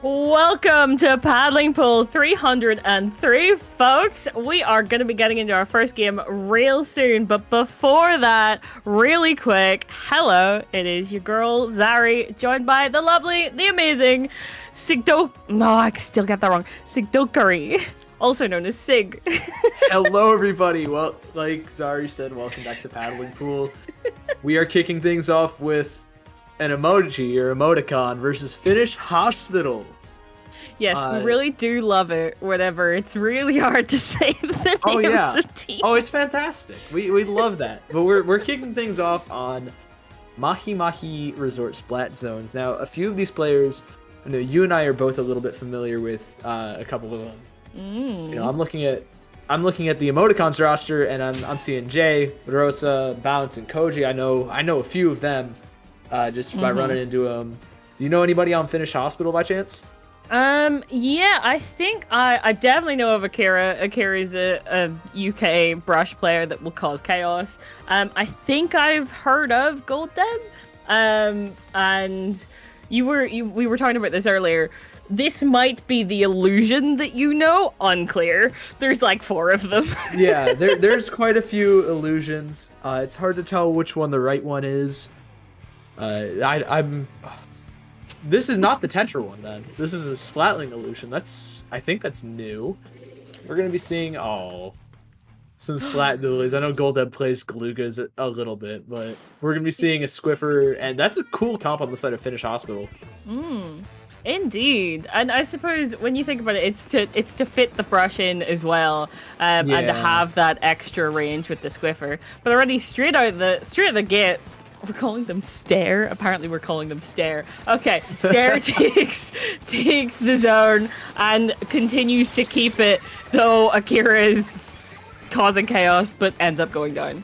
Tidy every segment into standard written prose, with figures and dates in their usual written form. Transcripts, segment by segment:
Welcome to Paddling Pool 303, folks. We are going to be getting into our first game real soon, but before that, really quick, hello, it is your girl, Zari, joined by the lovely, the amazing I still get that wrong, Sigdokari, also known as Sig. Hello, everybody. Well, like Zari said, welcome back to Paddling Pool. We are kicking things off with an emoji or emoticon versus Finnish Hospital. Yes, we really do love it whenever it's really hard to say the names of teams. Oh, it's fantastic. We love that. But we're kicking things off on Mahi Mahi Resort Splat Zones. Now, a few of these players, I know you and I are both a little bit familiar with a couple of them. You know, I'm looking at the emoticons roster, and I'm seeing Jay, Rosa, Bounce, and Koji. I know a few of them just by running into them. Do you know anybody on Finnish Hospital by chance? Yeah, I think I definitely know of Akira. Akira's a UK brush player that will cause chaos. I think I've heard of Golddeb. And we were talking about this earlier. This might be the illusion that you know. Unclear. There's like 4 of them. Yeah, there's quite a few illusions. It's hard to tell which one the right one is. This is not the Tetra one, then. This is a Splatling illusion. I think that's new. We're gonna be seeing some Splat dualies. I know Golddeb plays Galugas a little bit, but we're gonna be seeing a Squiffer, and that's a cool comp on the side of Finnish Hospital. Indeed, and I suppose when you think about it, it's to fit the brush in as well, and to have that extra range with the Squiffer. But already straight out the gate. We're calling them Stare. Apparently we're calling them Stare. Okay, Stare takes the zone and continues to keep it, though Akira's causing chaos, but ends up going down.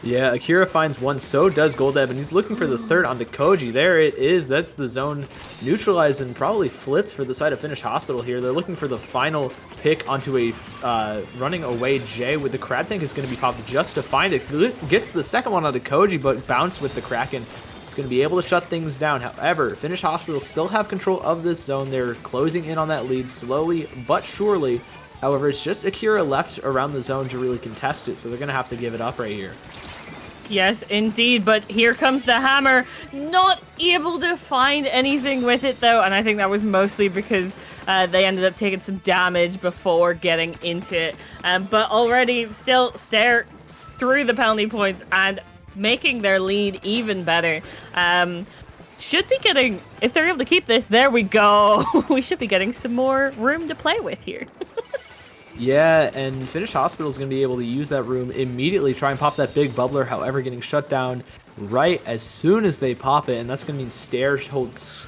Yeah, Akira finds one, so does Golddeb, and he's looking for the third onto Koji. There it is. That's the zone neutralized and probably flipped for the side of Finnish Hospital here. They're looking for the final pick onto a running away Jay, with the Crab Tank is going to be popped just to find it. Gets the second one onto Koji, but Bounce with the Kraken. It's going to be able to shut things down. However, Finnish Hospital still have control of this zone. They're closing in on that lead slowly but surely. However, it's just Akira left around the zone to really contest it, so they're going to have to give it up right here. Yes, indeed, but here comes the hammer. Not able to find anything with it, though, and I think that was mostly because they ended up taking some damage before getting into it. But already still Stare through the penalty points and making their lead even better. Should be getting, if they're able to keep this, there we go. We should be getting some more room to play with here. Yeah, and Finnish Hospital is going to be able to use that room immediately, try and pop that big bubbler, however, getting shut down right as soon as they pop it, and that's going to mean Stare holds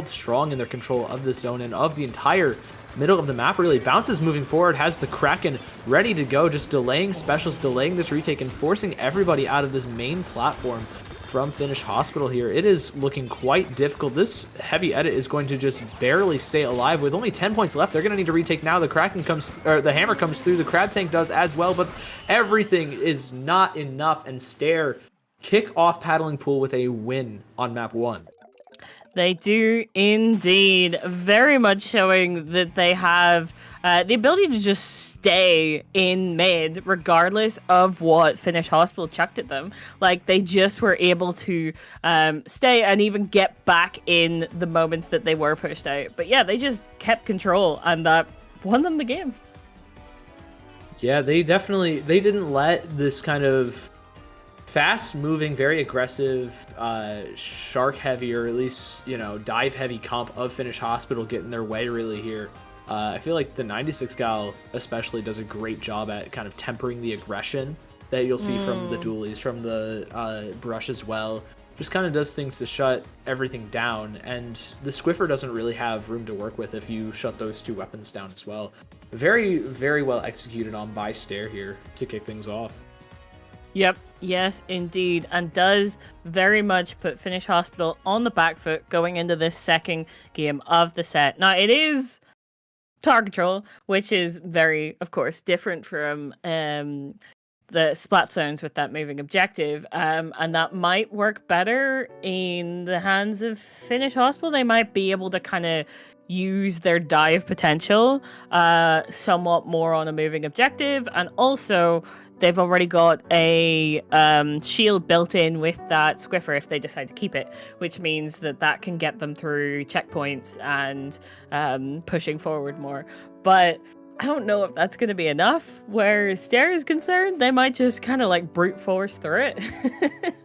strong in their control of the zone and of the entire middle of the map, really. Bounces moving forward, has the Kraken ready to go, just delaying specials, delaying this retake, and forcing everybody out of this main platform from Finnish Hospital here. It is looking quite difficult. This heavy edit is going to just barely stay alive with only 10 points left. They're going to need to retake now. The Kraken comes, or the hammer comes through. The Crab Tank does as well, but everything is not enough, and Stare kick off Paddling Pool with a win on map 1. They do indeed. Very much showing that they have the ability to just stay in mid regardless of what Finnish Hospital chucked at them. Like, they just were able to stay and even get back in the moments that they were pushed out. But yeah, they just kept control, and that won them the game. Yeah, they didn't let this kind of fast-moving, very aggressive, shark-heavy, or at least, dive-heavy comp of Finnish Hospital get in their way, really, here. I feel like the 96 gal especially does a great job at kind of tempering the aggression that you'll see from the dualies, from the brush as well. Just kind of does things to shut everything down, and the Squiffer doesn't really have room to work with if you shut those 2 weapons down as well. Very, very well executed on by Stare here to kick things off. Yep, yes, indeed, and does very much put Finnish Hospital on the back foot going into this second game of the set. Now, it is target control, which is very, of course, different from the splat zones with that moving objective, and that might work better in the hands of Finnish Hospital. They might be able to kind of use their dive potential somewhat more on a moving objective, and also they've already got a shield built in with that Squiffer if they decide to keep it, which means that that can get them through checkpoints and pushing forward more. But I don't know if that's going to be enough. Where Stare is concerned, they might just kind of like brute force through it.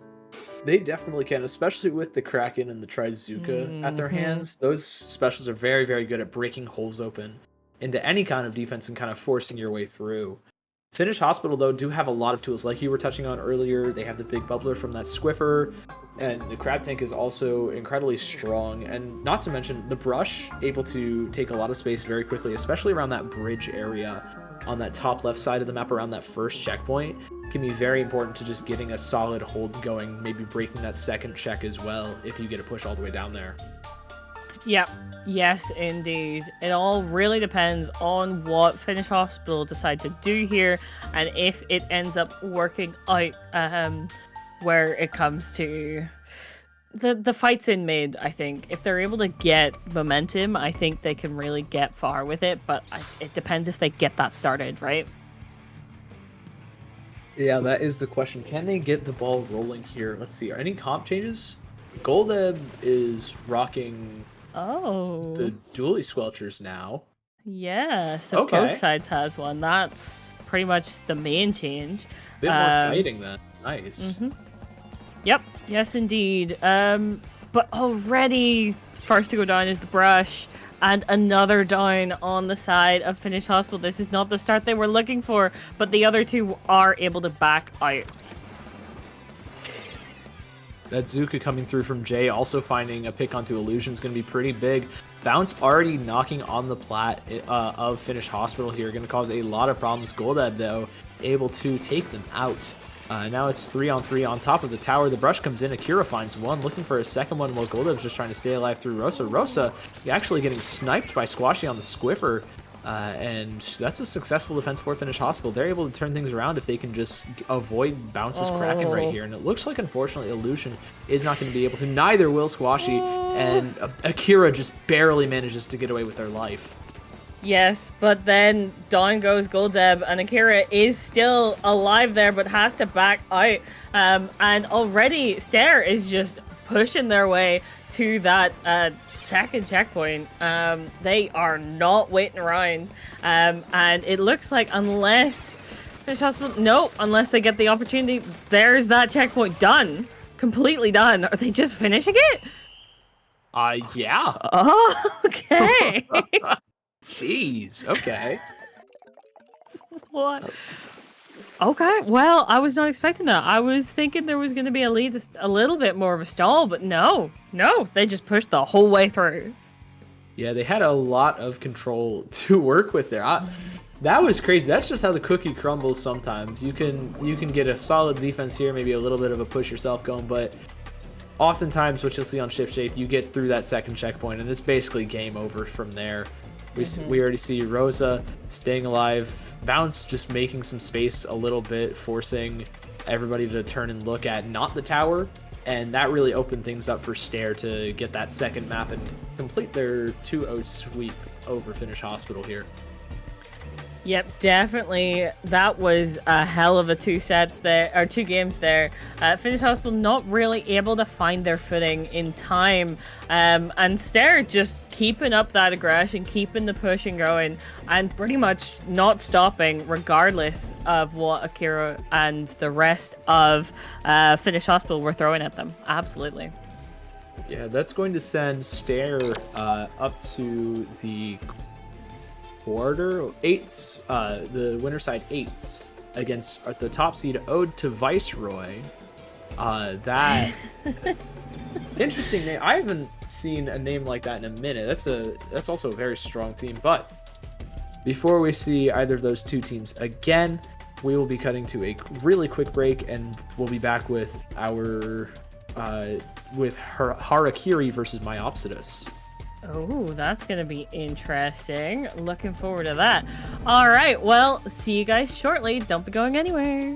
They definitely can, especially with the Kraken and the Trizuka at their hands. Those specials are very, very good at breaking holes open into any kind of defense and kind of forcing your way through. Finnish Hospital, though, do have a lot of tools, like you were touching on earlier. They have the big bubbler from that Squiffer, and the Crab Tank is also incredibly strong. And not to mention, the Brush, able to take a lot of space very quickly, especially around that bridge area on that top left side of the map around that first checkpoint, can be very important to just getting a solid hold going, maybe breaking that second check as well if you get a push all the way down there. Yep. Yes, indeed. It all really depends on what Finnish Hospital decide to do here, and if it ends up working out where it comes to the fights in mid. I think if they're able to get momentum, I think they can really get far with it, but it depends if they get that started, right? Yeah, that is the question. Can they get the ball rolling here? Let's see. Are any comp changes? Goldeb is rocking the dually squelchers now. Yeah, so both sides has one. That's pretty much the main change. A bit more guiding then. Nice. Yep, yes indeed. But already first to go down is the Brush, and another down on the side of Finnish Hospital. This is not the start they were looking for, but the other two are able to back out. That Zuka coming through from Jay, also finding a pick onto Illusion is going to be pretty big. Bounce already knocking on the plat of Finnish Hospital here, going to cause a lot of problems. Goldeb, though, able to take them out. Now it's 3-on-3 on top of the tower. The Brush comes in. Akira finds one, looking for a second one, while Goldeb's just trying to stay alive through Rosa. Rosa actually getting sniped by Squashy on the Squiffer. And that's a successful defense for Finnish Hospital. They're able to turn things around if they can just avoid Bounce's Kraken right here. And it looks like, unfortunately, Illusion is not going to be able to. Neither will Squashy. And Akira just barely manages to get away with their life. Yes, but then down goes Goldeb, and Akira is still alive there, but has to back out. And already Stare is just pushing their way to that second checkpoint. They are not waiting around. And it looks like unless Finnish Hospital, unless they get the opportunity, there's that checkpoint done. Completely done. Are they just finishing it? Yeah. Oh, okay. Jeez, okay. What? Okay, well, I was not expecting that. I was thinking there was going to be a little bit more of a stall, but no, they just pushed the whole way through. Yeah, they had a lot of control to work with there. That was crazy. That's just how the cookie crumbles sometimes. You can get a solid defense here, maybe a little bit of a push yourself going, but oftentimes what you'll see on Ship Shape, you get through that second checkpoint, and it's basically game over from there. We already see Rosa staying alive, Bounce just making some space a little bit, forcing everybody to turn and look at not the tower, and that really opened things up for Stare to get that second map and complete their 2-0 sweep over Finnish Hospital here. Yep, definitely. That was a hell of a two games there. Finnish Hospital not really able to find their footing in time. And Stare just keeping up that aggression, keeping the pushing going, and pretty much not stopping regardless of what Akira and the rest of Finnish Hospital were throwing at them. Absolutely. Yeah, that's going to send Stare up to the eights, the winner side eights against the top seed Ode to Viceroy. That interesting name. I haven't seen a name like that in a minute. That's also a very strong team. But before we see either of those two teams again, we will be cutting to a really quick break, and we'll be back with our Harakiri versus Myopsitus. Oh, that's going to be interesting. Looking forward to that. All right, well, see you guys shortly. Don't be going anywhere.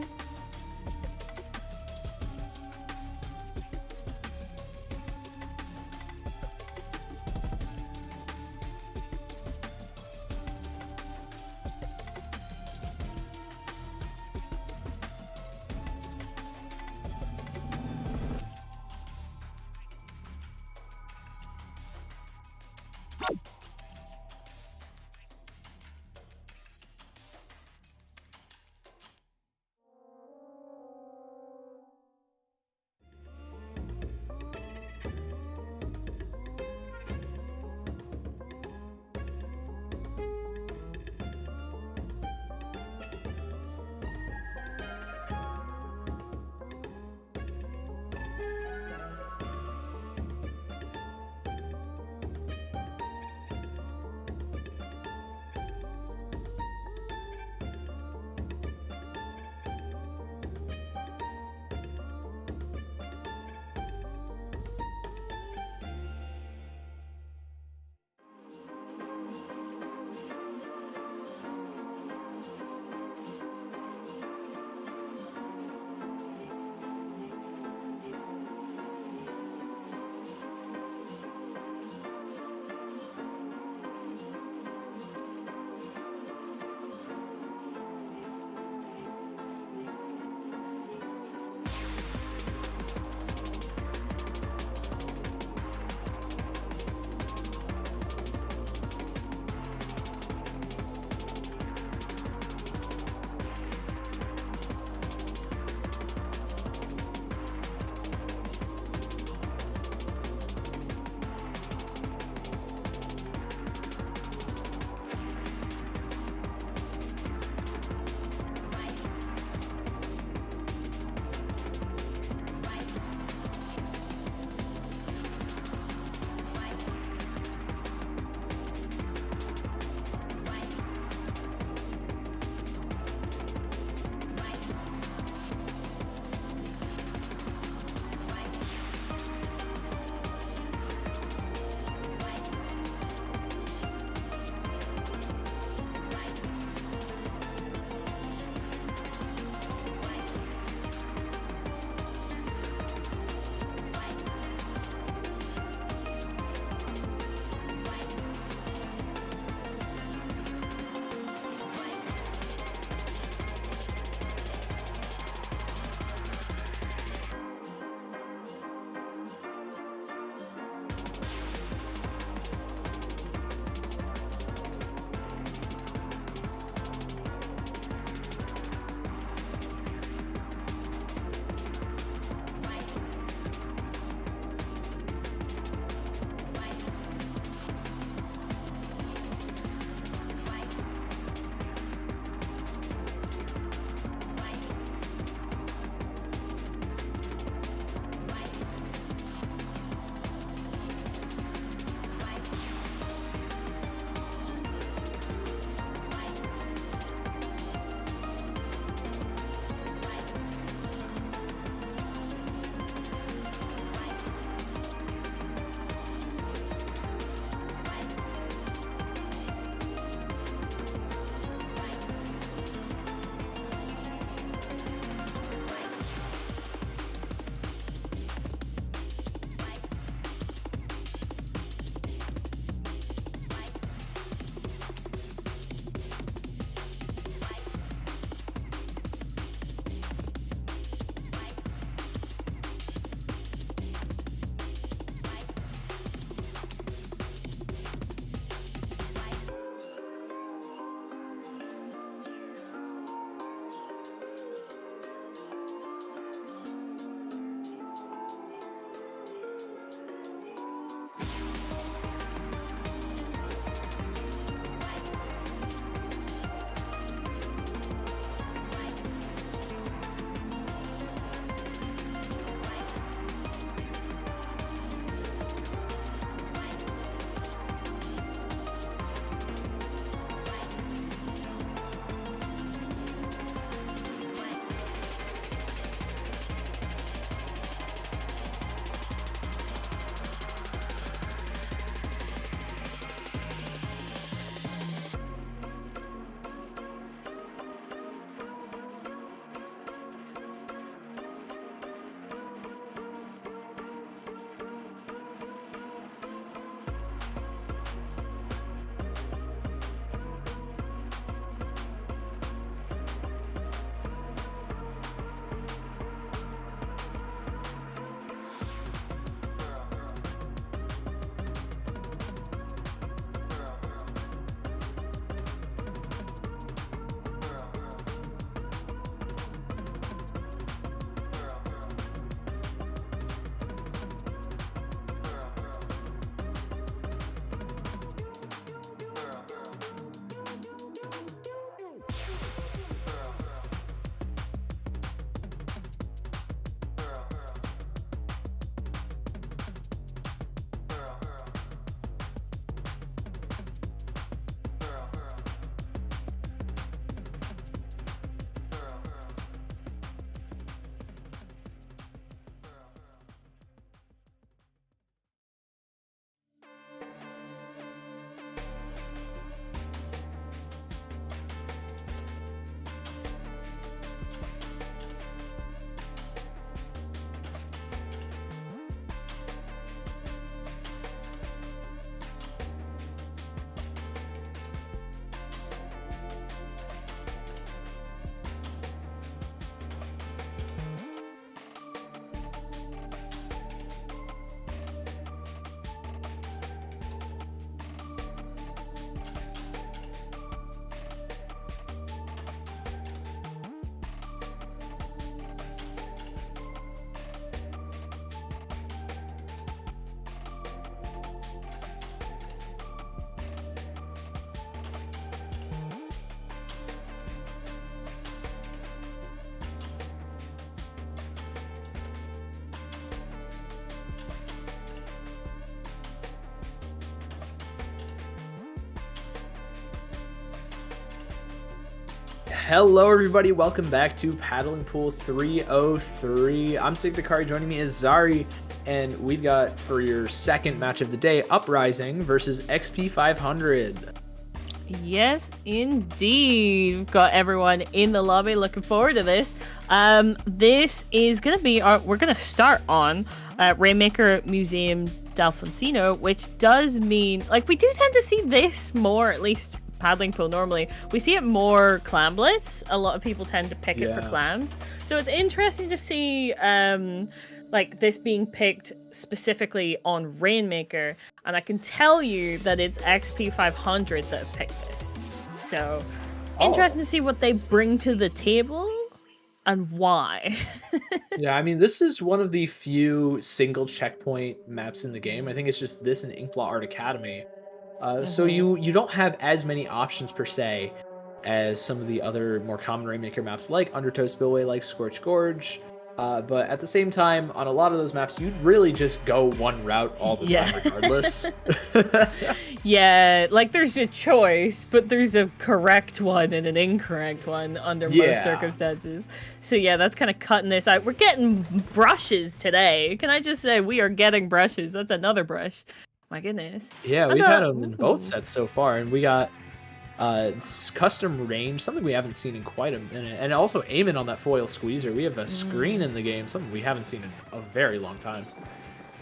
Hello, everybody. Welcome back to Paddling Pool 303. I'm Sigdakari. Joining me is Zari, and we've got for your second match of the day, Uprising versus XP 500. Yes, indeed. We've got everyone in the lobby looking forward to this. This is going to be we're going to start on Rainmaker Museum Dalfoncino, which does mean, like, we do tend to see this more, at least paddling pool normally. We see it more clam blitz. A lot of people tend to pick it for clams. So it's interesting to see like this being picked specifically on Rainmaker, and I can tell you that it's XP 500 that have picked this. So interesting to see what they bring to the table and why. Yeah, I mean, this is one of the few single checkpoint maps in the game. I think it's just this and Inkblot Art Academy. So you don't have as many options per se as some of the other more common Rainmaker maps like Undertow Spillway, like Scorch Gorge. But at the same time, on a lot of those maps, you'd really just go one route all the time regardless. Yeah, like there's a choice, but there's a correct one and an incorrect one under most circumstances. So yeah, that's kind of cutting this out. We're getting brushes today. Can I just say we are getting brushes? That's another brush. My goodness. Yeah, we've had them in both sets so far, and we got custom range, something we haven't seen in quite a minute, and also aiming on that foil squeezer. We have a screen in the game, something we haven't seen in a very long time.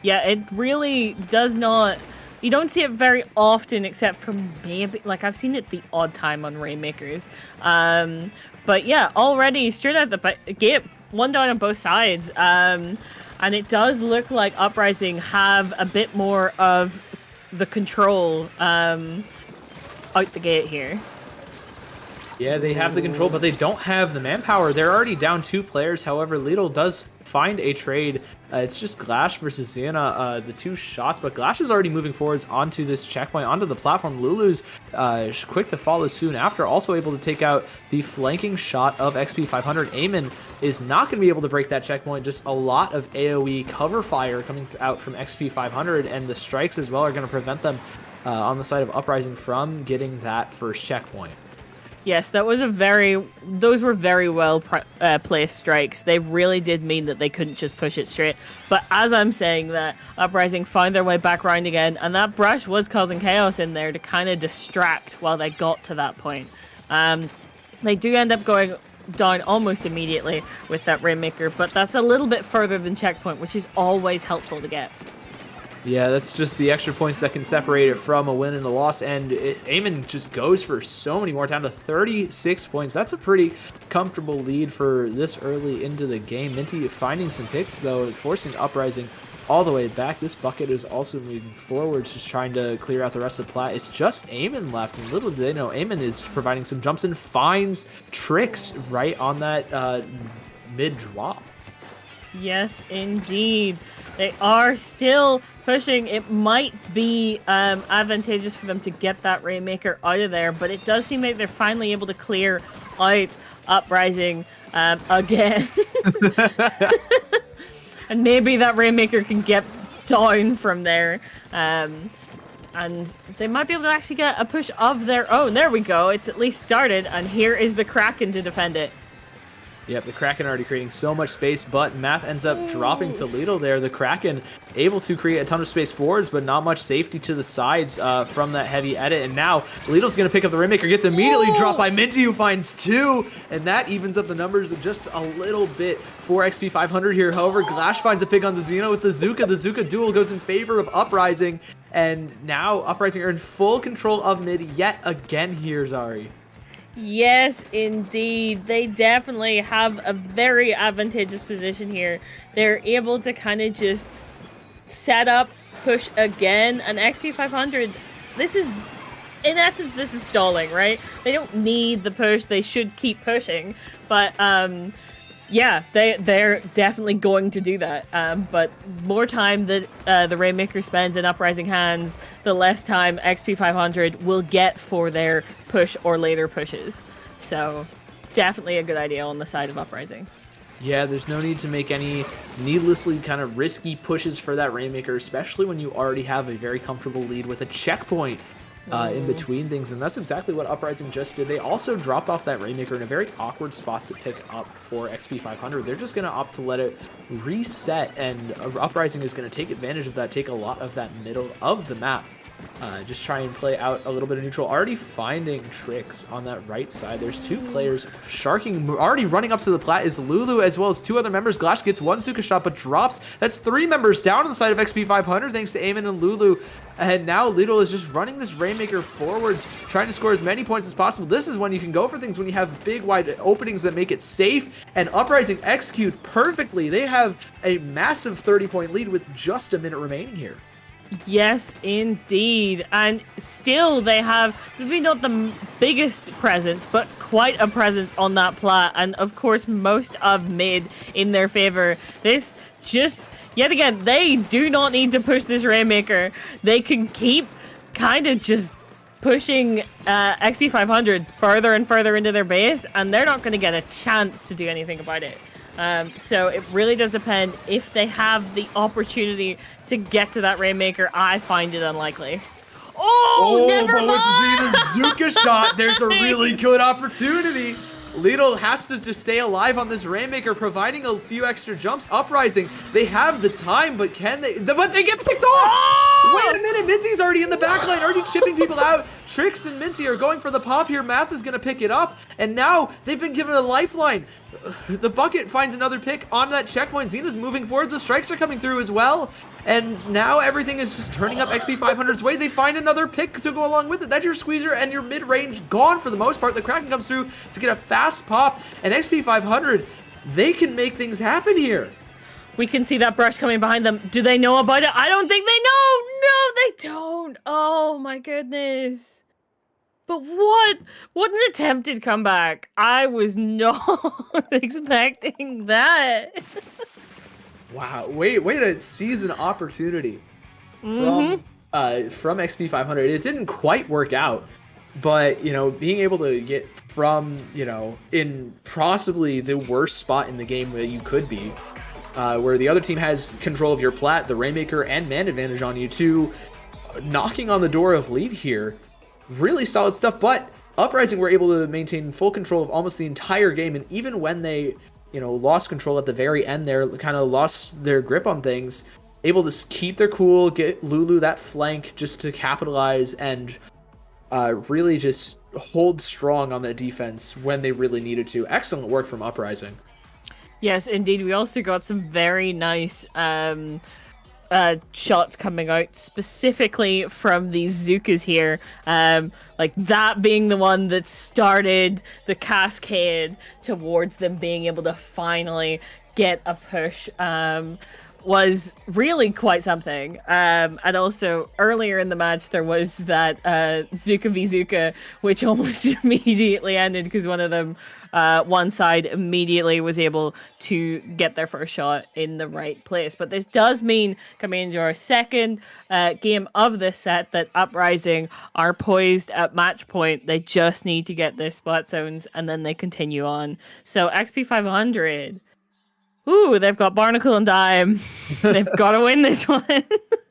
Yeah, it really does not. You don't see it very often, except for maybe, like, I've seen it the odd time on Rainmakers. But yeah, already straight out the gate, one down on both sides. And it does look like Uprising have a bit more of the control out the gate here. Yeah, they have the control, but they don't have the manpower. They're already down 2 players. However, Lidl does find a trade. It's just Glash versus Xena, the 2 shots, but Glash is already moving forwards onto this checkpoint, onto the platform. Lulu's quick to follow soon after, also able to take out the flanking shot of XP 500. Eamon is not going to be able to break that checkpoint. Just a lot of AoE cover fire coming out from XP 500, and the strikes as well are going to prevent them on the side of Uprising from getting that first checkpoint. Yes, those were very well placed strikes. They really did mean that they couldn't just push it straight. But as I'm saying that, Uprising found their way back round again, and that brush was causing chaos in there to kind of distract while they got to that point. They do end up going down almost immediately with that Rainmaker, but that's a little bit further than checkpoint, which is always helpful to get. Yeah, that's just the extra points that can separate it from a win and a loss, and Eamon just goes for so many more, down to 36 points. That's a pretty comfortable lead for this early into the game. Minty finding some picks, though, forcing Uprising all the way back. This bucket is also moving forward, just trying to clear out the rest of the plat. It's just Eamon left, and little do they know, Eamon is providing some jumps and finds tricks right on that mid-drop. Yes, indeed. They are still pushing. It might be advantageous for them to get that Rainmaker out of there, but it does seem like they're finally able to clear out Uprising again. And maybe that Rainmaker can get down from there. And they might be able to actually get a push of their own. There we go. It's at least started, and here is the Kraken to defend it. Yep, the Kraken already creating so much space, but Math ends up dropping to Lidl there. The Kraken able to create a ton of space forwards, but not much safety to the sides from that heavy edit. And now Lidl's going to pick up the Rainmaker, gets immediately dropped by Minty, who finds 2, and that evens up the numbers just a little bit for XP 500 here. However, Glash finds a pick on the Xeno with the Zuka. The Zuka duel goes in favor of Uprising, and now Uprising are in full control of mid yet again here, Zari. Yes, indeed. They definitely have a very advantageous position here. They're able to kind of just set up, push again, and XP 500, this is, in essence, this is stalling, right? They don't need the push. They should keep pushing. But, yeah, they're definitely going to do that. But more time that the Rainmaker spends in Uprising hands, the less time XP 500 will get for their push or later pushes. So definitely a good idea on the side of Uprising. Yeah, there's no need to make any needlessly kind of risky pushes for that Rainmaker, especially when you already have a very comfortable lead with a checkpoint in between things, and that's exactly what Uprising just did. They also dropped off that Rainmaker in a very awkward spot to pick up for XP 500. They're just going to opt to let it reset, and Uprising is going to take advantage of that, take a lot of that middle of the map. Just try and play out a little bit of neutral. Already finding tricks on that right side. There's two players. Sharking, already running up to the plat is Lulu as well as two other members. Glash gets one Zuka shot but drops. That's three members down on the side of XP 500 thanks to Eamon and Lulu. And now Lidl is just running this Rainmaker forwards, trying to score as many points as possible. This is when you can go for things when you have big wide openings that make it safe, and Uprising execute perfectly. They have a massive 30-point lead with just a minute remaining here. Yes, indeed. And still they have maybe not the biggest presence, but quite a presence on that plat. And of course, most of mid in their favor. This just, yet again, they do not need to push this Rainmaker. They can keep kind of just pushing XP 500 further and further into their base, and they're not going to get a chance to do anything about it. So it really does depend if they have the opportunity to get to that Rainmaker. I find it unlikely. Oh, never mind! With Xena's Zuka shot, there's a really good opportunity. Lidl has to just stay alive on this Rainmaker, providing a few extra jumps. Uprising, they have the time, but can they? But they get picked off! Oh! Wait a minute, Minty's already in the backline, already chipping people out. Trix and Minty are going for the pop here. Math is going to pick it up, and now they've been given a lifeline. The bucket finds another pick on that checkpoint. Xena's moving forward. The strikes are coming through as well. And now everything is just turning up XP 500's way. They find another pick to go along with it. That's your squeezer and your mid-range gone for the most part. The Kraken comes through to get a fast pop. And XP 500, they can make things happen here. We can see that brush coming behind them. Do they know about it? I don't think they know. No, they don't. Oh my goodness. But what an attempted comeback. I was not expecting that. Wow, wait to seize an opportunity from XP 500. It didn't quite work out, but you know, being able to get from, you know, in possibly the worst spot in the game where you could be, where the other team has control of your plat, the Rainmaker and man advantage on you, to knocking on the door of lead here. Really solid stuff, but Uprising were able to maintain full control of almost the entire game, and even when they, you know, lost control at the very end there, kind of lost their grip on things, able to keep their cool, get Lulu that flank just to capitalize, and really just hold strong on that defense when they really needed to. Excellent work from Uprising. Yes, indeed. We also got some very nice shots coming out specifically from these Zukas here, like that being the one that started the cascade towards them being able to finally get a push, was really quite something. And also earlier in the match there was that Zuka v Zuka, which almost immediately ended because one of them, one side immediately was able to get their first shot in the right place. But this does mean, coming into our second game of this set, that Uprising are poised at match point. They just need to get their spot zones and then they continue on. So XP 500, ooh, they've got Barnacle and Dime. They've got to win this one.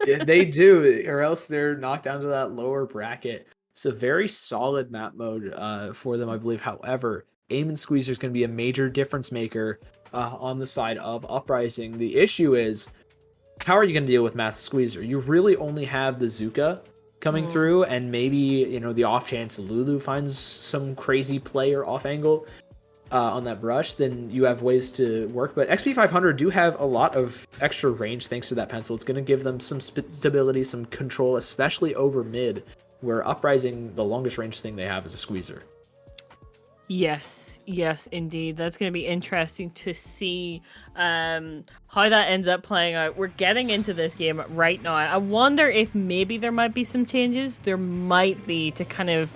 Yeah, they do, or else they're knocked down to that lower bracket. It's a very solid map mode for them, I believe. However, Aim and Squeezer is going to be a major difference maker on the side of Uprising. The issue is, how are you going to deal with Math Squeezer? You really only have the Zuka coming through, and maybe, you know, the off chance Lulu finds some crazy play or off angle on that brush, then you have ways to work. But XP 500 do have a lot of extra range thanks to that pencil. It's going to give them some stability, some control, especially over mid, where Uprising, the longest range thing they have is a Squeezer. Yes, indeed. That's going to be interesting to see how that ends up playing out. We're getting into this game right now. I wonder if maybe there might be some changes. There might be, to kind of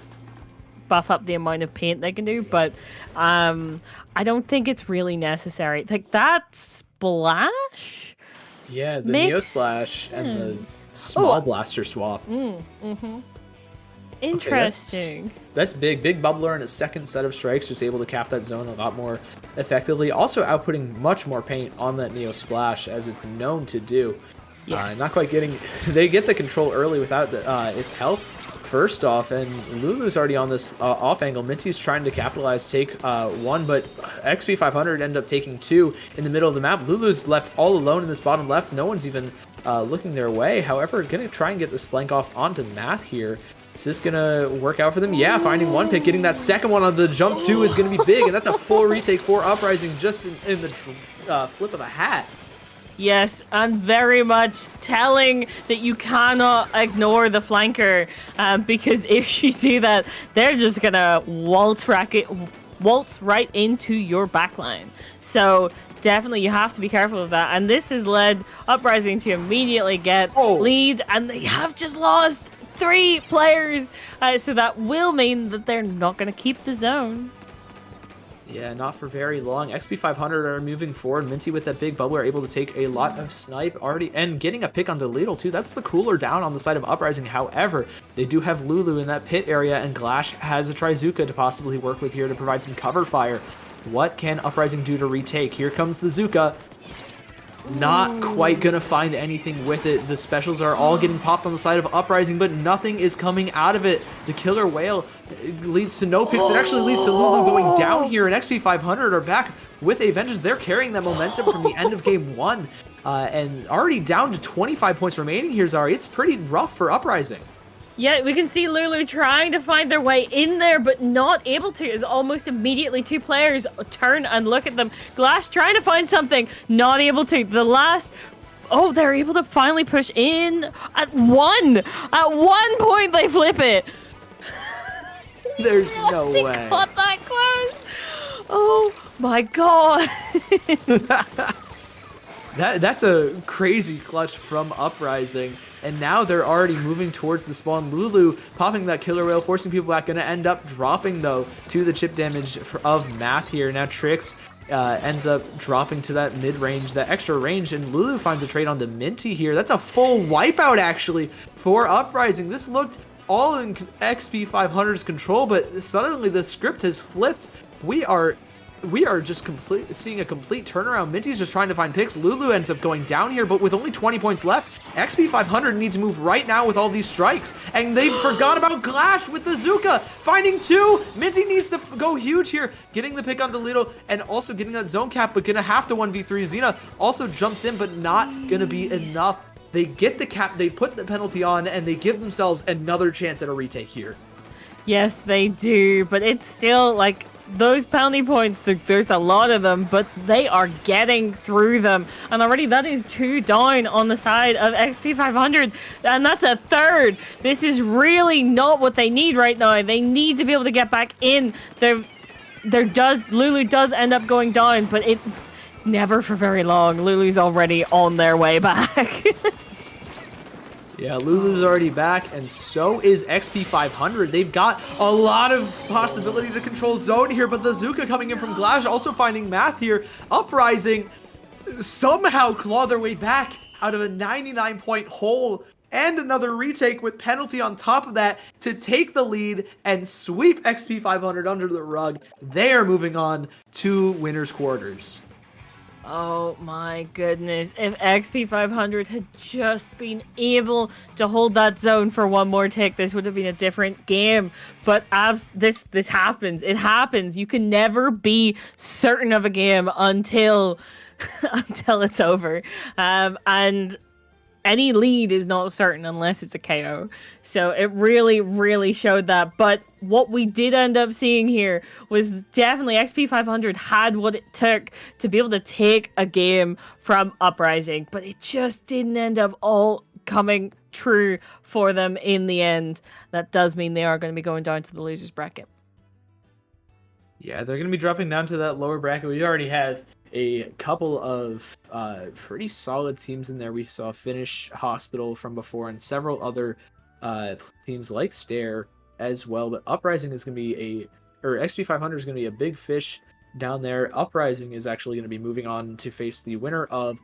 buff up the amount of paint they can do, but I don't think it's really necessary. Like that splash? Yeah, the Neo Splash and the small blaster swap. Interesting. Okay, that's big. Big Bubbler in a second set of strikes, just able to cap that zone a lot more effectively. Also outputting much more paint on that Neo Splash, as it's known to do. Yes. Not quite getting... They get the control early without its help first off, and Lulu's already on this off angle. Minty's trying to capitalize, take one, but XP 500 end up taking two in the middle of the map. Lulu's left all alone in this bottom left. No one's even looking their way. However, gonna try and get this flank off onto Math here. Is this gonna work out for them? Yeah, finding one pick, getting that second one on the jump two is gonna be big, and that's a full retake for Uprising just in the flip of a hat. Yes, and very much telling that you cannot ignore the flanker, because if you do that, they're just gonna waltz right into your backline. So definitely you have to be careful of that. And this has led Uprising to immediately get lead, and they have just lost 3 players. So that will mean that they're not gonna keep the zone. Yeah, not for very long. XP 500 are moving forward. Minty with that big bubble are able to take a lot of snipe already, and getting a pick onto Lidl too. That's the cooler down on the side of Uprising. However, they do have Lulu in that pit area, and Glash has a Trizuka to possibly work with here to provide some cover fire. What can Uprising do to retake? Here comes the Zuka. Not quite gonna find anything with it. The specials are all getting popped on the side of Uprising, but nothing is coming out of it. The killer whale leads to no picks. It actually leads to Lulu going down here, and XP 500 are back with a vengeance. They're carrying that momentum from the end of game 1, and already down to 25 points remaining here, Zari. It's pretty rough for Uprising. Yeah, we can see Lulu trying to find their way in there, but not able to, as almost immediately 2 players turn and look at them. Glash trying to find something, not able to. The last... Oh, they're able to finally push in at 1. At 1 point, they flip it. There's no way. He got that close. Oh, my God. That's a crazy clutch from Uprising. And now they're already moving towards the spawn. Lulu popping that killer whale, forcing people back. Gonna end up dropping, though, to the chip damage of Math here. Now Trix ends up dropping to that mid-range, that extra range, and Lulu finds a trade onto Minty here. That's a full wipeout, actually, for Uprising. This looked all in XP 500's control, but suddenly the script has flipped. We are just seeing a complete turnaround. Minty's just trying to find picks. Lulu ends up going down here, but with only 20 points left, XP 500 needs to move right now with all these strikes. And they forgot about Glash with the Zuka, finding 2. Minty needs to go huge here, getting the pick on the Lidl, and also getting that zone cap, but gonna have to 1v3. Xena also jumps in, but not gonna be enough. They get the cap, they put the penalty on, and they give themselves another chance at a retake here. Yes, they do, but it's still like... Those penalty points, there's a lot of them, but they are getting through them. And already that is 2 down on the side of XP 500. And that's a 3rd. This is really not what they need right now. They need to be able to get back in. Lulu does end up going down, but it's never for very long. Lulu's already on their way back. Yeah, Lulu's already back, and so is XP 500. They've got a lot of possibility to control zone here, but the Zuka coming in from Glash, also finding Math here. Uprising somehow claw their way back out of a 99-point hole, and another retake with penalty on top of that to take the lead and sweep XP 500 under the rug. They are moving on to winner's quarters. Oh my goodness. If XP 500 had just been able to hold that zone for one more tick, this would have been a different game. But this happens. It happens. You can never be certain of a game until it's over. And any lead is not certain unless it's a KO. So it really, really showed that. But what we did end up seeing here was definitely XP 500 had what it took to be able to take a game from Uprising. But it just didn't end up all coming true for them in the end. That does mean they are going to be going down to the losers bracket. Yeah, they're going to be dropping down to that lower bracket. We already have a couple of pretty solid teams in there. We saw Finnish Hospital from before and several other teams like Stare as well. But Uprising is going to be XP 500 is going to be a big fish down there. Uprising is actually going to be moving on to face the winner of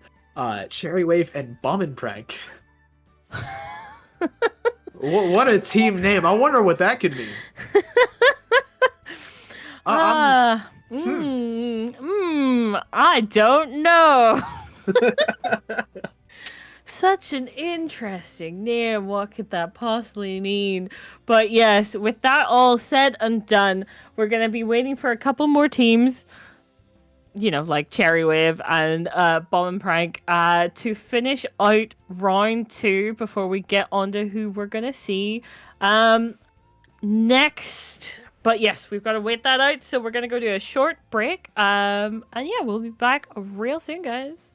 Cherry Wave and Bomb and Prank. What a team name. I wonder what that could mean. I don't know. Such an interesting name. What could that possibly mean? But yes, with that all said and done, we're going to be waiting for a couple more teams, you know, like Cherry Wave and Bomb and Prank, to finish out round 2 before we get on to who we're going to see next. But yes, we've got to wait that out. So we're going to go to a short break. And yeah, we'll be back real soon, guys.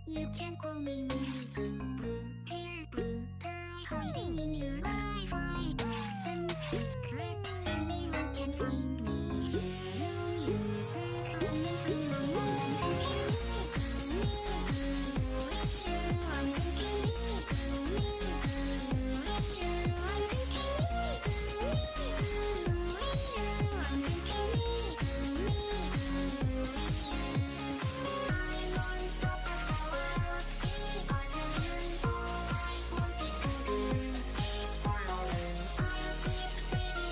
You can call me Miku. Blue hair, blue tie, hiding in your Wi-Fi. Open secrets, anyone can find me. You say coming from my mind. I'm thinking Miku, I'm thinking Miku, I'm thinking I'm on top of the world because of you. All I wanted to do is follow you. I'll keep saying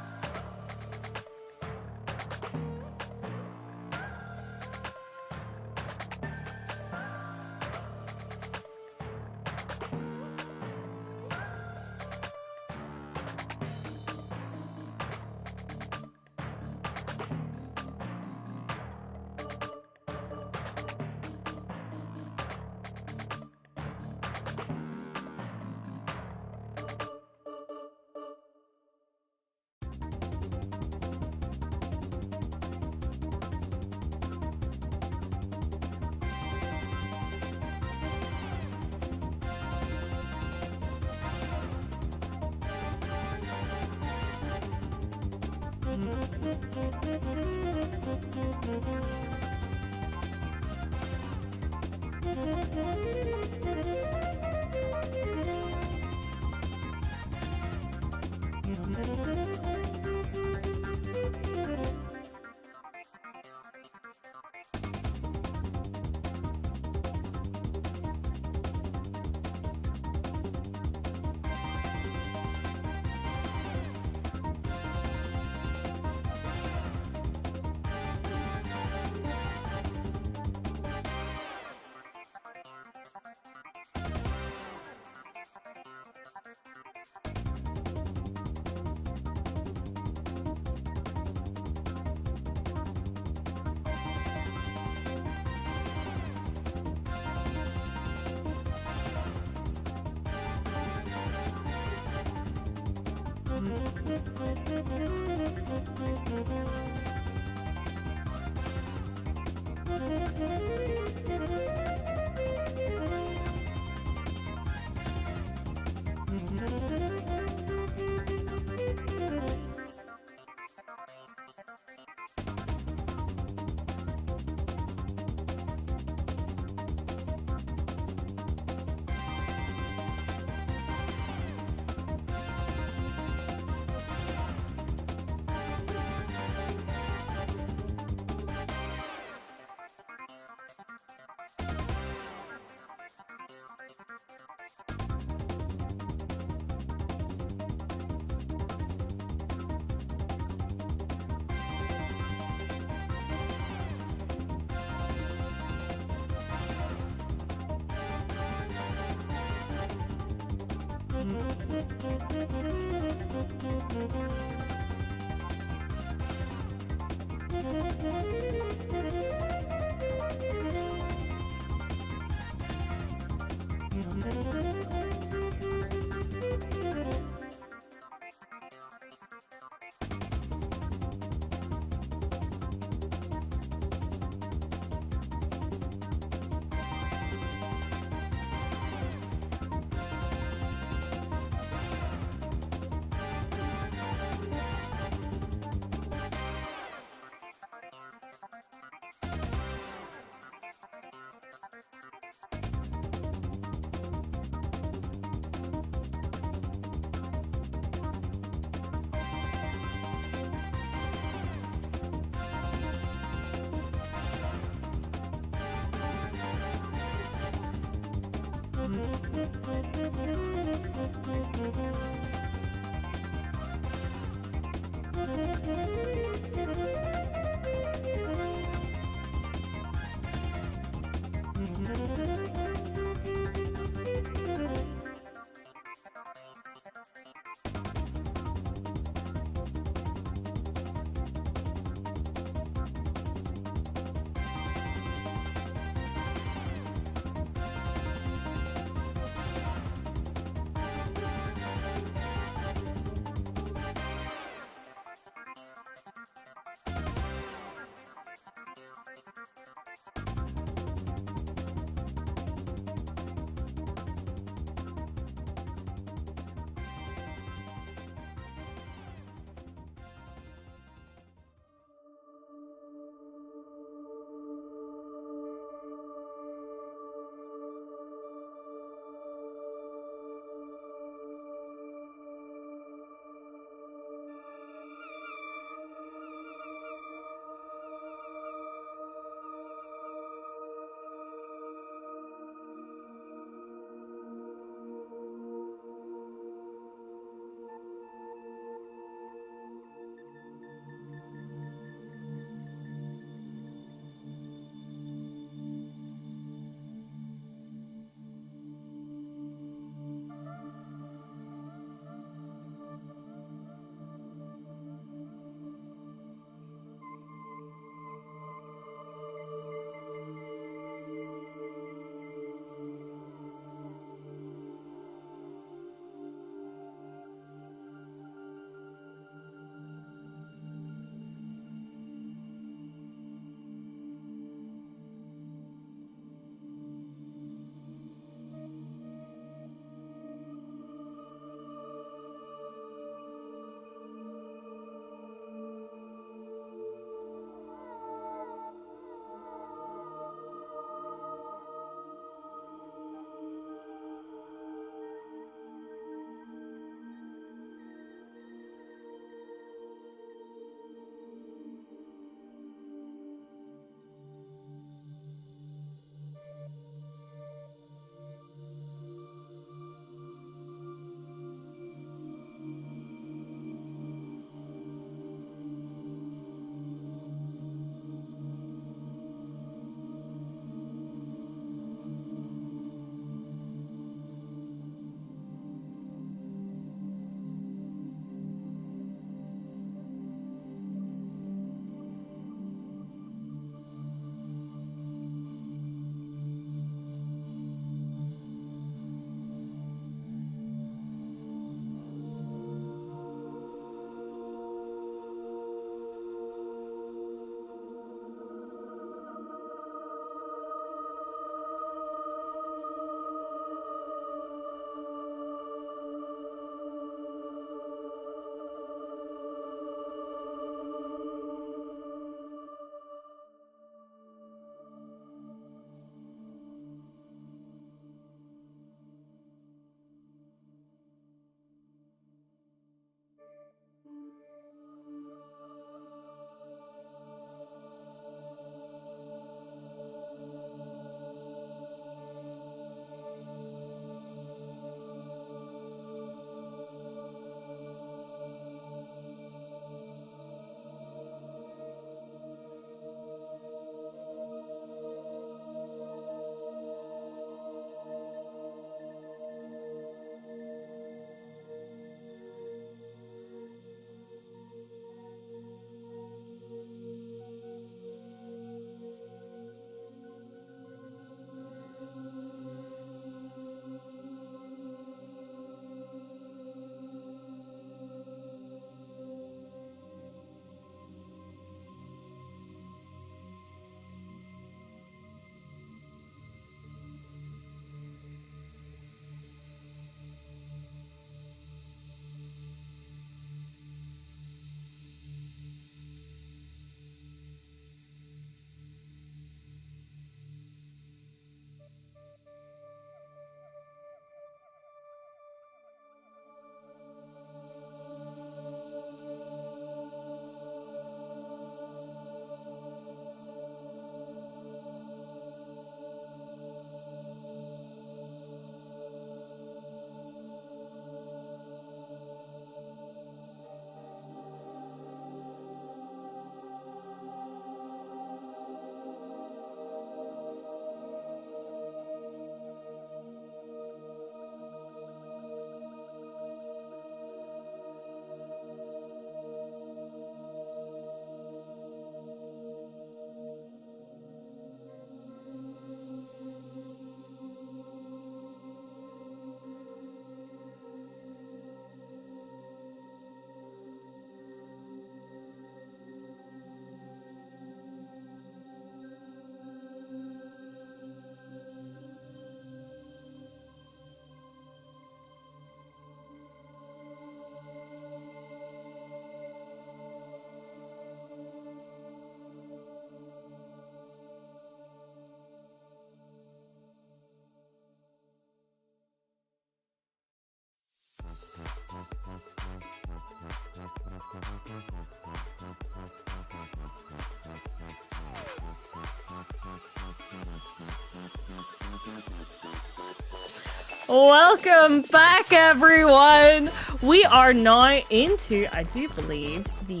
Welcome back, everyone. We are now into, I do believe, the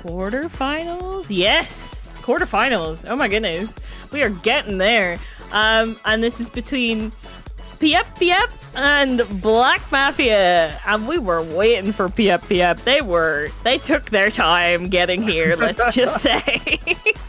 quarterfinals. Yes, quarterfinals. Oh my goodness, we are getting there. And this is between Piep and Black Mafia, and we were waiting for Piep. They took their time getting here. Let's just say.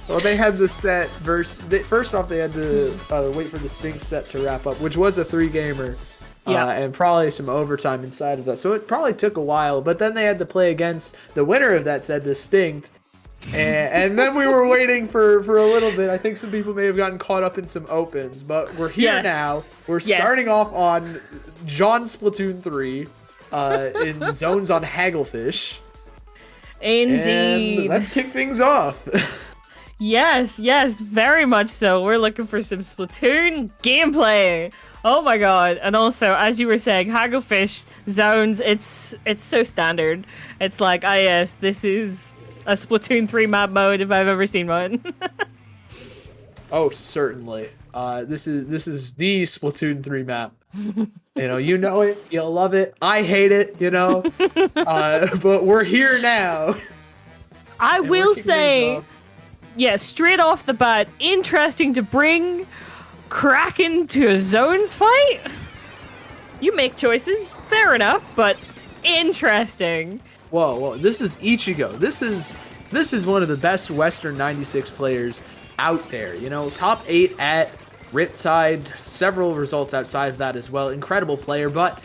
Well, they had the set first off, they had to wait for the Sphinx set to wrap up, which was a 3-gamer. Yeah. And probably some overtime inside of that. So it probably took a while, but then they had to play against the winner of that set, Distinct. And then we were waiting for a little bit. I think some people may have gotten caught up in some opens, but we're here now. We're starting off on John Splatoon 3 in zones on Hagglefish. Indeed. And let's kick things off. Yes, very much so. We're looking for some Splatoon gameplay. Oh my god. And also, as you were saying, Hagglefish zones, it's so standard. It's like, yes, this is a Splatoon 3 map mode if I've ever seen one. Oh, certainly. This is the Splatoon 3 map. You know it, you'll love it. I hate it, but we're here now. I will say, yeah, straight off the bat, interesting to bring Kraken to a zones fight. You make choices, fair enough, but interesting. Whoa, this is Ichigo. This is one of the best Western 96 players out there. Top 8 at Riptide, several results outside of that as well. Incredible player, but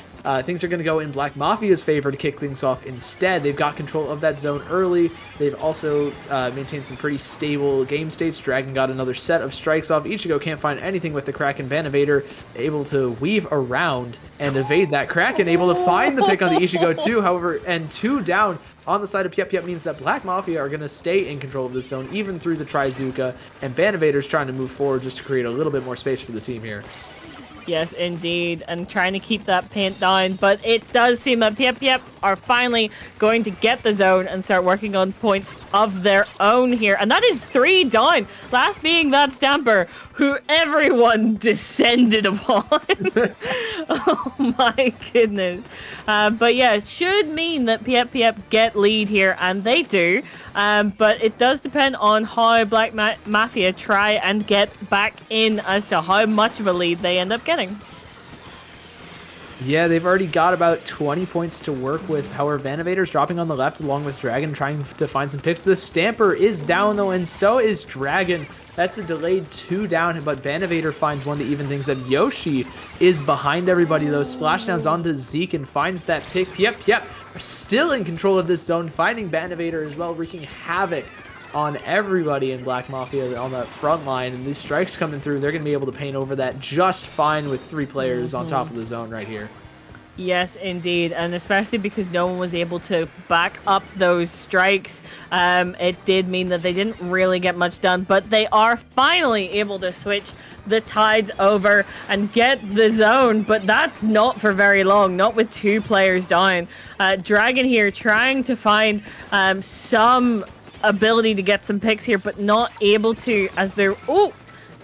things are going to go in Black Mafia's favor to kick things off instead. They've got control of that zone early. They've also maintained some pretty stable game states. Dragon got another set of strikes off. Ichigo can't find anything with the Kraken Banavator, able to weave around and evade that. Kraken able to find the pick on the Ichigo too, however, and 2 down on the side of Piep means that Black Mafia are going to stay in control of this zone, even through the Trizuka, and Banavator's trying to move forward just to create a little bit more space for the team here. Yes, indeed, and trying to keep that paint down, but it does seem that Piep are finally going to get the zone and start working on points of their own here, and that is 3 down, last being that Stamper, who everyone descended upon. Oh my goodness. But yeah, it should mean that Piep get lead here, and they do, but it does depend on how Black Mafia try and get back in as to how much of a lead they end up getting. Yeah, they've already got about 20 points to work with. However, Banavator's dropping on the left along with Dragon, trying to find some picks. The Stamper is down though, and so is Dragon. That's a delayed 2 down, but Banavator finds one to even things up. Yoshi is behind everybody though. Splashdowns onto Zeke and finds that pick. Piep are still in control of this zone, finding Banavator as well, wreaking havoc on everybody in Black Mafia on that front line, and these strikes coming through, they're going to be able to paint over that just fine with 3 players on top of the zone right here. Yes, indeed, and especially because no one was able to back up those strikes, it did mean that they didn't really get much done, but they are finally able to switch the tides over and get the zone, but that's not for very long, not with 2 players down. Dragon here trying to find some ability to get some picks here, but not able to, as they're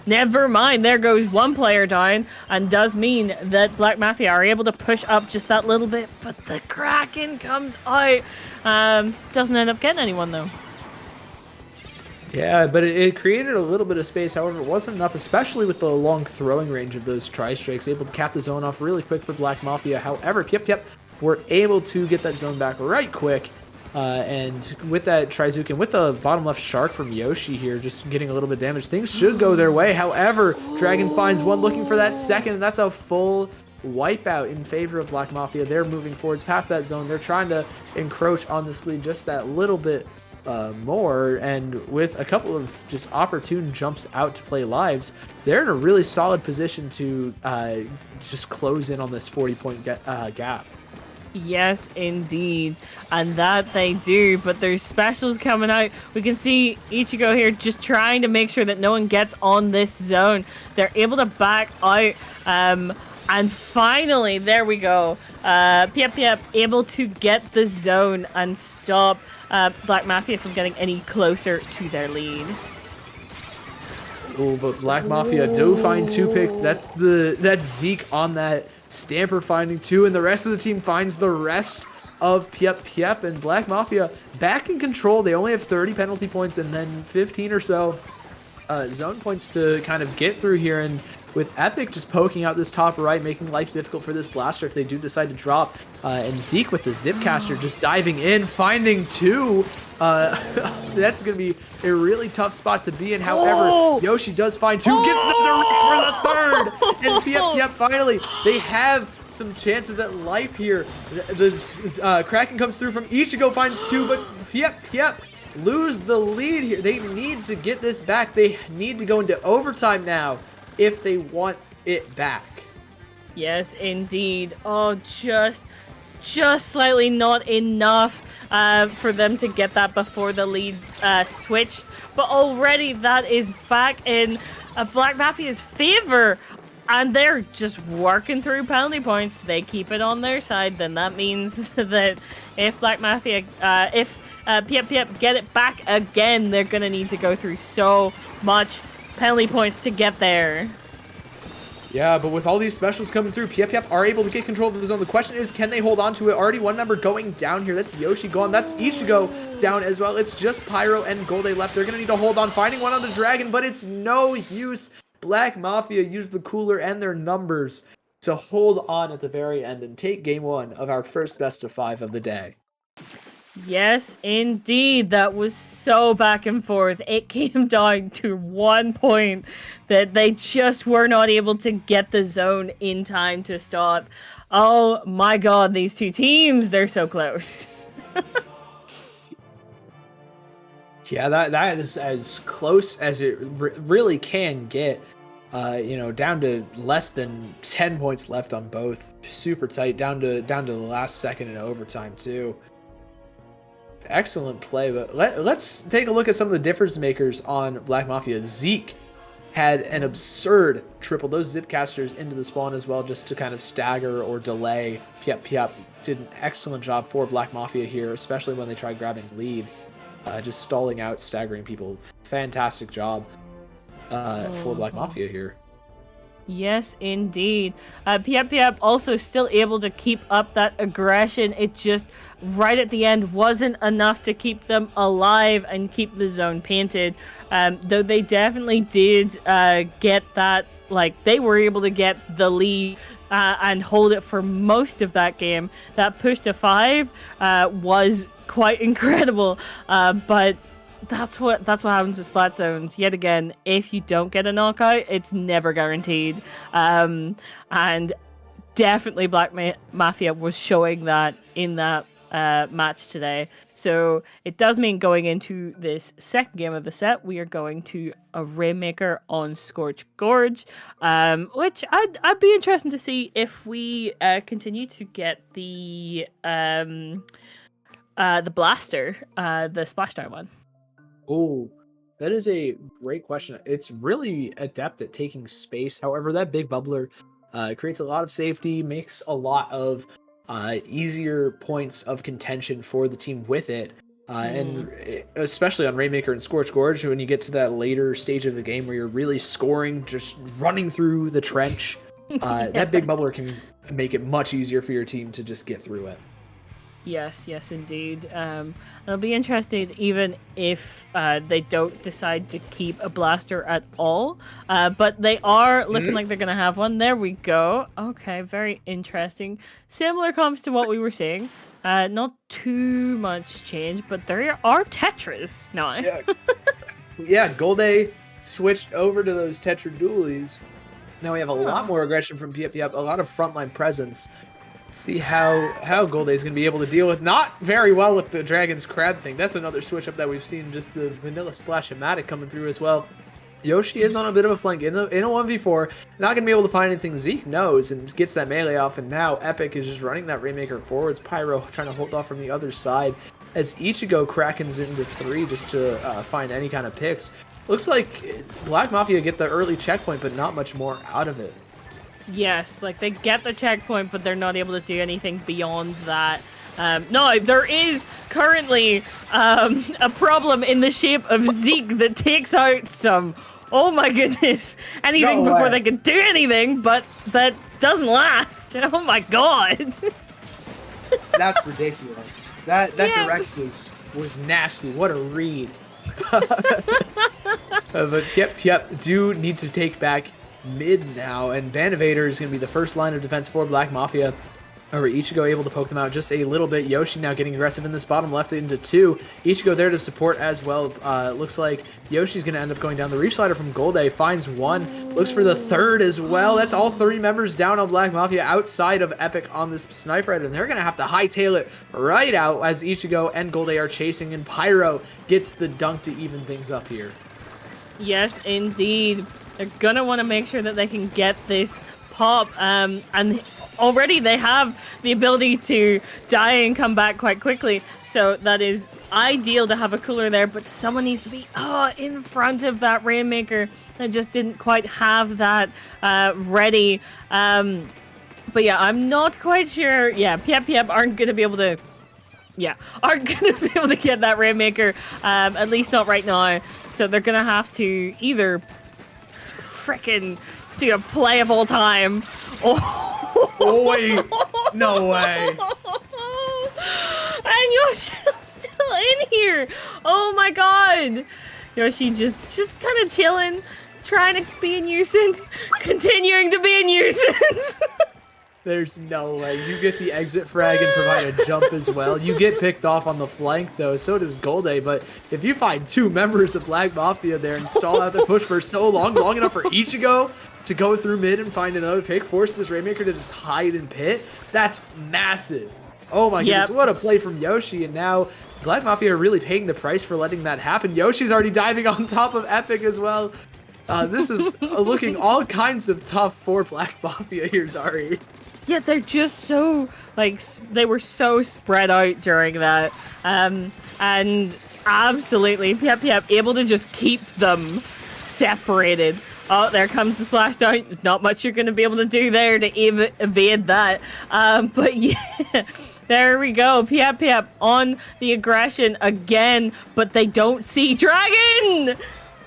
never mind, there goes 1 player down, and does mean that Black Mafia are able to push up just that little bit, but the Kraken comes out. Doesn't end up getting anyone though. Yeah, but it created a little bit of space. However, it wasn't enough, especially with the long throwing range of those tri-strikes, able to cap the zone off really quick for Black Mafia. However, Piep were able to get that zone back right quick. And with that Trizuka and with the bottom left shark from Yoshi here just getting a little bit of damage, things should go their way. However, Dragon finds one looking for that second, and that's a full wipeout in favor of Black Mafia. They're moving forwards past that zone. They're trying to encroach on this lead just that little bit more, and with a couple of just opportune jumps out to play lives, they're in a really solid position to just close in on this 40-point gap. Yes, indeed. And that they do, but there's specials coming out. We can see Ichigo here just trying to make sure that no one gets on this zone. They're able to back out. And finally, there we go. Piep able to get the zone and stop Black Mafia from getting any closer to their lead. Oh, but Black Mafia do find 2 picks. That's Zeke on that Stamper finding 2, and the rest of the team finds the rest of Piep, and Black Mafia back in control. They only have 30 penalty points and then 15 or so zone points to kind of get through here, and with Epic just poking out this top right, making life difficult for this blaster if they do decide to drop, and Zeke with the Zipcaster just diving in, finding 2. That's going to be a really tough spot to be in. However, Yoshi does find 2, gets the direct for the third, and Piep, finally, they have some chances at life here. The Kraken comes through from Ichigo, finds 2, but Piep lose the lead here. They need to get this back. They need to go into overtime now if they want it back. Yes, indeed. Oh, just slightly not enough for them to get that before the lead switched. But already that is back in Black Mafia's favor. And they're just working through penalty points. They keep it on their side. Then that means that if Black Mafia, if Piep get it back again, they're going to need to go through so much penalty points to get there. Yeah, but with all these specials coming through, Piep are able to get control of the zone. The question is, can they hold on to it? Already one member going down here. That's Yoshi gone. That's Ichigo down as well. It's just Pyro and Golde left. They're going to need to hold on, finding one on the Dragon, but it's no use. Black Mafia used the cooler and their numbers to hold on at the very end and take game 1 of our first best of 5 of the day. Yes, indeed. That was so back and forth. It came down to 1 point that they just were not able to get the zone in time to stop. Oh my god, these two teams, they're so close. Yeah, that is as close as it really can get. Down to less than 10 points left on both. Super tight, down to the last second in overtime too. Excellent play, but let's take a look at some of the difference makers on Black Mafia. Zeke had an absurd triple. Those Zipcasters into the spawn as well, just to kind of stagger or delay. Piep did an excellent job for Black Mafia here, especially when they tried grabbing lead. Just stalling out, staggering people. Fantastic job for Black Mafia here. Yes, indeed. Piep also still able to keep up that aggression. It just, right at the end, wasn't enough to keep them alive and keep the zone painted. Though they definitely did get that, like, they were able to get the lead and hold it for most of that game. That push to 5 was quite incredible, but that's what happens with splat zones. Yet again, if you don't get a knockout, it's never guaranteed. And definitely Black Mafia was showing that in that match today. So it does mean going into this second game of the set, we are going to a Rainmaker on Scorch Gorge, which I'd be interested to see if we continue to get the blaster, the splashdown one. Oh, that is a great question. It's really adept at taking space. However, that big bubbler creates a lot of safety, makes a lot of easier points of contention for the team with it. And especially on Rainmaker and Scorch Gorge, when you get to that later stage of the game where you're really scoring, just running through the trench, that big bubbler can make it much easier for your team to just get through it. Yes, indeed. It'll be interesting even if they don't decide to keep a blaster at all. But they are looking like they're going to have one. There we go. Okay, very interesting. Similar comps to what we were seeing. Not too much change, but there are Tetras now. Yeah, Golde switched over to those Tetra dualies. Now we have a lot more aggression from Piep, a lot of frontline presence. See how Golde is going to be able to deal with, not very well with the Dragon's Crab Tank. That's another switch up that we've seen, just the Vanilla Splash-O-Matic coming through as well. Yoshi is on a bit of a flank in a 1v4, not going to be able to find anything. Zeke knows and gets that melee off, and now Epic is just running that Rainmaker forwards. Pyro trying to hold off from the other side as Ichigo Krakens into 3 just to find any kind of picks. Looks like Black Mafia get the early checkpoint, but not much more out of it. Yes, like they get the checkpoint, but they're not able to do anything beyond that. No, there is currently a problem in the shape of Zeke that takes out some, oh my goodness, anything before they can do anything, but that doesn't last. Oh my god. That's ridiculous. That Yeah. direct was nasty. What a read. But yep, do need to take back mid now, and Band Invader is going to be the first line of defense for Black Mafia. Over Ichigo able to poke them out just a little bit. Yoshi now getting aggressive in this bottom left into 2. Ichigo there to support as well. Looks like Yoshi's going to end up going down. The Reach Slider from Golde finds 1. Looks for the 3rd as well. That's all 3 members down on Black Mafia outside of Epic on this Sniper Rider. And they're going to have to hightail it right out as Ichigo and Golde are chasing. And Pyro gets the dunk to even things up here. Yes, indeed. They're gonna want to make sure that they can get this pop, and already they have the ability to die and come back quite quickly, so that is ideal to have a cooler there, but someone needs to be in front of that Rainmaker that just didn't quite have that ready. But yeah, I'm not quite sure. Yeah, Piep aren't gonna be able to get that Rainmaker, at least not right now. So they're gonna have to either frickin' do a play of all time, or Oh wait, no way. And Yoshi's still in here. Oh my god. Yoshi just kind of chilling, trying to be a nuisance, continuing to be a nuisance. There's no way. You get the exit frag and provide a jump as well. You get picked off on the flank, though. So does Golde. But if you find 2 members of Black Mafia there and stall out the push for so long enough for Ichigo to go through mid and find another pick, force this Rainmaker to just hide in pit, that's massive. Oh my goodness, what a play from Yoshi. And now Black Mafia are really paying the price for letting that happen. Yoshi's already diving on top of Epic as well. This is looking all kinds of tough for Black Mafia here, Zari. Yeah, they're just so, like, they were so spread out during that. And absolutely, Piep able to just keep them separated. Oh, there comes the splashdown. Not much you're going to be able to do there to evade that. But yeah, there we go. Piep on the aggression again, but they don't see Dragon!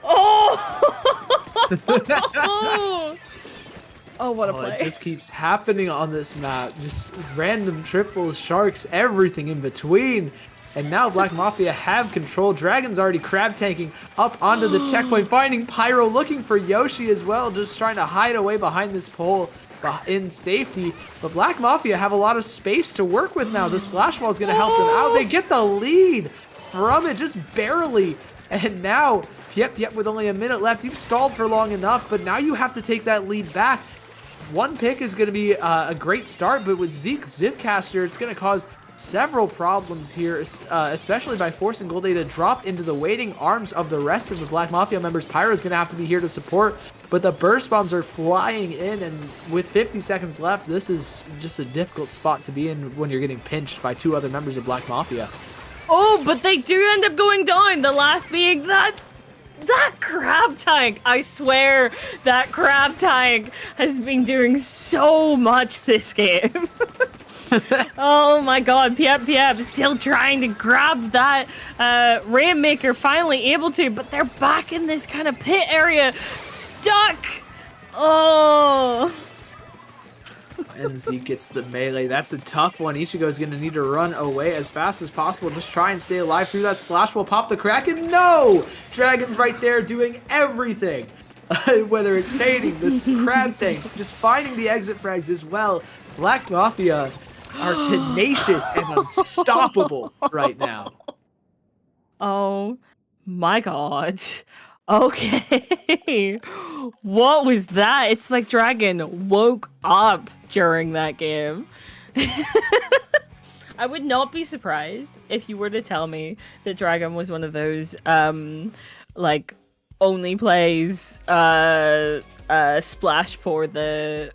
Oh! Oh, what a play. It just keeps happening on this map. Just random triples, sharks, everything in between. And now Black Mafia have control. Dragon's already crab tanking up onto the checkpoint, finding Pyro, looking for Yoshi as well, just trying to hide away behind this pole in safety. But Black Mafia have a lot of space to work with now. The splash wall is going to help them out. They get the lead from it, just barely. And now, Piep, with only a minute left, you've stalled for long enough, but now you have to take that lead back. 1 pick is going to be a great start, but with Zeke's Zipcaster, it's going to cause several problems here, especially by forcing Golde to drop into the waiting arms of the rest of the Black Mafia members. Pyro's going to have to be here to support, but the burst bombs are flying in, and with 50 seconds left, this is just a difficult spot to be in when you're getting pinched by 2 other members of Black Mafia. Oh, but they do end up going down, the last being that crab tank. I swear that crab tank has been doing so much this game. Oh my god, Piep still trying to grab that Rainmaker, finally able to, but they're back in this kind of pit area, stuck. Oh. And Zeke gets the melee. That's a tough one. Ichigo's going to need to run away as fast as possible. Just try and stay alive through that splash. Will pop the Kraken. No! Dragon's right there doing everything. Whether it's baiting, this crab tank, just finding the exit frags as well. Black Mafia are tenacious and unstoppable right now. Oh my god. Okay. What was that? It's like Dragon woke up during that game. I would not be surprised if you were to tell me that Dragon was one of those like only plays splash for the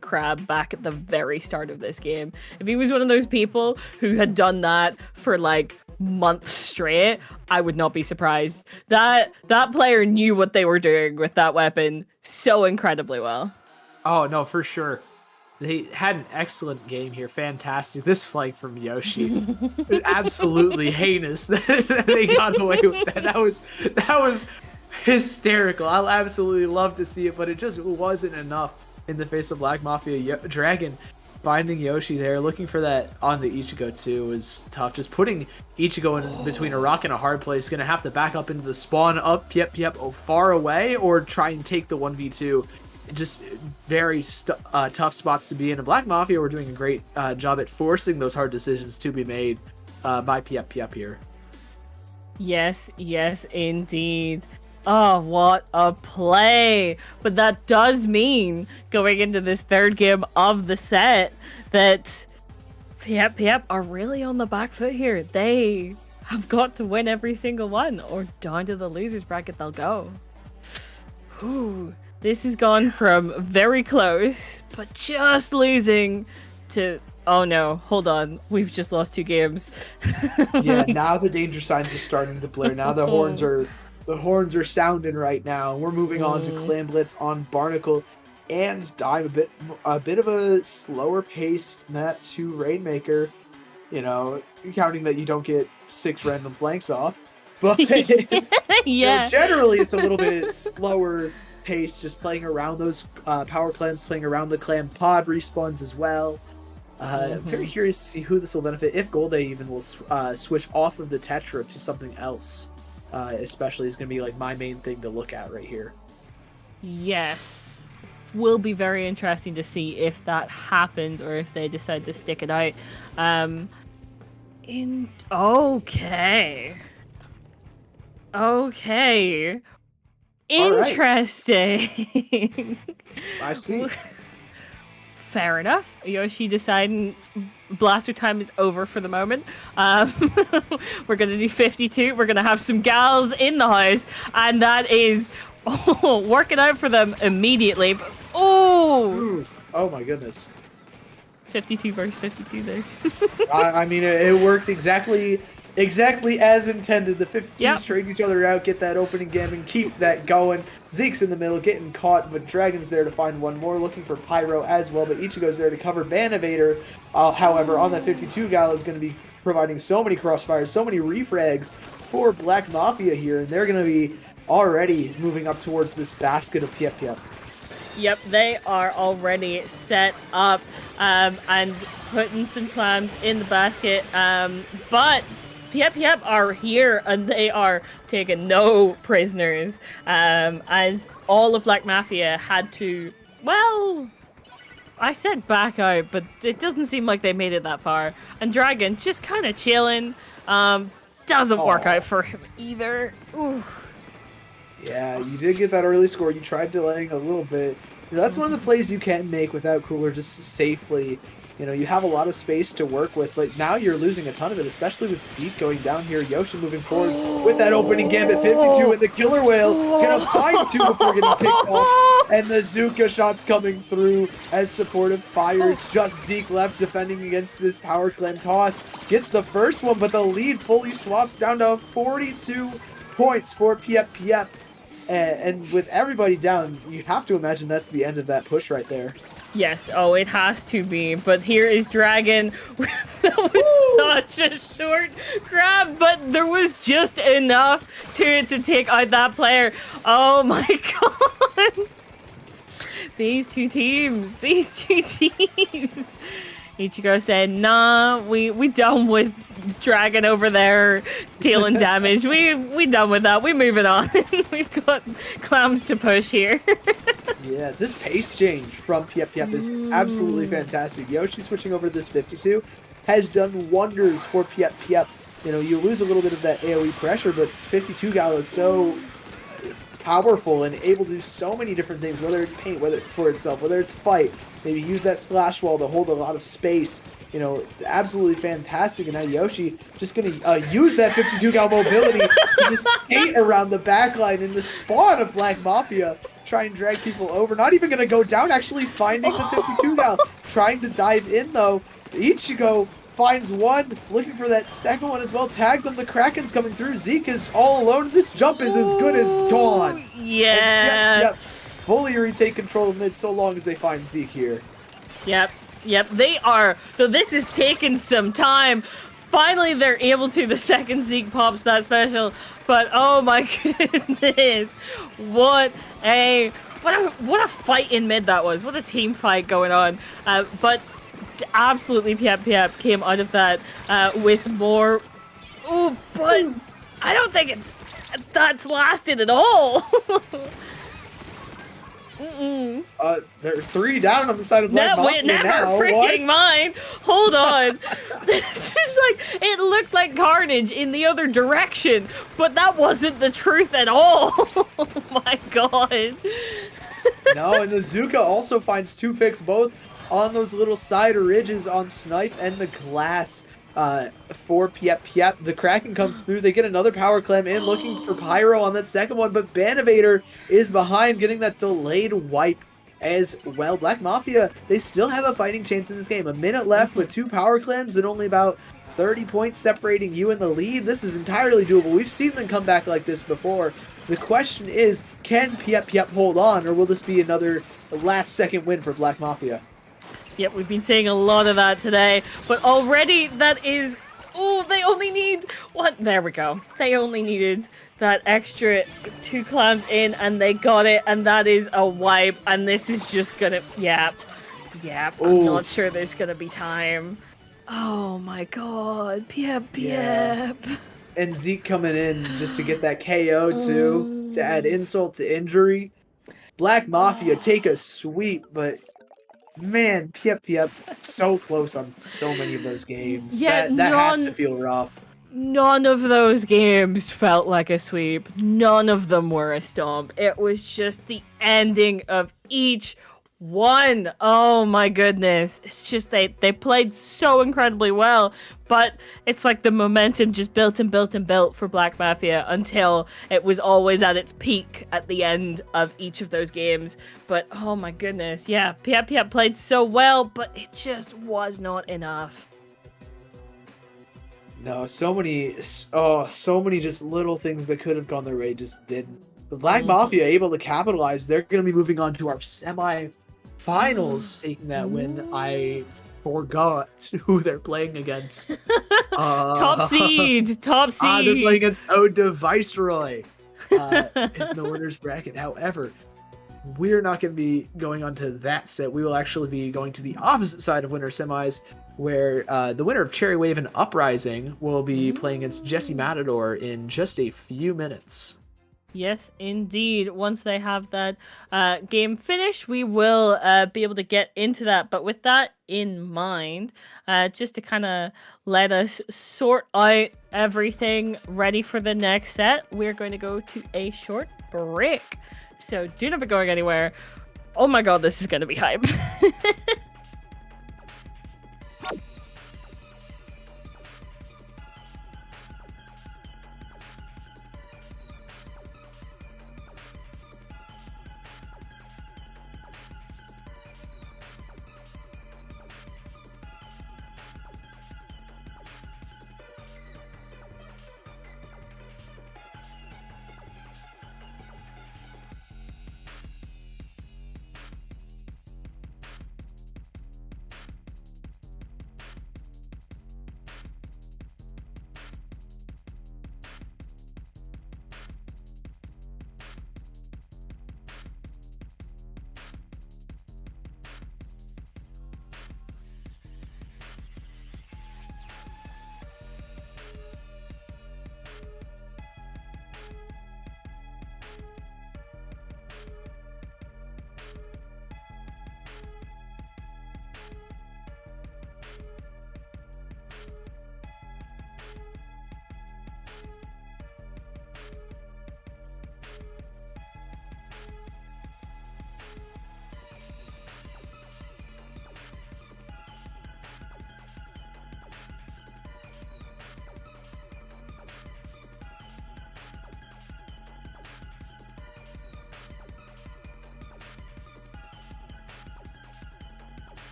crab back at the very start of this game. If he was one of those people who had done that for like months straight, I would not be surprised. That player knew what they were doing with that weapon so incredibly well. Oh, no, for sure. They had an excellent game here. Fantastic. This flank from Yoshi. Absolutely heinous. They got away with that. That was hysterical. I'll absolutely love to see it, but it just wasn't enough. in the face of Black Mafia. Dragon finding Yoshi there, looking for that on the Ichigo too was tough. Just putting Ichigo in between a rock and a hard place. Gonna have to back up into the spawn up, far away, or try and take the 1v2. Just very tough spots to be in. And Black Mafia were doing a great job at forcing those hard decisions to be made by Piep here. Yes, indeed. Oh, what a play. But that does mean, going into this third game of the set, that Piep are really on the back foot here. They have got to win every single one, or down to the losers bracket they'll go. Whew. This has gone from very close, but just losing, to, oh no, hold on, we've just lost 2 games. Yeah, now the danger signs are starting to blare. Now the horns are sounding right now. We're moving on to Clan Blitz on Barnacle and Dime, a bit of a slower paced map to Rainmaker. You know, counting that you don't get 6 random flanks off, but Yeah. you know, generally it's a little bit slower pace, just playing around those power clams, playing around the clam pod respawns as well. I'm very curious to see who this will benefit, if Golday even will switch off of the Tetra to something else. Especially is going to be like my main thing to look at right here. Yes. Will be very interesting to see if that happens or if they decide to stick it out. Okay. Interesting. I see. Fair enough. Yoshi deciding blaster time is over for the moment. We're going to do 52. We're going to have some gals in the house. And that is working out for them immediately. Oh my goodness. 52 versus 52 there. I mean, it worked exactly as intended. The 52s trade each other out, get that opening game, keep that going. Zeke's in the middle, getting caught, but Dragon's there to find one more, looking for Pyro as well, but Ichigo's there to cover Ban Evader. However, on that 52 gal is going to be providing so many crossfires, so many refrags for Black Mafia here, and they're going to be already moving up towards this basket of Piep. Yep, they are already set up and putting some clams in the basket, but Piep are here and they are taking no prisoners, as all of Black Mafia had to, well, I said back out, but it doesn't seem like they made it that far. And Dragon just kind of chilling, doesn't work out for him either. Ooh. Yeah, you did get that early score. You tried delaying a little bit. You know, that's one of the plays you can make without Cooler, just safely. You know, you have a lot of space to work with, but now you're losing a ton of it, especially with Zeke going down here. Yoshi moving forwards with that opening gambit 52, and the Killer Whale gonna find 2 before getting picked off, and the Zuka shots coming through as supportive fire. It's just Zeke left defending against this power clan toss. Gets the first one, but the lead fully swaps down to 42 points for Piep. And with everybody down, you have to imagine that's the end of that push right there. Yes, oh, it has to be. But here is Dragon. That was such a short grab, but there was just enough to take out that player. Oh my god. These two teams. Ichigo said, nah, we done with Dragon over there dealing damage. We done with that. We moving on. We've got clams to push here. Yeah, this pace change from Piep is absolutely fantastic. Yoshi switching over to this 52 has done wonders for Piep. You know, you lose a little bit of that AoE pressure, but 52 gal is so powerful and able to do so many different things, whether it's paint, whether for itself, whether it's fight, maybe use that splash wall to hold a lot of space. You know, absolutely fantastic. And now Yoshi just going to use that 52 gal mobility to just skate around the backline in the spawn of Black Mafia, try and drag people over. Not even going to go down, actually finding the 52 gal. Trying to dive in, though. Ichigo finds one, looking for that second one as well. Tagged them, the Kraken's coming through. Zeke is all alone. This jump is as good as gone. Yeah. Yep. Fully retake control of mid so long as they find Zeke here. Yep, they are. So this is taking some time. Finally, they're able to. The second Zeke pops that special. But oh my goodness. What a what a fight in mid that was. What a team fight going on. But absolutely Piep came out of that with more. Oh, but I don't think that's lasted at all. There are 3 down on the side of Black Mafia never now. freaking What? mind. Hold on. This is like, it looked like carnage in the other direction, but that wasn't the truth at all. Oh my god. No, and the Zuka also finds 2 picks, both on those little side ridges on Snipe and the glass for Piep. The Kraken comes through. They get another power clam in, looking for Pyro on that second one, but Banivator is behind, getting that delayed wipe as well. Black Mafia, they still have a fighting chance in this game. A minute left with 2 power clams and only about 30 points separating you in the lead. This is entirely doable. We've seen them come back like this before. The question is, can Piep hold on, or will this be another last-second win for Black Mafia? Yep, we've been seeing a lot of that today, but already that is... Oh, they only need... What? There we go. They only needed that extra 2 clams in, and they got it, and that is a wipe, and this is just gonna... Yep. I'm not sure there's gonna be time. Oh my god. Piep. Yeah. And Zeke coming in just to get that KO too, to add insult to injury. Black Mafia take a sweep, but man, Piep so close on so many of those games. Yeah, that has to feel rough. None of those games felt like a sweep. None of them were a stomp. It was just the ending of each one. Oh my goodness. It's just they played so incredibly well, but it's like the momentum just built and built and built for Black Mafia until it was always at its peak at the end of each of those games. But oh my goodness, yeah, Piep played so well, but it just was not enough. No, so many just little things that could have gone their way just didn't. The Black Mafia able to capitalize. They're going to be moving on to our semi-finals, taking that win. I forgot who they're playing against. Top seed. They're playing against Oda Viceroy in the winners bracket. However, we're not going to be going on to that set. We will actually be going to the opposite side of winner semis, where the winner of Cherry Wave and Uprising will be playing against Jesse Matador in just a few minutes. Yes, indeed. Once they have that game finished, we will be able to get into that. But with that in mind, just to kind of let us sort out everything ready for the next set, we're going to go to a short break. So do not be going anywhere. Oh my god, this is going to be hype.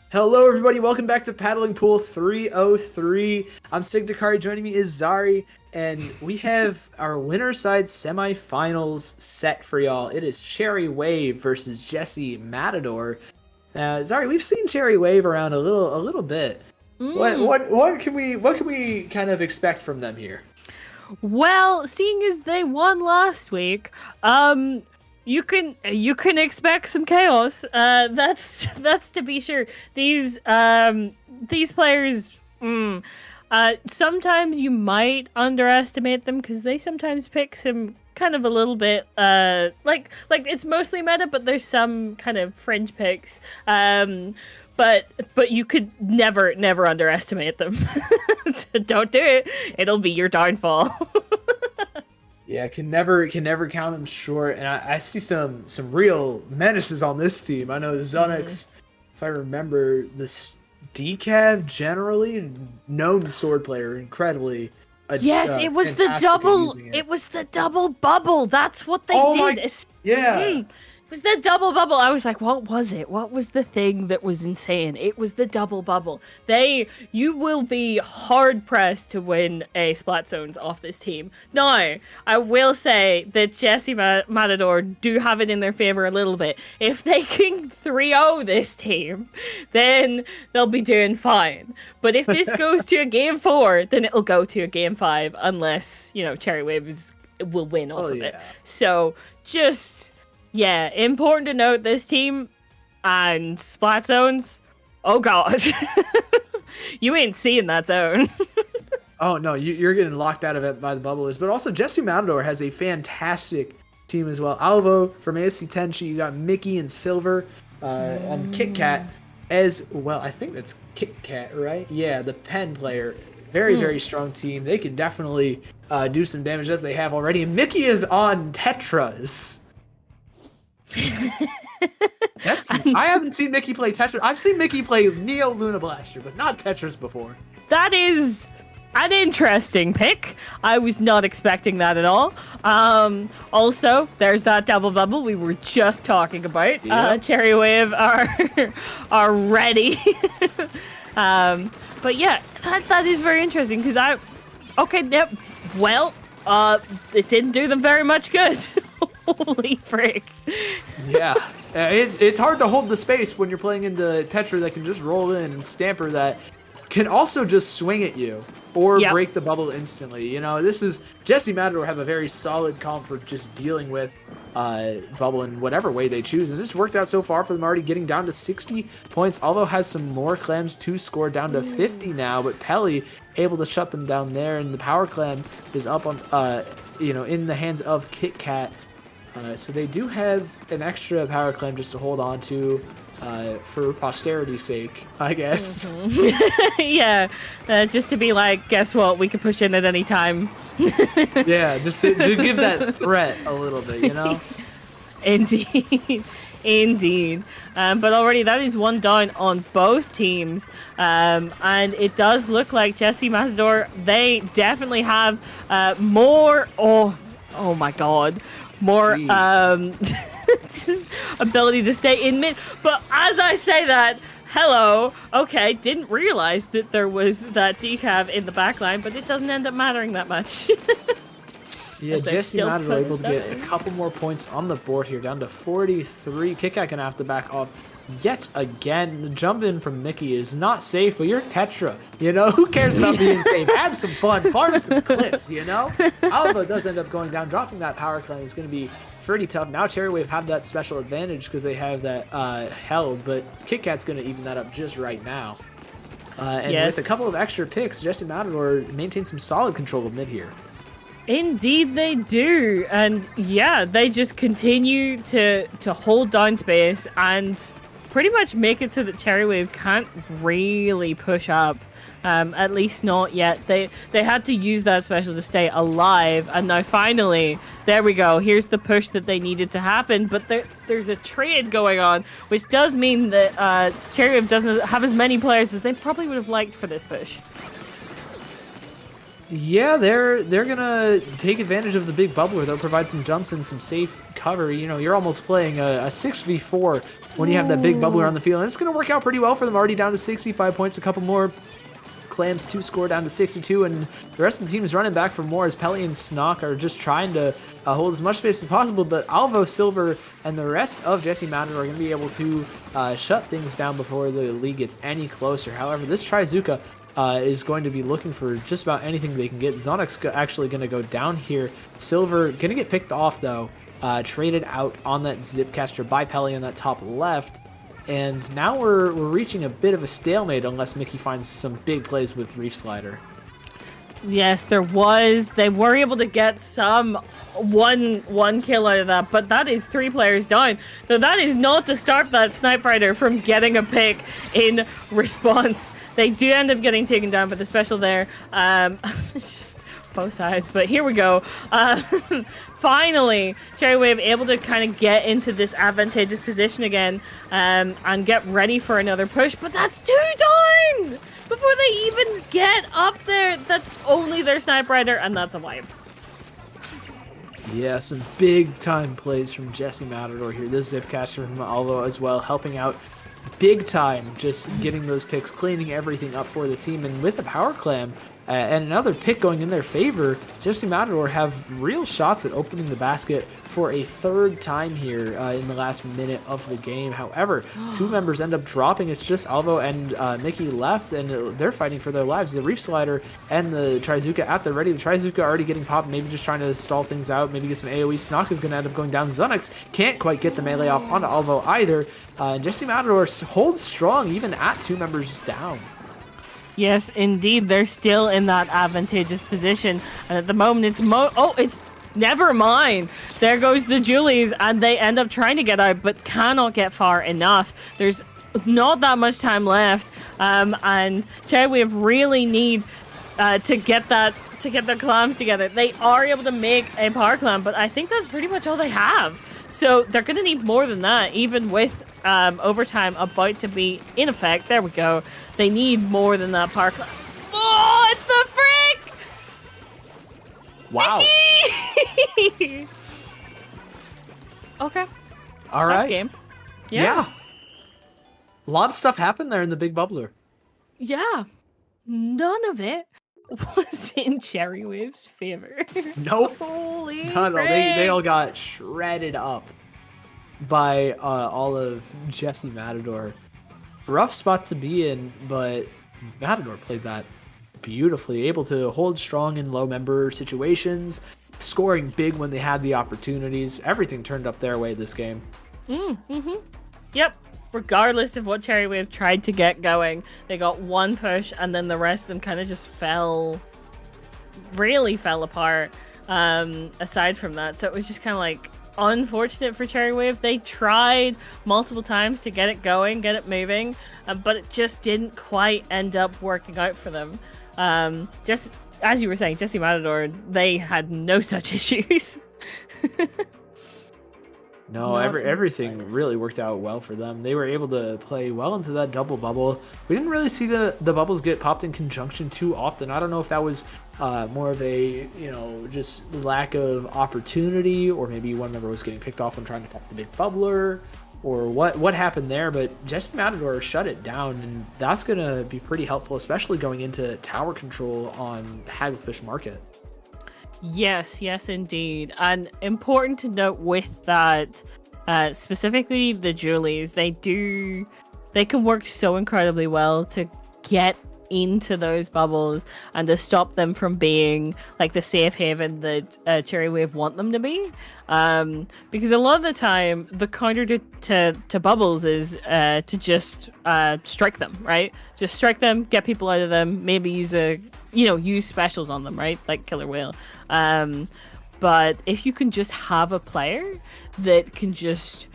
Hello, everybody. Welcome back to Paddling Pool 303. I'm Sig Dakari. Joining me is Zari, and we have our winner side semifinals set for y'all. It is Cherry Wave versus Jesse Matador. Zari, we've seen Cherry Wave around a little bit. What can we kind of expect from them here? Well, seeing as they won last week, you can expect some chaos. That's to be sure. These players, sometimes you might underestimate them because they sometimes pick some kind of a little bit like it's mostly meta, but there's some kind of fringe picks. But you could never underestimate them. Don't do it. It'll be your downfall. Yeah, can never count them short. And I see some real menaces on this team. I know Zunix, if I remember, this Decav generally known sword player, incredibly. Yes, it was the double. It was the double bubble. That's what they did. Yeah. It was the double bubble. I was like, what was it? What was the thing that was insane? It was the double bubble. You will be hard pressed to win a Splat Zones off this team. Now, I will say that Jesse Matador do have it in their favor a little bit. If they can 3-0 this team, then they'll be doing fine. But if this goes to a game 4, then it'll go to a game 5 unless, Cherry Waves will win off of it. So just... yeah, important to note, this team and Splat Zones, oh god. You ain't seeing that zone. Oh no, you're getting locked out of it by the bubblers. But also, Jesse Matador has a fantastic team as well. Alvo from ASC Tenchi, you got Mickey and Silver, and Kit Kat as well. I think that's Kit Kat, right? Yeah, the pen player. Very strong team. They can definitely do some damage as they have already. And Mickey is on Tetras. I haven't seen Mickey play Tetris. I've seen Mickey play Neo Luna Blaster, but not Tetris before. That is an interesting pick. I was not expecting that at all. Also, there's that double bubble we were just talking about. Yep. Cherry Wave are ready. But yeah, that is very interesting because it didn't do them very much good. Holy frick. Yeah, it's hard to hold the space when you're playing into Tetra that can just roll in and Stamper that can also just swing at you or break the bubble instantly. This is Jesse Matador have a very solid comp for just dealing with bubble in whatever way they choose, and it's worked out so far for them, already getting down to 60 points. Alvo has some more clams to score, down to 50 now, but Pelly able to shut them down there, and the power clam is up on in the hands of Kit Kat. So they do have an extra power clam just to hold on to for posterity's sake, I guess. Mm-hmm. Yeah, just to be like, guess what? We can push in at any time. Yeah, just to give that threat a little bit, Indeed. But already that is one down on both teams. And it does look like Jesse Matador, they definitely have more... Oh my god. More just ability to stay in mid. But as I say that, hello, okay, didn't realize that there was that decav in the backline, but it doesn't end up mattering that much. Yeah, Jesse Matador able to get a couple more points on the board here, down to 43. Kit Kat gonna have to back off yet again. The jump in from Mickey is not safe, but you're Tetra. Who cares about being safe? Have some fun, farm some clips, Alva does end up going down, dropping that power climb is going to be pretty tough. Now Cherry Wave have that special advantage because they have that held, but Kit Kat's going to even that up just right now. With a couple of extra picks, Jesse Matador maintains some solid control of mid here. Indeed they do, and yeah, they just continue to hold down space and pretty much make it so that Cherry Wave can't really push up, at least not yet. They had to use that special to stay alive, and now finally, there we go, here's the push that they needed to happen, but there's a trade going on, which does mean that Cherry Wave doesn't have as many players as they probably would have liked for this push. Yeah, they're gonna take advantage of the big bubbler. They'll provide some jumps and some safe cover. You know, you're almost playing a 6v4 when you have that big bubbler on the field, and it's gonna work out pretty well for them. Already down to 65 points, a couple more Clams 2 score down to 62, and the rest of the team is running back for more as Pelly and Snock are just trying to hold as much space as possible, but Alvo, Silver, and the rest of Jesse Matador are going to be able to shut things down before the league gets any closer. However, this Trizuka is going to be looking for just about anything they can get. Zonix actually going to go down here. Silver going to get picked off, though, traded out on that Zipcaster by Pelly on that top left. And now we're reaching a bit of a stalemate unless Mickey finds some big plays with Reef Slider. Yes, there was. They were able to get some one kill out of that, but that is 3 players down. So that is not to stop that Snipe Rider from getting a pick in response. They do end up getting taken down, but the special there, it's just both sides. But here we go. Finally, Cherry Wave able to kind of get into this advantageous position again and get ready for another push, but that's 2 down! Before they even get up there, that's only their Snipe Rider, and that's a wipe. Yeah, some big time plays from Jesse Matador here. This Zipcaster from Alvo as well, helping out big time, just getting those picks, cleaning everything up for the team. And with a Power Clam and another pick going in their favor, Jesse Matador have real shots at opening the basket for a 3rd time here in the last minute of the game. However, 2 members end up dropping. It's just Alvo and Mickey left, and they're fighting for their lives. The Reef Slider and the Trizuka at the ready. The Trizuka already getting popped, maybe just trying to stall things out, maybe get some AoE. Snock is going to end up going down. Zunix can't quite get the melee off onto Alvo either. And Jesse Matador holds strong even at 2 members down. Yes, indeed. They're still in that advantageous position. And at the moment, it's never mind. There goes the Julies, and they end up trying to get out, but cannot get far enough. There's not that much time left. And Cherry Wave really need to get their clams together. They are able to make a power clam, but I think that's pretty much all they have. So they're going to need more than that, even with overtime about to be in effect. There we go. They need more than that power clam. Oh, it's the frick! Wow. Okay. All right. That's game. Yeah. A lot of stuff happened there in the big bubbler. Yeah. None of it was in Cherry Wave's favor. Nope. Holy No, frick. they all got shredded up by all of Jesse Matador. Rough spot to be in, but Matador played that beautifully, able to hold strong in low member situations, scoring big when they had the opportunities. Everything turned up their way this game. Yep. Regardless of what Cherry Wave tried to get going, they got one push, and then the rest of them kind of just really fell apart. Aside from that, so it was just kind of like unfortunate for Cherry Wave. They tried multiple times to get it going, get it moving, but it just didn't quite end up working out for them. Just as you were saying, Jesse Matador, they had no such issues. No, Not everything in the really worked out well for them. They were able to play well into that double bubble. We didn't really see the bubbles get popped in conjunction too often. I don't know if that was more of a, just lack of opportunity, or maybe one member was getting picked off when trying to pop the big bubbler, or what happened there. But Jesse Matador shut it down, and that's going to be pretty helpful, especially going into tower control on Hagglefish Market. Yes, indeed. And important to note with that, specifically the Julies, they can work so incredibly well to get into those bubbles and to stop them from being like the safe haven that Cherry Wave want them to be. Because a lot of the time, the counter to bubbles is to just strike them, right? Just strike them, get people out of them, maybe use specials on them, right? Like Killer Whale. But if you can just have a player that can just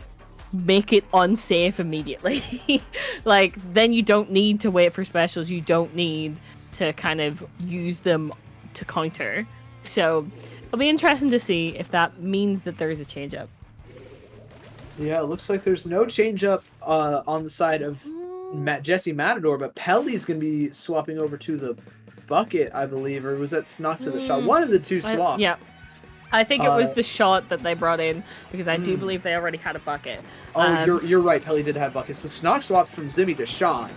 make it unsafe immediately, like, then you don't need to wait for specials. You don't need to kind of use them to counter. So it'll be interesting to see if that means that there is a change up. Yeah, it looks like there's no change up on the side of Jesse Matador, but Pelly's going to be swapping over to the bucket, I believe, or was that Snock to the shot? One of the two swapped. Yeah. I think it was the shot that they brought in, because I do believe they already had a bucket. Oh, you're right. Pelly did have buckets. So Snock swapped from Zimmy to shot.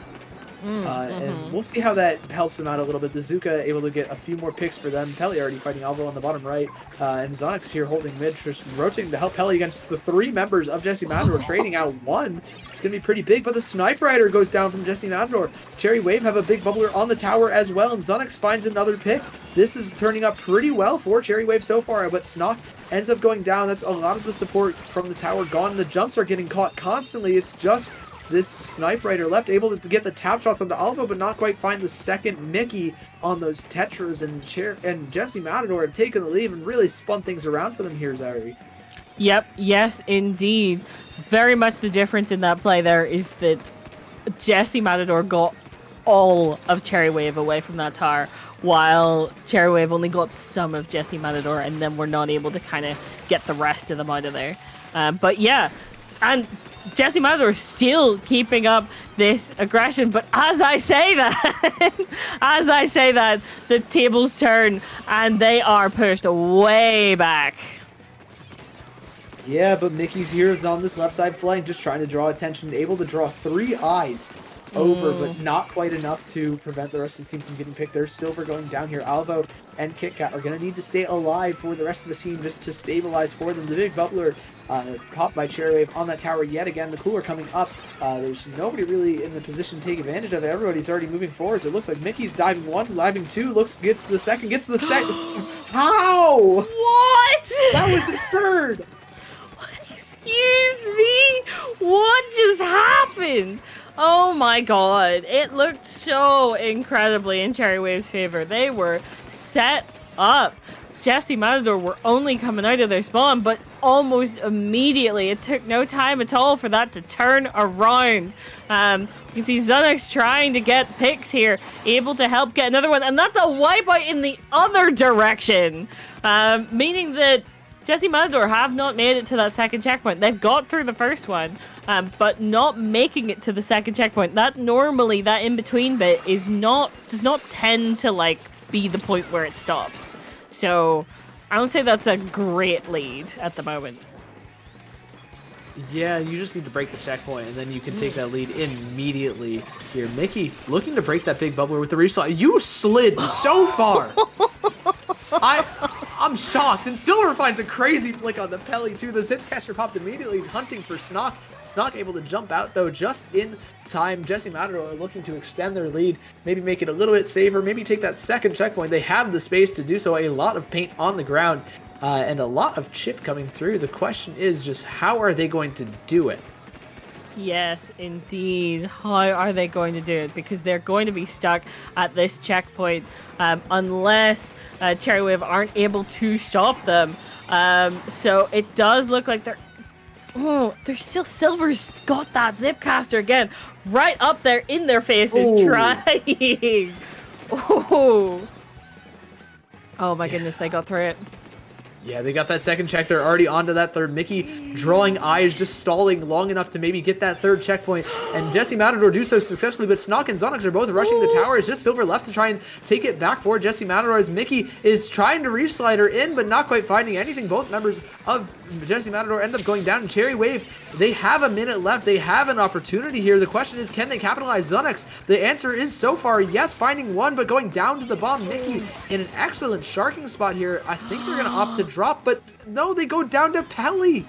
And we'll see how that helps them out a little bit. The Zuka able to get a few more picks for them. Pelly already fighting Alvo on the bottom right. And Zonix here holding mid, just rotating to help Pelly against the 3 members of Jesse Matador, trading out 1. It's going to be pretty big, but the Sniper Rider goes down from Jesse Matador. Cherry Wave have a big bubbler on the tower as well, and Zonix finds another pick. This is turning up pretty well for Cherry Wave so far, but Snock ends up going down. That's a lot of the support from the tower gone. The jumps are getting caught constantly. It's just this Sniper Rider left, able to get the tap shots onto Alvo, but not quite find the second Mickey on those Tetras, and Jesse Matador have taken the lead and really spun things around for them here, Zari. Yep, yes, indeed. Very much the difference in that play there is that Jesse Matador got all of Cherry Wave away from that tower, while Cherry Wave only got some of Jesse Matador, and then we're not able to kind of get the rest of them out of there. But yeah, and Jesse Matador is still keeping up this aggression, but as I say that, the tables turn and they are pushed way back. Yeah, but Mickey's here is on this left side flank, just trying to draw attention, able to draw 3 eyes over, but not quite enough to prevent the rest of the team from getting picked. There's Silver going down here. Alvo and KitKat are going to need to stay alive for the rest of the team just to stabilize for them. The big bubbler caught by Cherry Wave on that tower yet again. The cooler coming up. There's nobody really in the position to take advantage of it. Everybody's already moving forward, so it looks like Mickey's diving 1, diving 2, gets the second. How? What? That was absurd! Excuse me? What just happened? Oh my god. It looked so incredibly in Cherry Wave's favor. They were set up. Jesse Matador were only coming out of their spawn, but almost immediately, it took no time at all for that to turn around. You can see Zunix trying to get picks here, able to help get another one, and that's a wipeout in the other direction, meaning that Jesse Matador have not made it to that second checkpoint. They've got through the first one, but not making it to the second checkpoint. That normally, that in-between bit does not tend to like be the point where it stops. So I would say that's a great lead at the moment. Yeah, you just need to break the checkpoint, and then you can take that lead immediately here. Mickey looking to break that big bubbler with the reslide. You slid so far. I'm shocked. And Silver finds a crazy flick on the Pelly too. The Zipcaster popped immediately, hunting for Snock. Not able to jump out though, just in time. Jesse Matador are looking to extend their lead, maybe make it a little bit safer, maybe take that second checkpoint. They have the space to do so. A lot of paint on the ground and a lot of chip coming through. The question is just how are they going to do it? Yes, indeed. How are they going to do it? Because they're going to be stuck at this checkpoint unless Cherry Wave aren't able to stop them. So it does look like they're... Oh, there's still Silver's got that Zipcaster again. Right up there in their faces, trying. Oh my goodness, they got through it. Yeah, they got that second check. They're already onto that third. Mickey drawing eyes, just stalling long enough to maybe get that third checkpoint. And Jesse Matador do so successfully, but Snock and Zonix are both rushing the tower. It's just Silver left to try and take it back for Jesse Matador as Mickey is trying to re-slide her in, but not quite finding anything. Both members of Jesse Matador end up going down. And Cherry Wave, they have a minute left. They have an opportunity here. The question is, can they capitalize? Zonix, the answer is so far yes, finding one, but going down to the bomb. Mickey in an excellent sharking spot here. I think they're going to opt to drop, but no, they go down to Pelly.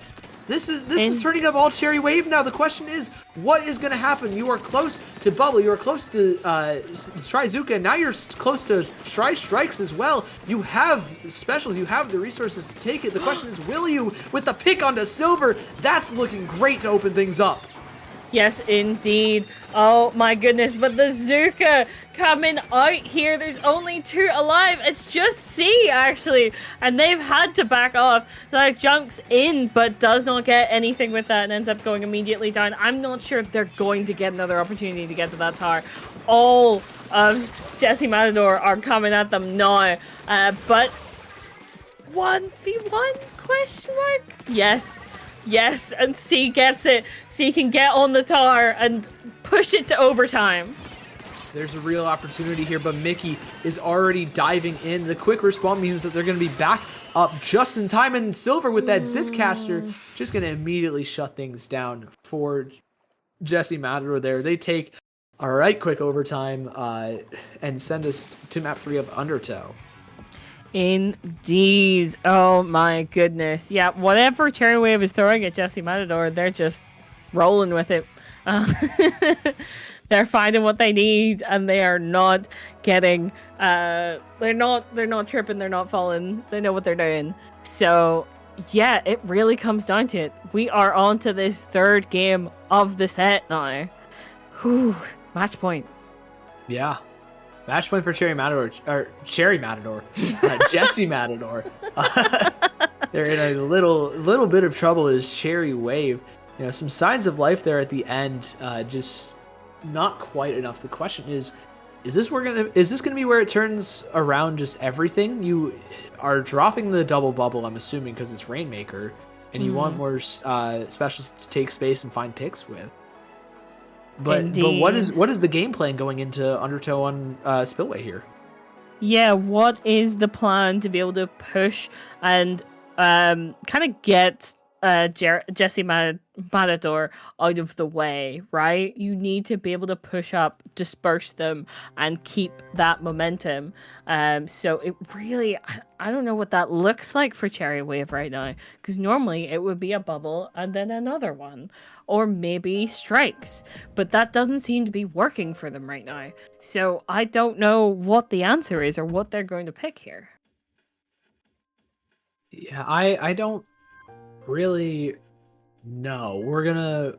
This is turning up all Cherry Wave now. The question is, what is going to happen? You are close to Bubble. You are close to Strizuka, and now you're close to Strikes as well. You have specials. You have the resources to take it. The question is, will you? With the pick onto Silver, that's looking great to open things up. Yes, indeed. Oh my goodness, but the Zuka coming out here. There's only 2 alive. It's just C, actually. And they've had to back off. So that jumps in, but does not get anything with that and ends up going immediately down. I'm not sure if they're going to get another opportunity to get to that tower. All of Jesse Matador are coming at them now. But 1v1 question mark? Yes. Yes, and C gets it. C can get on the tower and push it to overtime. there's a real opportunity here, but Mickey is already diving in. The quick respawn means that they're going to be back up just in time, and Silver with that Zip Caster just going to immediately shut things down for Jesse Matador there. They take a right quick overtime and send us to map 3 of Undertow. Indeed. Oh my goodness. Yeah, whatever Cherry Wave is throwing at Jesse Matador, they're just rolling with it. They're finding what they need, and they are not getting they're not tripping, they're not falling. They know what they're doing. So yeah, it really comes down to it. We are on to this third game of the set now. Whew, match point. Yeah. Match point for Cherry Matador, Jesse Matador. They're in a little bit of trouble as Cherry Wave. You know, some signs of life there at the end, just not quite enough. The question is this gonna be where it turns around just everything? You are dropping the double bubble, I'm assuming, because it's Rainmaker, and you want more specialists to take space and find picks with. But what is the game plan going into Undertow on Spillway here? Yeah, what is the plan to be able to push and kind of get Jesse Matador out of the way, right? You need to be able to push up, disperse them, and keep that momentum. So it really, I don't know what that looks like for Cherry Wave right now, because normally it would be a bubble and then another one, or maybe strikes, but that doesn't seem to be working for them right now. So I don't know what the answer is or what they're going to pick here. Yeah, I don't really know. We're gonna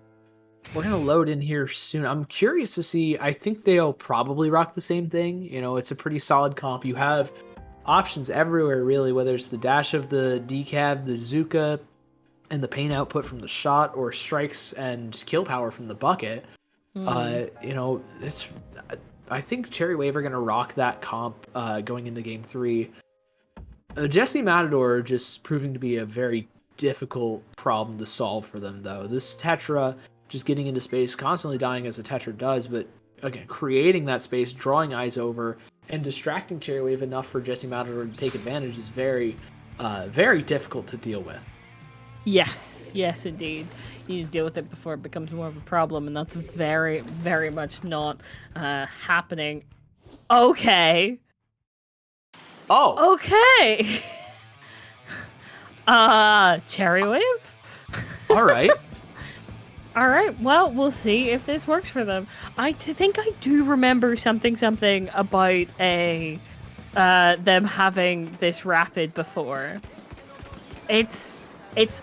load in here soon. I'm curious to see. I think they'll probably rock the same thing. You know, it's a pretty solid comp. You have options everywhere, really, whether it's the dash of the decav, the Zuka, and the pain output from the shot, or strikes and kill power from the bucket. You know, I think Cherry Wave are gonna rock that comp going into game 3. Jesse Matador just proving to be a very difficult problem to solve for them, though. This Tetra just getting into space, constantly dying as a Tetra does, but again, creating that space, drawing eyes over, and distracting Cherry Wave enough for Jesse Matador to take advantage is very, very difficult to deal with. Yes, indeed. You need to deal with it before it becomes more of a problem, and that's very, very much not happening. Okay. Oh. Okay. Cherry Wave? All right. All right. Well, we'll see if this works for them. I think I do remember something about them having this rapid before. It's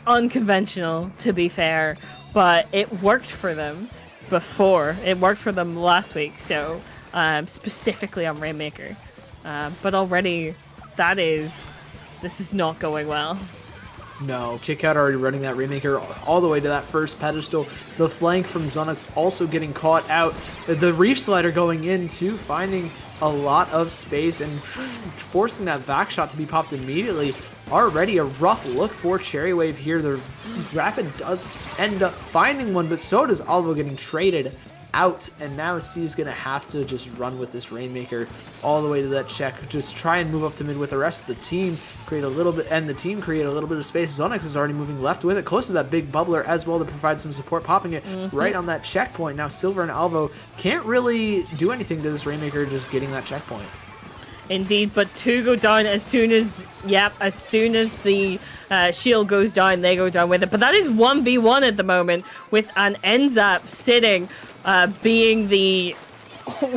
unconventional, to be fair, but it worked for them before. It worked for them last week, so specifically on Rainmaker. But already, this is not going well. No, Kickout already running that Rainmaker all the way to that first pedestal. The flank from Zunix also getting caught out. The Reef Slider going in too, finding a lot of space and forcing that back shot to be popped immediately. Already a rough look for Cherry Wave here. The Rapid does end up finding one, but so does Alvo getting traded out, and now C is going to have to just run with this Rainmaker all the way to that check. Just try and move up to mid with the rest of the team, create a little bit, and the team create a little bit of space. Zonix is already moving left with it, close to that big bubbler as well to provide some support, popping it right on that checkpoint. Now Silver and Alvo can't really do anything to this Rainmaker, just getting that checkpoint. Indeed, but 2 go down as soon as the shield goes down, they go down with it. But that is 1v1 at the moment, with an Enzap sitting, being the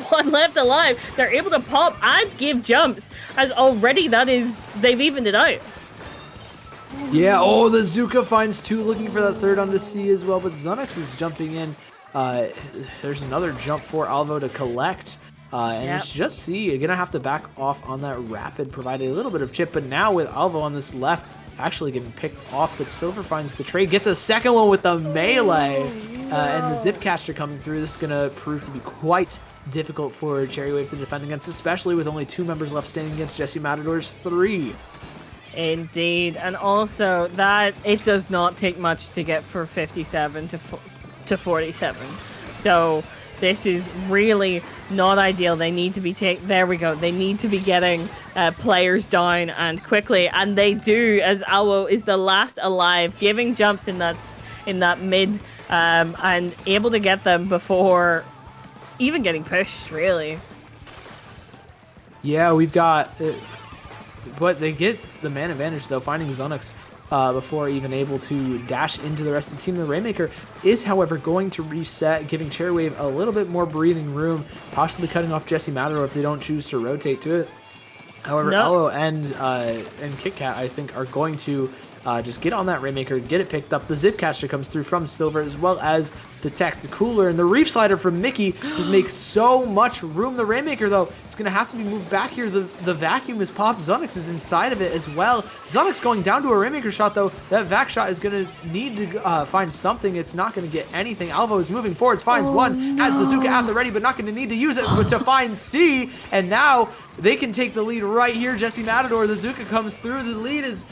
one left alive. They're able to pop and give jumps, as already they've evened it out. Yeah, oh, the Zuka finds 2, looking for that third onto C as well, but Zunix is jumping in. There's another jump for Alvo to collect. It's just C. You're going to have to back off on that Rapid, provide a little bit of chip, but now with Alvo on this left, actually getting picked off, but Silver finds the trade, gets a second one with the melee, and the Zipcaster coming through. This is going to prove to be quite difficult for Cherry Wave to defend against, especially with only 2 members left standing against Jesse Matador's 3. Indeed, and also that it does not take much to get for 57 to 47. So This is really not ideal. They need to be there we go. They need to be getting players down and quickly, and they do, as Alwo is the last alive, giving jumps in that mid and able to get them before even getting pushed, really. Yeah, we've got... but they get the man advantage, though, finding Zonix before even able to dash into the rest of the team. The Rainmaker is, however, going to reset, giving Cherry Wave a little bit more breathing room, possibly cutting off Jesse Matador if they don't choose to rotate to it. However, Elo and Kit Kat, I think, are going to just get on that Rainmaker, get it picked up. The Zipcaster comes through from Silver, as well as the Cooler, and the Reef Slider from Mickey just makes so much room. The Rainmaker, though, is going to have to be moved back here. The Vacuum is popped. Zonix is inside of it as well. Zonix going down to a Rainmaker shot, though. That Vac shot is going to need to find something. It's not going to get anything. Alvo is moving forwards, finds one, has the Zuka at the ready, but not going to need to use it to find C, and now they can take the lead right here. Jesse Matador, the Zuka comes through. The lead is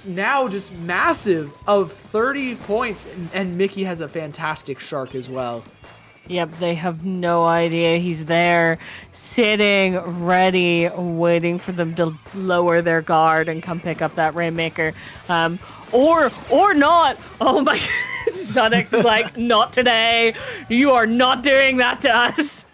now just massive of 30 points, and Mickey has a fantastic shark as well. Yep, they have no idea he's there, sitting ready, waiting for them to lower their guard and come pick up that Rainmaker. Or not. Oh my god. Zonix is like, not today. You are not doing that to us.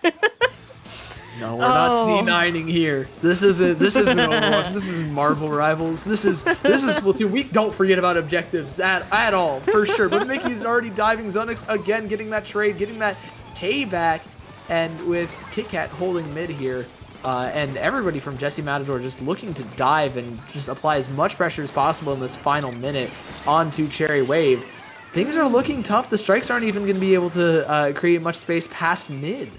No, we're not C9ing here. This isn't Overwatch. This isn't Marvel Rivals. This is Splatoon. We don't forget about objectives at all, for sure. But Mickey's already diving Zonix again, getting that trade, getting that payback, and with Kit Kat holding mid here, and everybody from Jesse Matador just looking to dive and just apply as much pressure as possible in this final minute onto Cherry Wave. Things are looking tough. The strikes aren't even going to be able to create much space past mid.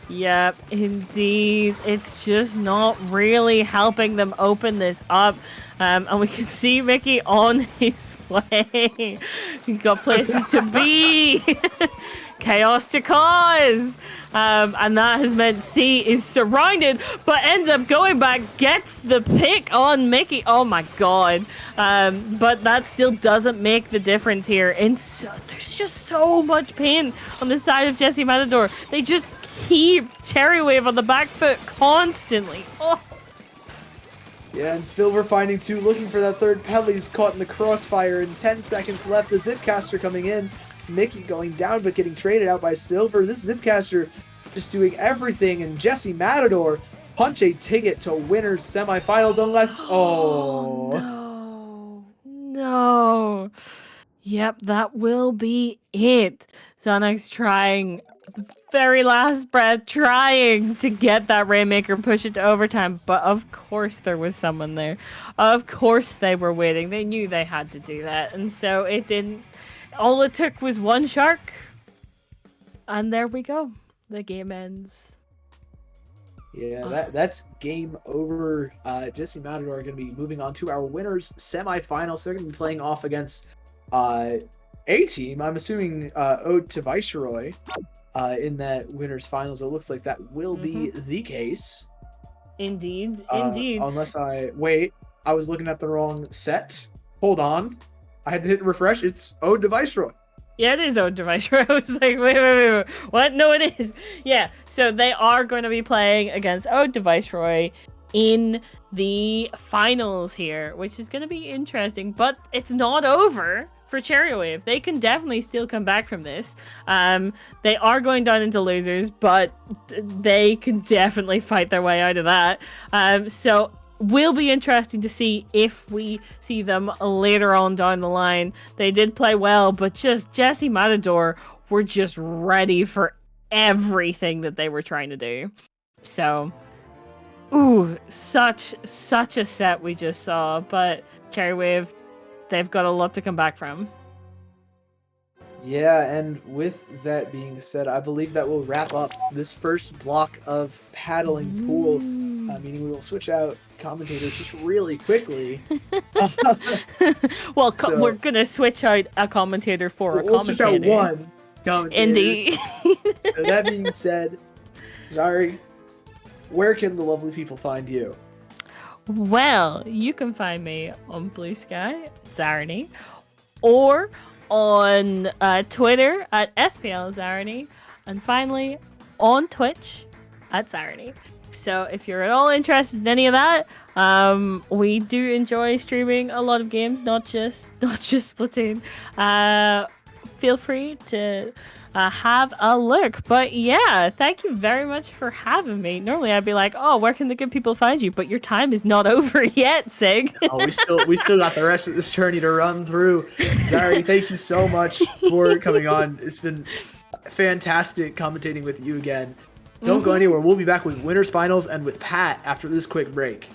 Yep, indeed. It's just not really helping them open this up. And we can see Mickey on his way. He's got places to be. Chaos to cause. And that has meant C is surrounded, but ends up going back, gets the pick on Mickey. Oh my god. But that still doesn't make the difference here. And there's just so much pain on the side of Jesse Matador. They just keep Cherry Wave on the back foot constantly. Oh. Yeah, and Silver finding two, looking for that third. Pelly's caught in the crossfire, and 10 seconds left. The Zipcaster coming in. Mickey going down, but getting traded out by Silver. This Zipcaster just doing everything, and Jesse Matador punch a ticket to winners semifinals, unless... No. Yep, that will be it. Zonix trying the very last breath, trying to get that Rainmaker, push it to overtime, but of course there was someone there. Of course they were waiting. They knew they had to do that, and so it didn't. All it took was one shark, and there we go. The game ends. Yeah, that's game over. Jesse Matador are going to be moving on to our winners semifinals. They're going to be playing off against a team. I'm assuming Ode to Viceroy in that winners finals. It looks like that will be the case. Indeed. Unless I was looking at the wrong set. Hold on. I had to hit refresh. It's Ode to Viceroy. Yeah, it is Ode to Viceroy. I was like, wait. What? No, it is. Yeah, so they are going to be playing against Ode to Viceroy in the finals here, which is going to be interesting. But it's not over for Cherry Wave. They can definitely still come back from this. They are going down into losers, but they can definitely fight their way out of that. So will be interesting to see if we see them later on down the line. They did play well, but just Jesse Matador were just ready for everything that they were trying to do. So, such a set we just saw, but Cherry Wave, they've got a lot to come back from. Yeah, and with that being said, I believe that will wrap up this first block of paddling pool, meaning we will switch out commentators just really quickly. Well, we're going to switch out a commentator for a commentator. We'll switch out one commentator. Indeed. So that being said, Zari, where can the lovely people find you? Well, you can find me on Blue Sky, Zarny, or on Twitter at SPL Zarny. and finally on Twitch at Saturday. So if you're at all interested in any of that, we do enjoy streaming a lot of games, not just Splatoon. Feel free to have a look. But yeah, thank you very much for having me. Normally I'd be like, oh, where can the good people find you? But your time is not over yet, Sig. Oh, we still got the rest of this journey to run through. Zari, thank you so much for coming on. It's been fantastic commentating with you again. Don't go anywhere. We'll be back with winners finals and with Pat after this quick break.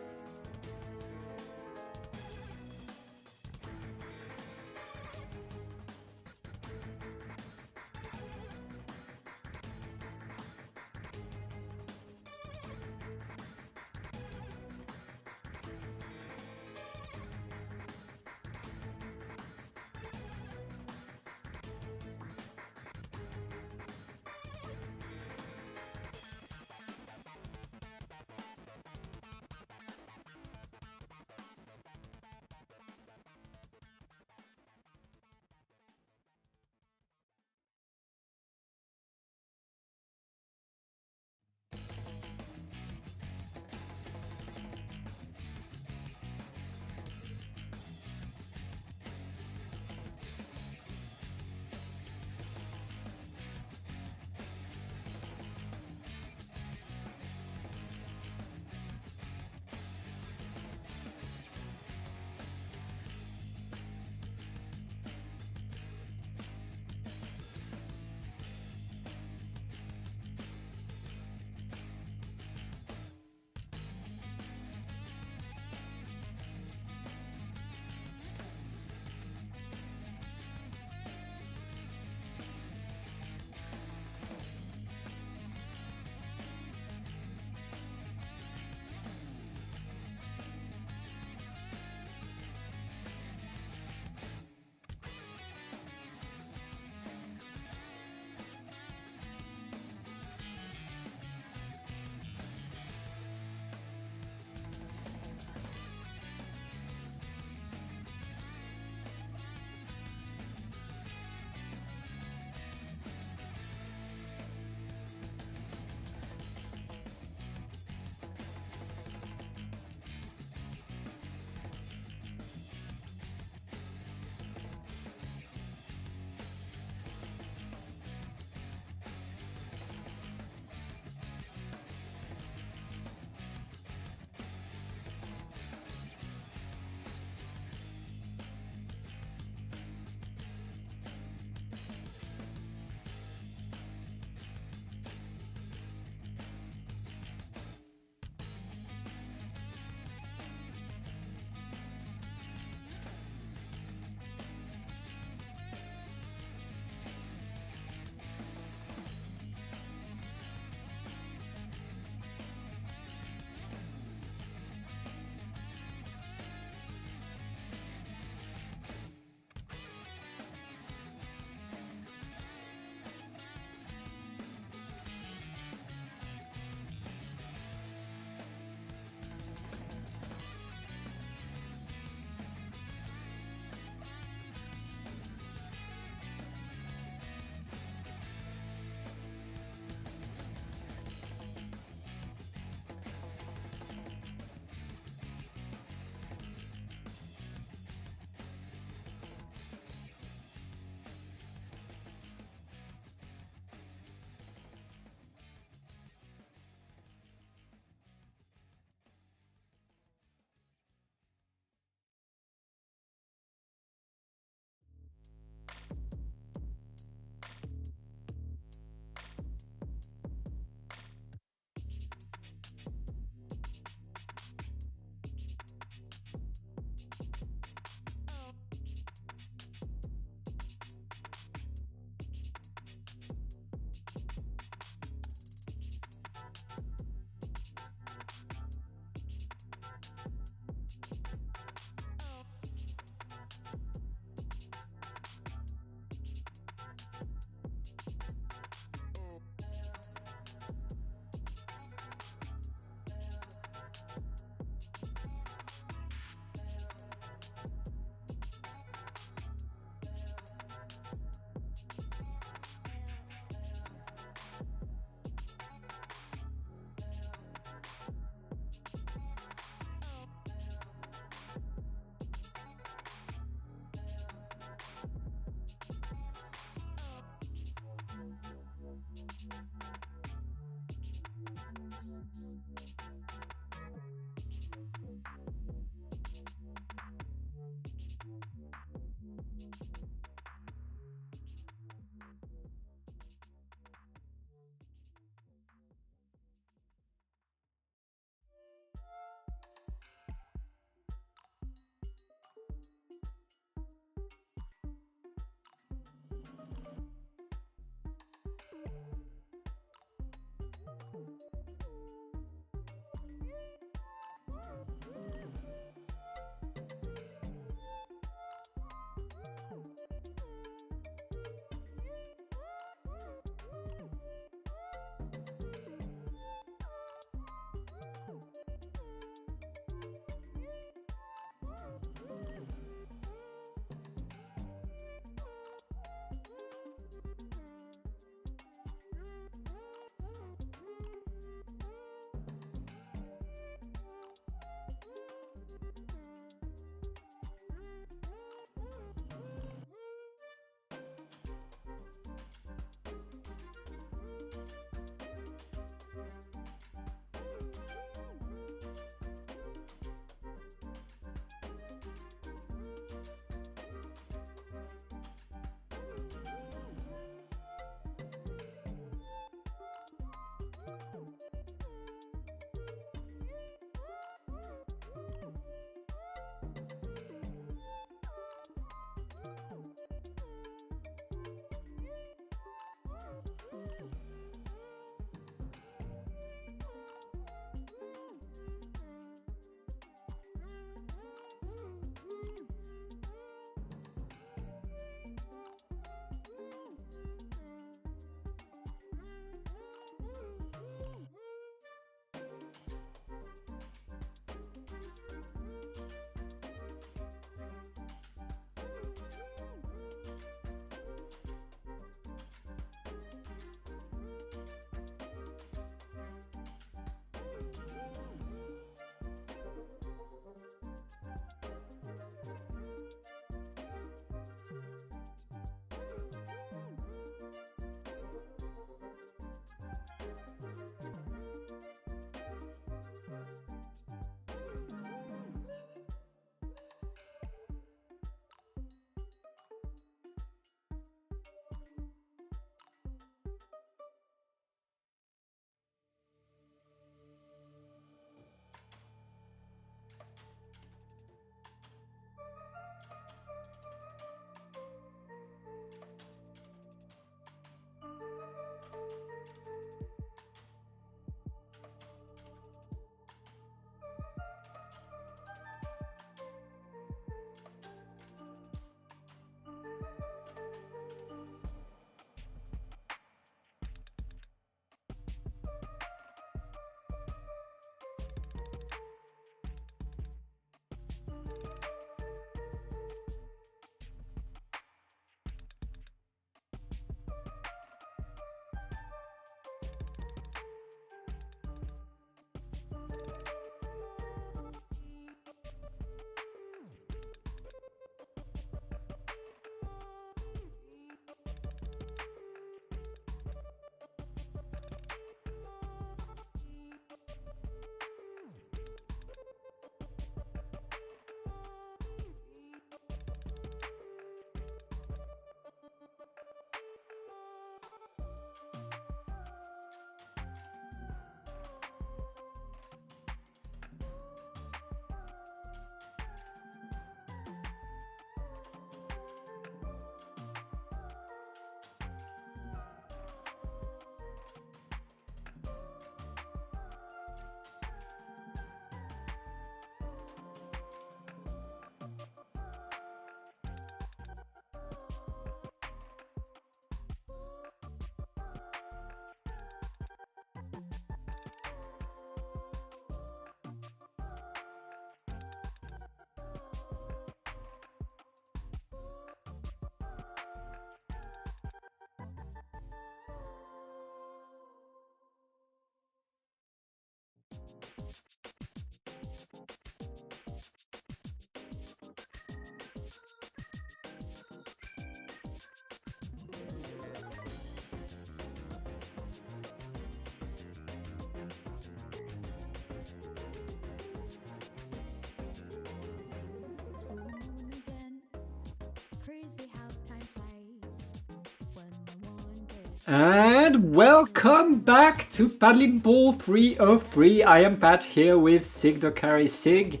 And welcome back to Paddling Ball 303. I am Pat here with Sig Dokari. Sig,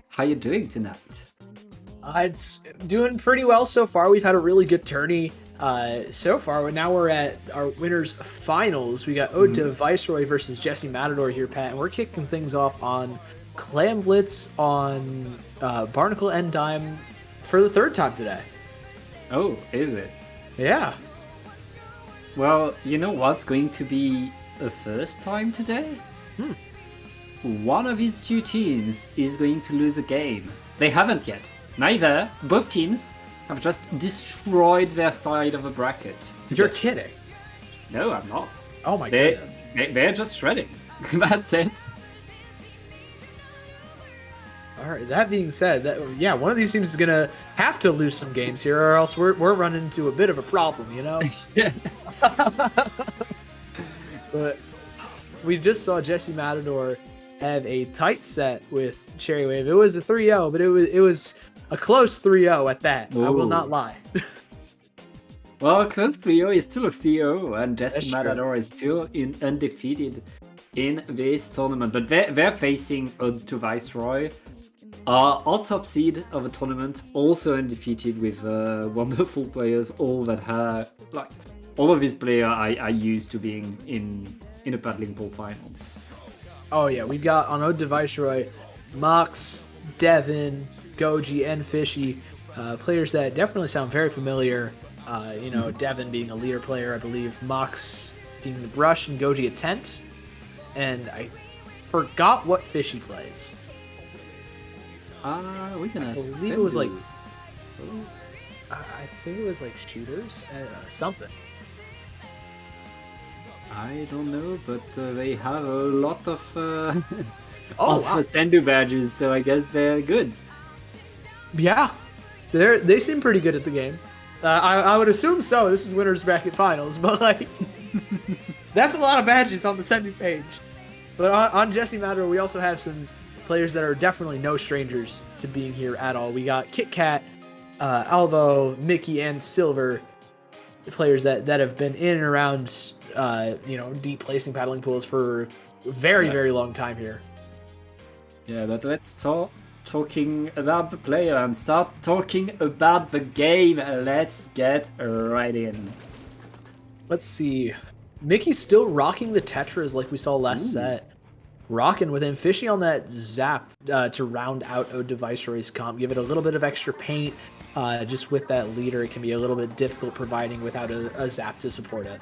how you doing tonight? It's doing pretty well so far. We've had a really good tourney. So far, now we're at our winners finals. We got Ode to Viceroy versus Jesse Matador here, Pat, and we're kicking things off on Clamblitz on Barnacle End Dime for the third time today. Oh, is it? Yeah. Well, you know what's going to be a first time today? One of these two teams is going to lose a game. They haven't yet. Neither. Both teams have just destroyed their side of the bracket. You're kidding. No, I'm not. Oh my goodness. They're just shredding. That's it. All right. That being said, one of these teams is gonna have to lose some games here, or else we're running into a bit of a problem, you know. Yeah. But we just saw Jesse Matador have a tight set with Cherry Wave. It was a 3-0, but it was a close 3-0 at that. I will Ooh. not lie. Well, close 3-0 is still a 3-0, and That's Jesse true. Matador is still undefeated in this tournament. But they're facing Ode to Viceroy, our top seed of a tournament, also undefeated with wonderful players. All of these players are used to being in a paddling pool finals. Oh yeah, we've got on Ode to Viceroy, Mox, Devin, Goji, and Fishy, players that definitely sound very familiar. Devin being a leader player, I believe. Mox being the brush and Goji a tent. And I forgot what Fishy plays. We're gonna. I believe it was like. I think it was like shooters, something. I don't know, but they have a lot of Oh, wow. Sendu badges, so I guess they're good. Yeah, they seem pretty good at the game. I would assume so. This is winners bracket finals, but like, that's a lot of badges on the Sendu page. But on Jesse Matador, we also have some players that are definitely no strangers to being here at all. We got Kit Kat, Alvo, Mickey, and Silver, the players that have been in and around, deep placing paddling pools for a very, very long time here. Yeah, but let's start talking about the player and start talking about the game. Let's get right in. Let's see. Mickey's still rocking the Tetras like we saw last set. Rocking with him. Fishy on that zap to round out Ode to Viceroy's comp. Give it a little bit of extra paint. Just with that leader, it can be a little bit difficult providing without a zap to support it.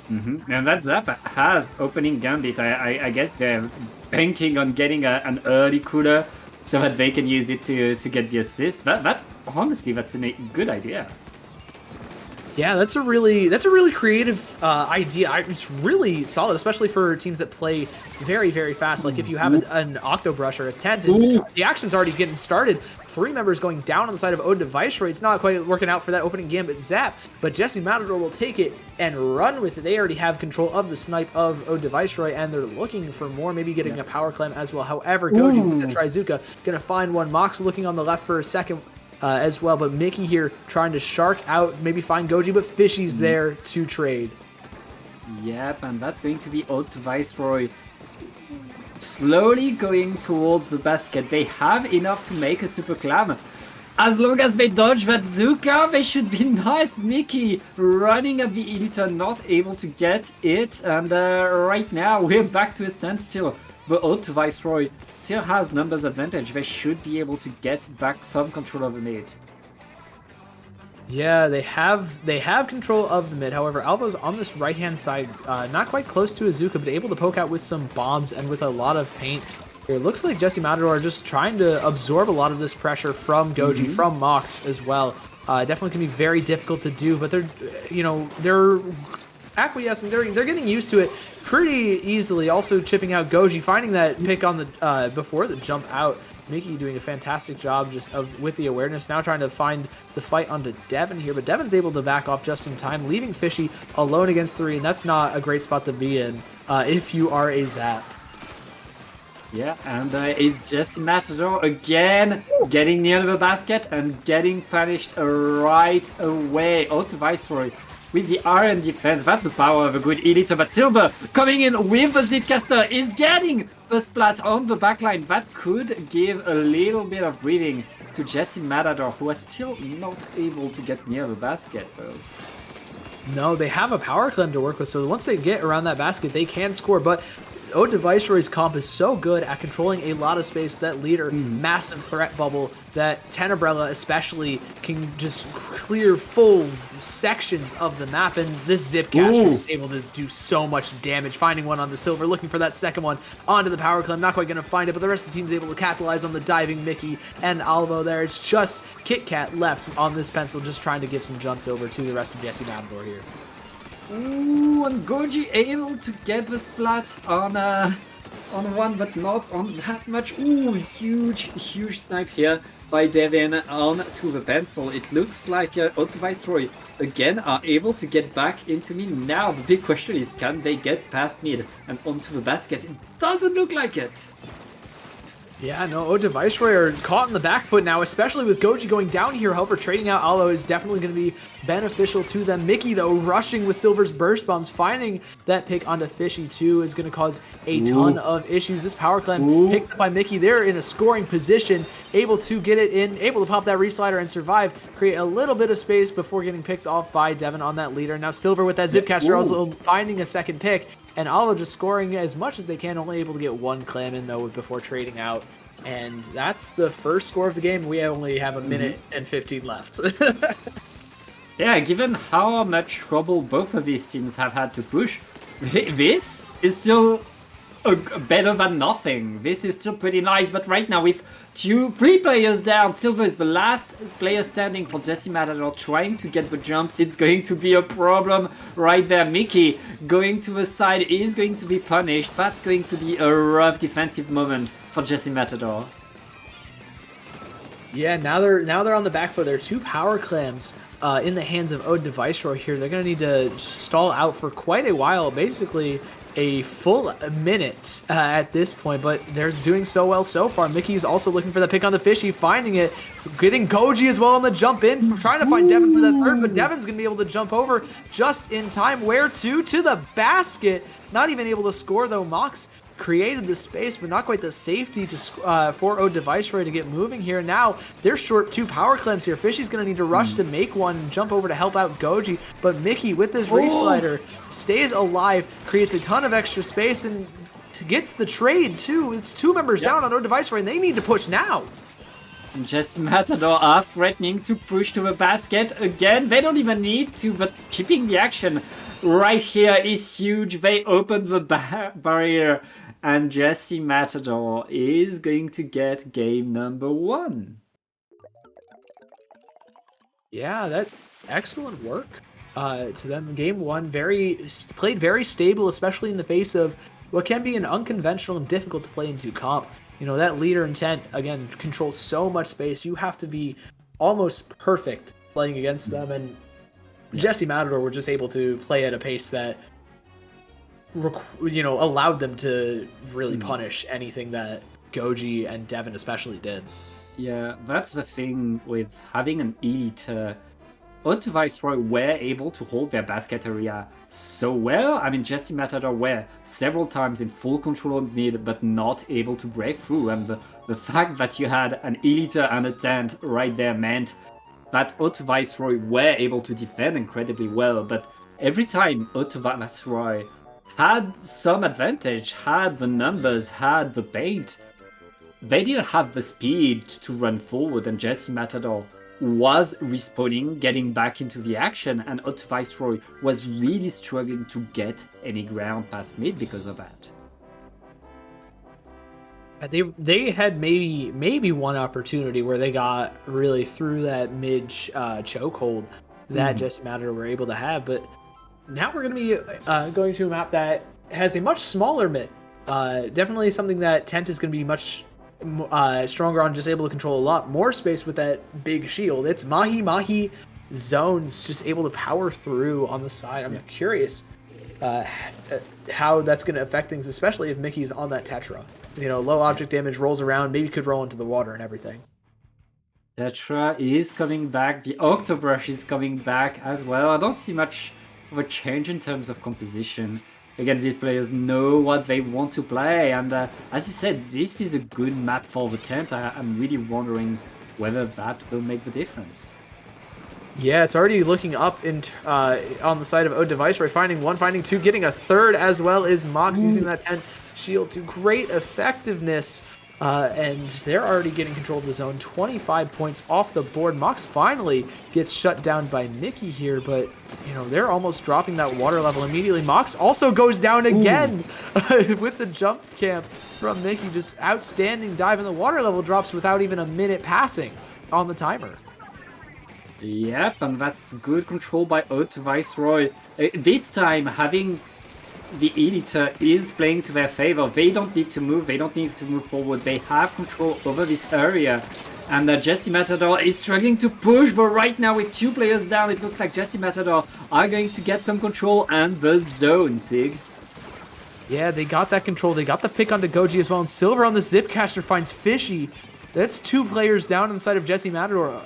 And that zap has opening gambit. I guess they're banking on getting an early cooler so that they can use it to get the assist. That honestly, that's a good idea. Yeah, that's a really creative idea. It's really solid, especially for teams that play very, very fast. Like if you have an Octobrush or a Tent, and the action's already getting started. 3 members going down on the side of Ode to Viceroy. It's not quite working out for that opening gambit zap, but Jesse Matador will take it and run with it. They already have control of the snipe of Ode to Viceroy, and they're looking for more, maybe getting a power climb as well. However, Goji with the Trizuka gonna find one. Mox looking on the left for a second. As well, but Mickey here trying to shark out, maybe find Goji, but Fishy's there to trade. Yep, and that's going to be Ode to Viceroy slowly going towards the basket. They have enough to make a super clam. As long as they dodge that Zuka, they should be nice. Mickey running at the editor, not able to get it, and right now we're back to a standstill. But Ode to Viceroy still has numbers advantage. They should be able to get back some control of the mid. Yeah, they have control of the mid. However, Alvo's on this right-hand side, not quite close to Azuka, but able to poke out with some bombs and with a lot of paint. It looks like Jesse Matador are just trying to absorb a lot of this pressure from Goji, from Mox as well. Definitely can be very difficult to do, but they're acquiescing. They're getting used to it pretty easily. Also chipping out Goji, finding that pick on the before the jump out. Mickey doing a fantastic job with the awareness. Now trying to find the fight onto Devin here, but Devin's able to back off just in time, leaving Fishy alone against 3, and that's not a great spot to be in if you are a Zap. Yeah, and it's Jesse Matador again, getting near the basket and getting punished right away. Ode to Viceroy with the RN defense. That's the power of a good editor. But Silver coming in with the Zipcaster is getting the splat on the backline. That could give a little bit of breathing to Jesse Matador, who is still not able to get near the basket though. No, they have a power clam to work with, so once they get around that basket, they can score. But Ode to Viceroy's comp is so good at controlling a lot of space. That leader, massive threat bubble, that Tenebrella especially can just clear full sections of the map. And this Zip Caster is able to do so much damage. Finding one on the silver, looking for that second one onto the power clam. Not quite going to find it, but the rest of the team's able to capitalize on the diving Mickey and Alvo there. It's just Kit Kat left on this pencil, just trying to give some jumps over to the rest of Jesse Matador here. Ooh, and Goji able to get the splat on one, but not on that much. Ooh, huge snipe here by Devin on to the pencil. It looks like Auto Viceroy again are able to get back into mid. Now the big question is, can they get past mid and onto the basket? It doesn't look like it. Yeah, no, Ode to Viceroy are caught in the back foot now, especially with Goji going down here. However, trading out Allo is definitely going to be beneficial to them. Mickey, though, rushing with Silver's burst bombs, finding that pick onto Fishy, too, is going to cause a ton of issues. This power clam picked up by Mickey. They're in a scoring position, able to get it in, able to pop that reslider and survive, create a little bit of space before getting picked off by Devin on that leader. Now Silver with that Zipcaster also finding a second pick. And Allo just scoring as much as they can, only able to get one clam in, though, before trading out. And that's the first score of the game. We only have a minute and 15 left. Yeah, given how much trouble both of these teams have had to push, this is still better than nothing. This is still pretty nice, but right now with 3 players down, Silver is the last player standing for Jesse Matador trying to get the jumps. It's going to be a problem right there. Mickey going to the side is going to be punished. That's going to be a rough defensive moment for Jesse Matador. Yeah, now they're on the back foot. There are 2 power clams in the hands of Ode to Viceroy here. They're going to need to stall out for quite a while, basically a full minute at this point, but they're doing so well so far. Mickey's also looking for the pick on the Fishy, finding it, getting Goji as well on the jump in, trying to find Devin for that third, but Devin's going to be able to jump over just in time. Where to? To the basket. Not even able to score, though. Mox created the space, but not quite the safety to for Ode to Viceroy to get moving here. Now they're short 2 power clams here. Fishy's going to need to rush to make one and jump over to help out Goji, but Mickey with this reef slider stays alive, creates a ton of extra space, and gets the trade too. It's 2 members down on Ode to Viceroy, and they need to push now. Jesse Matador are threatening to push to the basket again. They don't even need to, but keeping the action right here is huge. They open the barrier, and Jesse Matador is going to get game number 1. Yeah, that excellent work to them. Game 1, played very stable, especially in the face of what can be an unconventional and difficult to play into comp. You know, that leader intent, again, controls so much space. You have to be almost perfect playing against them, and Jesse Matador were just able to play at a pace that, allowed them to really punish anything that Goji and Devin especially did. Yeah, that's the thing with having an elite. Auto Viceroy were able to hold their basket area so well. I mean, Jesse Matador were several times in full control of mid, but not able to break through. And the fact that you had an elite and a tent right there meant that Auto Viceroy were able to defend incredibly well. But every time Auto Viceroy had some advantage, had the numbers, had the paint, they didn't have the speed to run forward, and Jesse Matador was respawning, getting back into the action, and Auto Viceroy was really struggling to get any ground past mid because of that. They had maybe one opportunity where they got really through that mid chokehold that Jesse Matador were able to have, but now we're going to be going to a map that has a much smaller mid. Definitely something that Tent is going to be much stronger on, just able to control a lot more space with that big shield. It's Mahi zones, just able to power through on the side. I'm curious how that's going to affect things, especially if Mickey's on that Tetra. You know, low object damage, rolls around, maybe could roll into the water and everything. Tetra is coming back. The Octobrush is coming back as well. I don't see much of a change in terms of composition. Again, these players know what they want to play, and as you said, this is a good map for the Tent. I'm really wondering whether that will make the difference. Yeah, it's already looking up in on the side of O Device. We're finding one, finding two, getting a third as well is Mox using that 10 shield to great effectiveness. And they're already getting control of the zone. 25 points off the board. Mox finally gets shut down by Mickey here, but they're almost dropping that water level immediately. Mox also goes down again with the jump camp from Mickey. Just outstanding dive, and the water level drops without even a minute passing on the timer. Yep, and that's good control by Oat Viceroy. This time, having the Editor is playing to their favor. They don't need to move, they don't need to move forward. They have control over this area. And Jesse Matador is struggling to push, but right now with 2 players down, it looks like Jesse Matador are going to get some control and the zone, Sig. Yeah, they got that control. They got the pick onto Goji as well. And Silver on the Zipcaster finds Fishy. That's 2 players down on the side of Jesse Matador,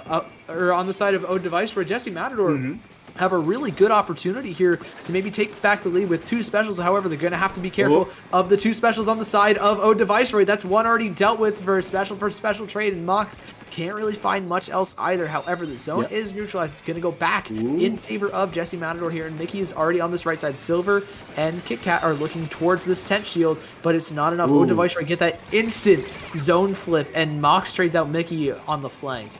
or on the side of O Device, where Jesse Matador have a really good opportunity here to maybe take back the lead with 2 specials. However, they're going to have to be careful of the 2 specials on the side of O Device. That's one already dealt with for special trade, and Mox can't really find much else either. However, the zone is neutralized. It's going to go back in favor of Jesse Matador here, and Mickey is already on this right side. Silver and Kit Kat are looking towards this tent shield, but it's not enough. O Device get that instant zone flip, and Mox trades out Mickey on the flank.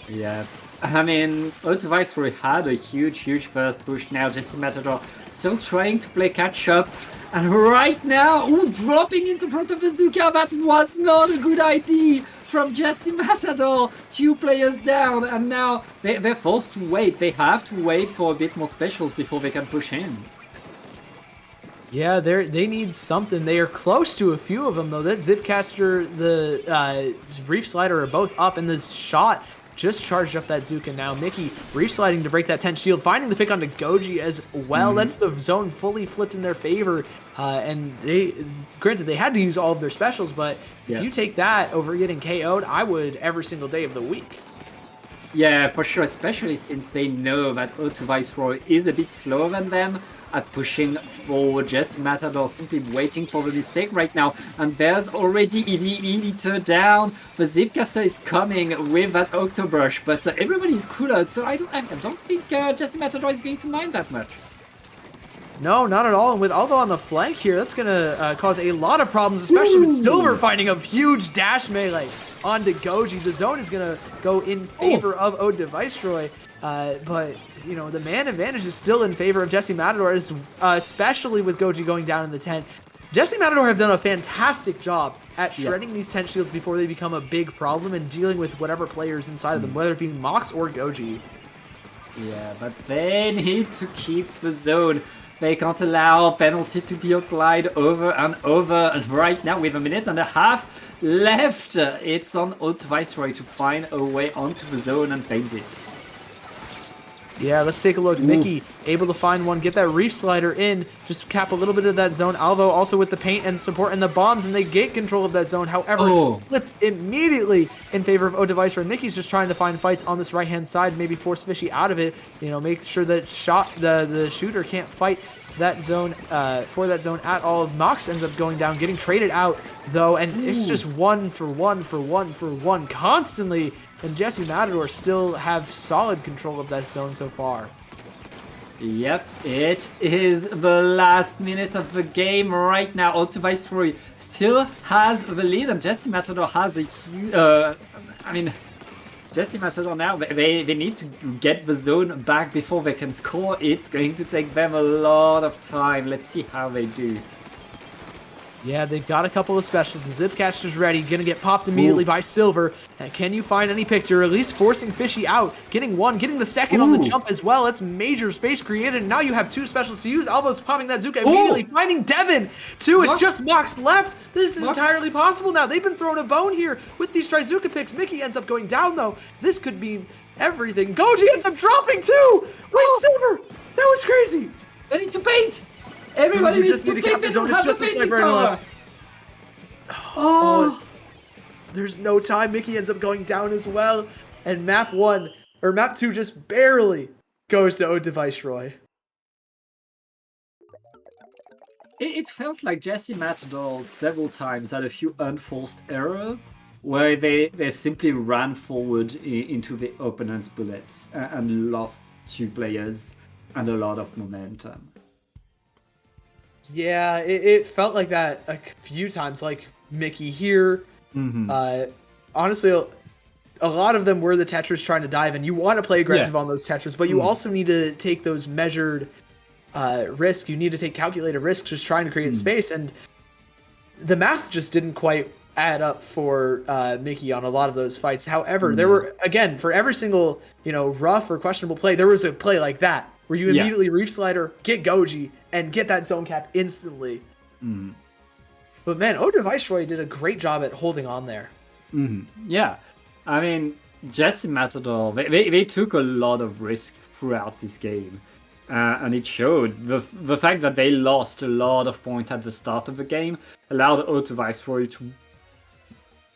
Yeah. I mean, Oat Viceroy had a huge first push. Now Jesse Matador still trying to play catch up. And right now, dropping into front of the Zuka. That was not a good idea from Jesse Matador. 2 players down, and now they're forced to wait. They have to wait for a bit more specials before they can push in. Yeah, they need something. They are close to a few of them, though. That Zipcaster, the Reef Slider are both up, and this shot just charged up that Zuka now. Mickey reef sliding to break that 10 shield, finding the pick onto Goji as well. That's the zone fully flipped in their favor. And granted, they had to use all of their specials, but if you take that over getting KO'd, I would every single day of the week. Yeah, for sure, especially since they know that Oat Viceroy is a bit slower than them at pushing forward. Jesse Matador simply waiting for the mistake right now, and there's already the Editor down. The Zipcaster is coming with that Octobrush, but everybody's cool out, so I don't think Jesse Matador is going to mind that much. No, not at all. And with Aldo on the flank here, that's going to cause a lot of problems, especially with Silver finding a huge dash melee onto Goji. The zone is going to go in favor of O Viceroy. But, the man advantage is still in favor of Jesse Matador, especially with Goji going down in the tent. Jesse Matador have done a fantastic job at shredding these tent shields before they become a big problem and dealing with whatever players inside of them, whether it be Mox or Goji. Yeah, but they need to keep the zone. They can't allow penalty to be applied over and over. And right now, with 1.5 minutes left, it's on Oat Viceroy to find a way onto the zone and paint it. Yeah, let's take a look. Mickey able to find one, get that reef slider in, just cap a little bit of that zone. Alvo also with the paint and support and the bombs, and they get control of that zone. However, flipped immediately in favor of O Device, where Mickey's just trying to find fights on this right-hand side, maybe force Fishy out of it. Make sure that the shooter can't fight that zone for that zone at all. Mox ends up going down, getting traded out though, and it's just 1 for 1 for 1 for 1 constantly. And Jesse Matador still have solid control of that zone so far. Yep, it is the last minute of the game right now. Oat Viceroy still has the lead, and Jesse Matador has a huge... Jesse Matador now, they need to get the zone back before they can score. It's going to take them a lot of time. Let's see how they do. Yeah, they've got a couple of specials. The Zipcaster's ready, gonna get popped immediately by Silver. And can you find any picture? At least forcing Fishy out, getting one, getting the second on the jump as well. That's major space created. And now you have 2 specials to use. Alvo's popping that Zuka immediately, finding Devin. 2, it's just Mox left. This is entirely possible now. They've been thrown a bone here with these Trizuka picks. Mickey ends up going down though. This could mean everything. Goji ends up dropping too. Wait, Silver, that was crazy. They need to paint. Everybody needs to paint. They don't have the painting power. Oh, there's no time. Mickey ends up going down as well. And map 2 just barely goes to O Viceroy. It felt like Jesse Matador several times had a few unforced errors. where they simply ran forward into the opponent's bullets and lost 2 players and a lot of momentum. Yeah, it felt like that a few times, like Mickey here. Honestly, a lot of them were the Tetris trying to dive, and you want to play aggressive on those Tetris, but you also need to take those measured risks. You need to take calculated risks just trying to create space, and the math just didn't quite add up for Mickey on a lot of those fights. However, there were, again, for every single, rough or questionable play, there was a play like that where you immediately reef slider, get Goji, and get that zone cap instantly. But man, Ode Viceroy did a great job at holding on there. Yeah, I mean, Jesse Matador, they took a lot of risk throughout this game. And it showed. The fact that they lost a lot of points at the start of the game allowed Ode Viceroy to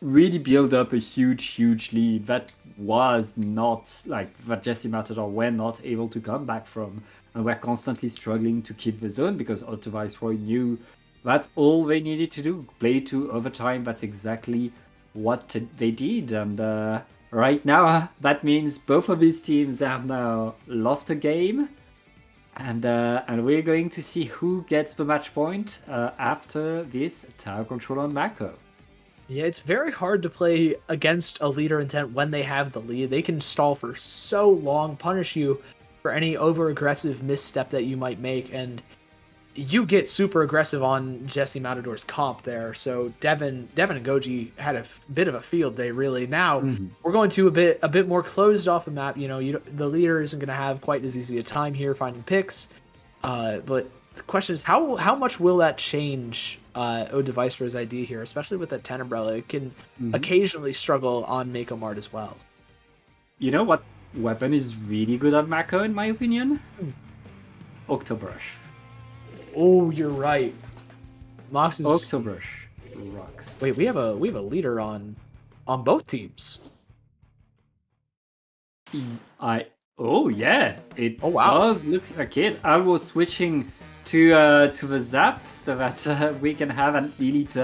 really build up a huge lead that was not, that Jesse Matador were not able to come back from. And were constantly struggling to keep the zone because Ode Viceroy knew that's all they needed to do. Play to overtime, that's exactly what they did. And right now, that means both of these teams have now lost a game. And we're going to see who gets the match point after this tower control on Mako. Yeah, it's very hard to play against a leader intent when they have the lead. They can stall for so long, punish you for any over-aggressive misstep that you might make, and you get super aggressive on Jesse Matador's comp there. So Devin and Goji had a bit of a field day, really. Now we're going to a bit more closed off a map. The leader isn't going to have quite as easy a time here finding picks. But the question is, how much will that change Ode Viceroy's idea here, especially with that 10 umbrella? It can occasionally struggle on Mako Mart as well. You know what weapon is really good on Mako, in my opinion? Octobrush. Oh, you're right. Mox is Octobrush rocks. Wait, we have a leader on both teams. Oh yeah, it Oh, wow. does look like it. I was switching to the Zap so that we can have an elite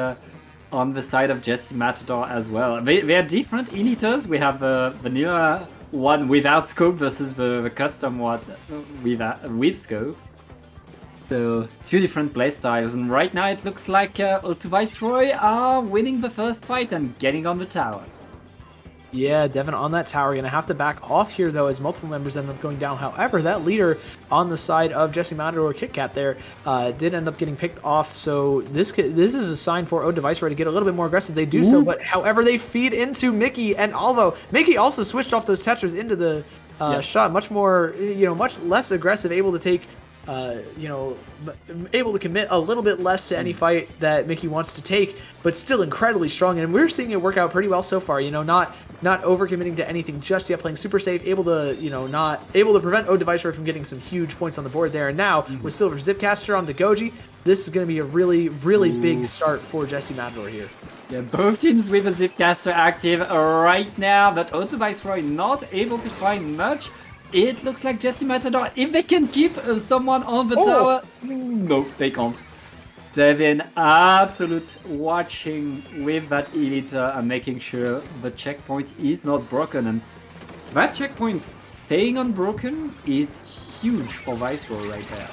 on the side of Jesse Matador as well. They are different elites. We have the vanilla one without scope versus the custom one with scope. So 2 different playstyles, and right now it looks like Ode Viceroy are winning the first fight and getting on the tower. Yeah, Devin on that tower. Gonna have to back off here, though, as multiple members end up going down. However, that leader on the side of Jesse Matador Kit Kat there did end up getting picked off. So this is a sign for Ode Viceroy to get a little bit more aggressive. They do so, but however, they feed into Mickey, and although Mickey also switched off those Tetras into the shot, much more, much less aggressive, able to take able to commit a little bit less to any fight that Mickey wants to take, but still incredibly strong. And we're seeing it work out pretty well so far. Not overcommitting to anything just yet, playing super safe, able to, not able to prevent Ode Viceroy from getting some huge points on the board there. And now with Silver Zipcaster on the Goji, this is going to be a really, really big start for Jesse Matador here. Yeah, both teams with a Zipcaster active right now, but Ode Viceroy not able to find much. It looks like Jesse Matador, if they can keep someone on the tower... No, they can't. Devin, absolute watching with that elite and making sure the checkpoint is not broken. And that checkpoint staying unbroken is huge for Viceroy right there.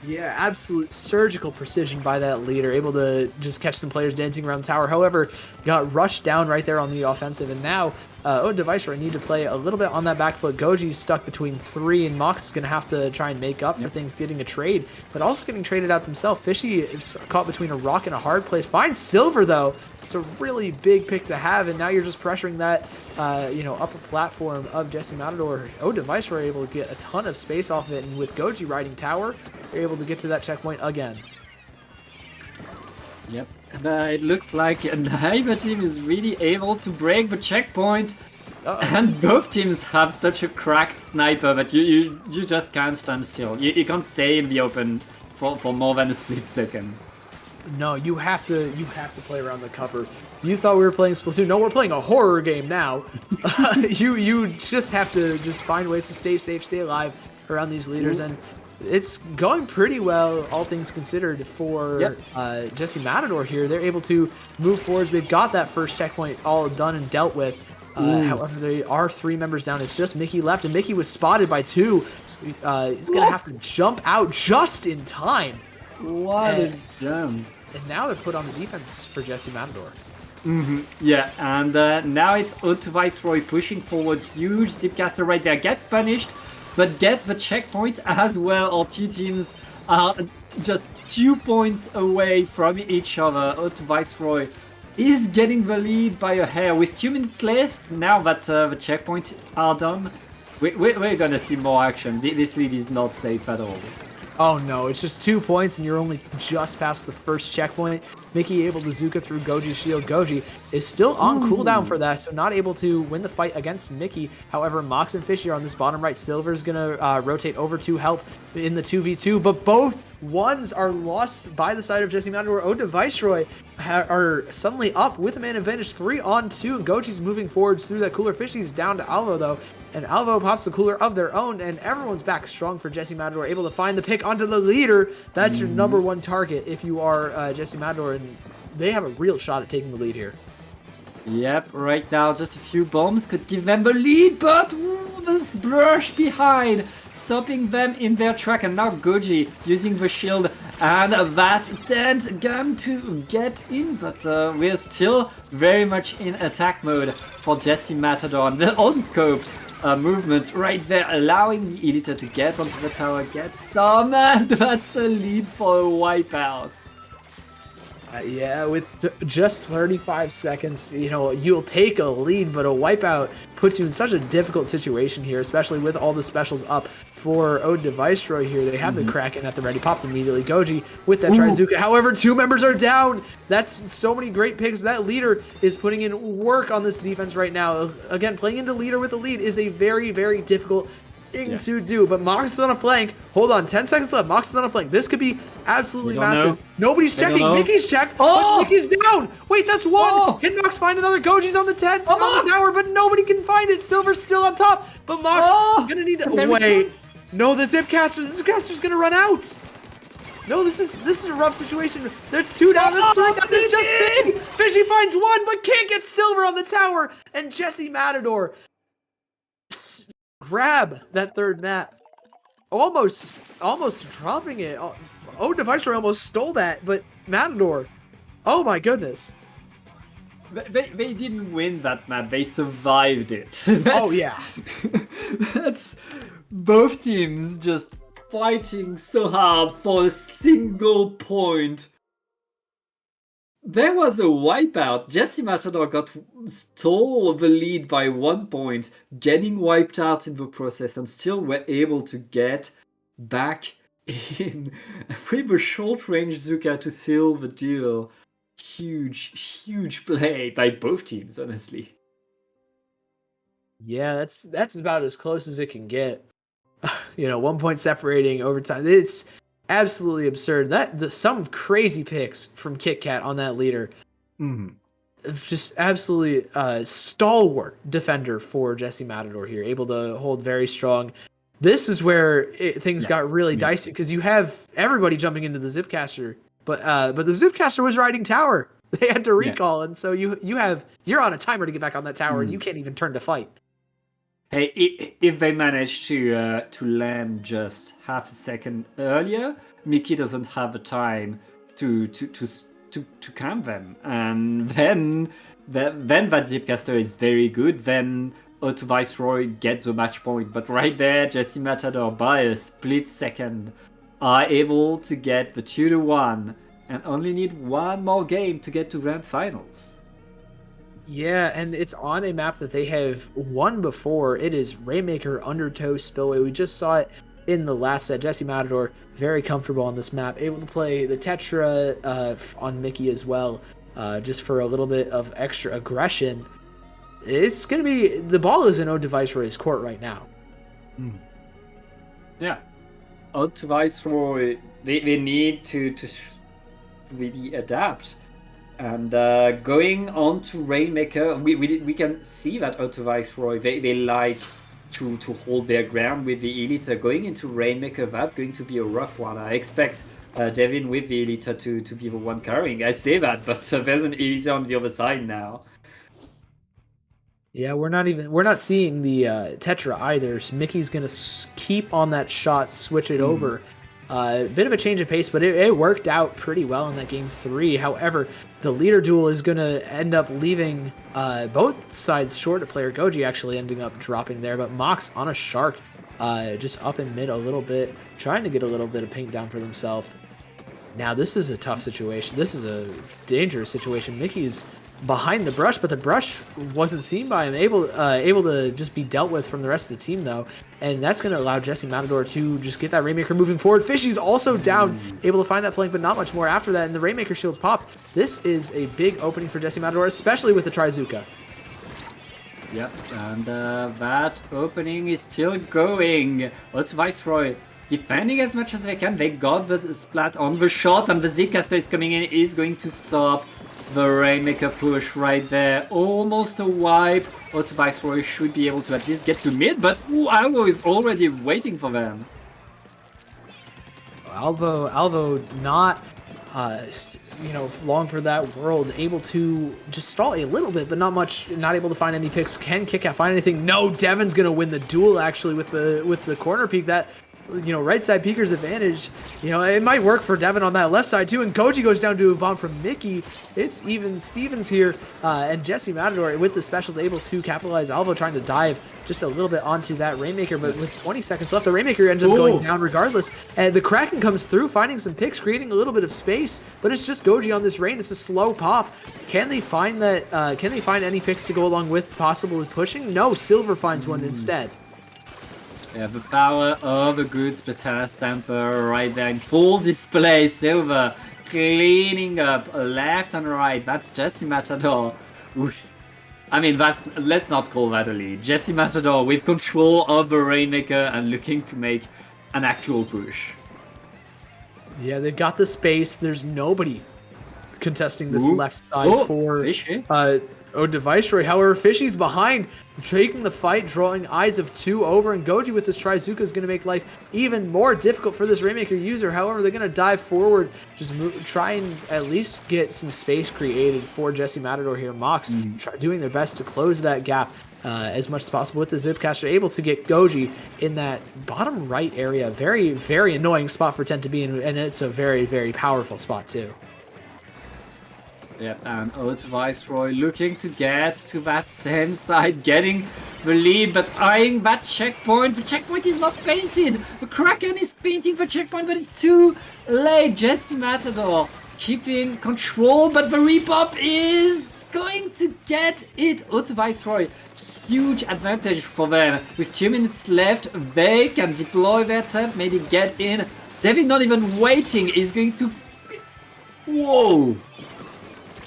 Yeah, absolute surgical precision by that leader, able to just catch some players dancing around the tower. However, got rushed down right there on the offensive, and now Ode Viceroy need to play a little bit on that back foot. Goji's stuck between 3, and Mox is going to have to try and make up for things getting a trade, but also getting traded out themselves. Fishy is caught between a rock and a hard place. Finds Silver, though. It's a really big pick to have, and now you're just pressuring that, upper platform of Jesse Matador. Ode Viceroy able to get a ton of space off it, and with Goji riding tower, you're able to get to that checkpoint again. Yep. It looks like neither team is really able to break the checkpoint. And both teams have such a cracked sniper that you just can't stand still. You can't stay in the open for more than a split second. No, you have to play around the cover. You thought we were playing Splatoon. No, we're playing a horror game now. You just have to just find ways to stay safe, stay alive around these leaders. And it's going pretty well, all things considered, for Jesse Matador here. They're able to move forwards. They've got that first checkpoint all done and dealt with. However, there are 3 members down. It's just Mickey left, and Mickey was spotted by 2. So, he's going to have to jump out just in time. What a jump. And now they're put on the defense for Jesse Matador. Yeah, and now it's Otto Viceroy pushing forward. Huge Zipcaster right there. Gets punished, but gets the checkpoint as well. Our 2 teams are just 2 points away from each other. Otto Viceroy is getting the lead by a hair with 2 minutes left. Now that the checkpoints are done, we're gonna see more action. This lead is not safe at all. Oh no, it's just 2 points and you're only just past the first checkpoint. Mickey able to Zuka through Goji's shield. Goji is still on cooldown for that, so not able to win the fight against Mickey. However, Mox and Fishy are on this bottom right. Silver's gonna rotate over to help in the 2v2, but both ones are lost by the side of Jesse Matador. Oda Viceroy are suddenly up with a man advantage, 3-on-2, and Goji's moving forwards through that cooler. Fishy's down to Alvo though, and Alvo pops the cooler of their own, and everyone's back strong for Jesse Matador, able to find the pick onto the leader. That's your number 1 target if you are Jesse Matador, and they have a real shot at taking the lead here. Yep, right now just a few bombs could give them the lead, but the splash behind, stopping them in their track. And now Goji using the shield, and that dent gun to get in, but we're still very much in attack mode for Jesse Matador. And the unscoped movement right there, allowing the Editor to get onto the tower, get some, and that's a lead for a wipeout. Yeah, with just 35 seconds, you know, you'll take a lead, but a wipeout puts you in such a difficult situation here, especially with all the specials up for Ode Viceroy here. They have the Kraken at the ready, popped immediately. Goji with that Trizuka. However, 2 members are down. That's so many great picks. That leader is putting in work on this defense right now. Again, playing into leader with the lead is a very, very difficult thing to do, but Mox is on a flank. Hold on, 10 seconds left. Mox is on a flank. This could be absolutely massive. Nobody's checking. Mickey's checked. But Mickey's down. Wait, that's 1. Can Mox find another? Goji's on the 10 on the tower, but nobody can find it. Silver's still on top, but Mox is gonna need to wait. No, the Zipcaster's gonna run out. No, this is a rough situation. There's 2 down. There's just Fishy. Fishy finds 1, but can't get Silver on the tower. And Jesse Matador grab that 3rd map, almost dropping it. Oh, Viceroy almost stole that, but Matador, oh my goodness. They didn't win that map, they survived it. Oh yeah. That's both teams just fighting so hard for a single point. There was a wipeout. Jesse Matador stole the lead by 1 point, getting wiped out in the process, and still were able to get back in with a short-range Zuka to seal the deal. Huge play by both teams, honestly. Yeah, that's about as close as it can get. You know, 1 point separating overtime. It's absolutely absurd. Some crazy picks from Kit Kat on that leader. Just absolutely stalwart defender for Jesse Matador here, able to hold very strong. This is where things got really dicey, because you have everybody jumping into the Zipcaster, but the Zipcaster was riding tower. They had to recall, and so you're on a timer to get back on that tower, and you can't even turn to fight. Hey, if they manage to land just half a second earlier, Mickey doesn't have the time to camp them, and then that Zipcaster is very good. Then Otto Viceroy gets the match point, but right there, Jesse Matador by a split second are able to get the 2-1, and only need 1 more game to get to grand finals. Yeah, and it's on a map that they have won before. It is Rainmaker Undertow Spillway. We just saw it in the last set. Jesse Matador, very comfortable on this map. Able to play the Tetra on Mickey as well, just for a little bit of extra aggression. It's going to be... The ball is in Ode Viceroy's court right now. Yeah. Ode Viceroy, they need to really adapt. And going on to Rainmaker, we can see that Ode Viceroy, they like to hold their ground with the Elita. Going into Rainmaker, that's going to be a rough one. I expect Devin with the Elita to be the one carrying. I say that, but there's an Elita on the other side now. Yeah, we're not seeing the Tetra either. So Mickey's gonna keep on that shot, switch it over. Bit of a change of pace, but it worked out pretty well in that game 3. However, the leader duel is gonna end up leaving both sides short. Player Goji actually ending up dropping there, but Mox on a shark, just up in mid a little bit, trying to get a little bit of paint down for themselves. Now this is a tough situation. This is a dangerous situation. Mickey's behind the brush, but the brush wasn't seen by him. Able to just be dealt with from the rest of the team though, and that's going to allow Jesse Matador to just get that Rainmaker moving forward. Fishy's also down, able to find that flank, but not much more after that, and the Rainmaker shield's popped. This is a big opening for Jesse Matador, especially with the Trizuka. Yep, and that opening is still going. What's Viceroy defending as much as they can? They got the splat on the shot, and the Zcaster is coming in, is going to stop the Rainmaker push right there. Almost a wipe. Auto Viceroy should be able to at least get to mid, but Alvo is already waiting for them. Alvo not long for that world, able to just stall a little bit, but not much, not able to find any picks. Can kick out, find anything? No, Devin's gonna win the duel actually with the corner peek. That right side peeker's advantage. It might work for Devin on that left side too, and Goji goes down to a bomb from Mickey. It's even Stevens here, and Jesse Matador with the specials able to capitalize. Alvo trying to dive just a little bit onto that Rainmaker, but with 20 seconds left, the Rainmaker ends up going down regardless. And the Kraken comes through, finding some picks, creating a little bit of space, but it's just Goji on this Rain. It's a slow pop. Can they find that? Can they find any picks to go along with possibly pushing? No, Silver finds one instead. Yeah, the power of a good Splatana Stamper right there in full display. Silver cleaning up left and right. That's Jesse Matador. I mean, let's not call that a lead. Jesse Matador with control of the Rainmaker and looking to make an actual push. Yeah, they've got the space. There's nobody contesting this left side for Viceroy. However, Fishy's behind, taking the fight, drawing eyes of 2 over, and Goji with this Trizuka is going to make life even more difficult for this Rainmaker user. However, they're going to dive forward, just try and at least get some space created for Jesse Matador here. Mox doing their best to close that gap as much as possible with the Zipcaster, able to get Goji in that bottom right area. Very, very annoying spot for 10 to be in, and it's a very, very powerful spot too. Yep, and Old Viceroy looking to get to that same side, getting the lead, but eyeing that checkpoint. The checkpoint is not painted. The Kraken is painting the checkpoint, but it's too late. Jesse Matador keeping control, but the repop is going to get it. Old Viceroy, huge advantage for them. With 2 minutes left, they can deploy their tent, maybe get in. David not even waiting, is going to... Whoa!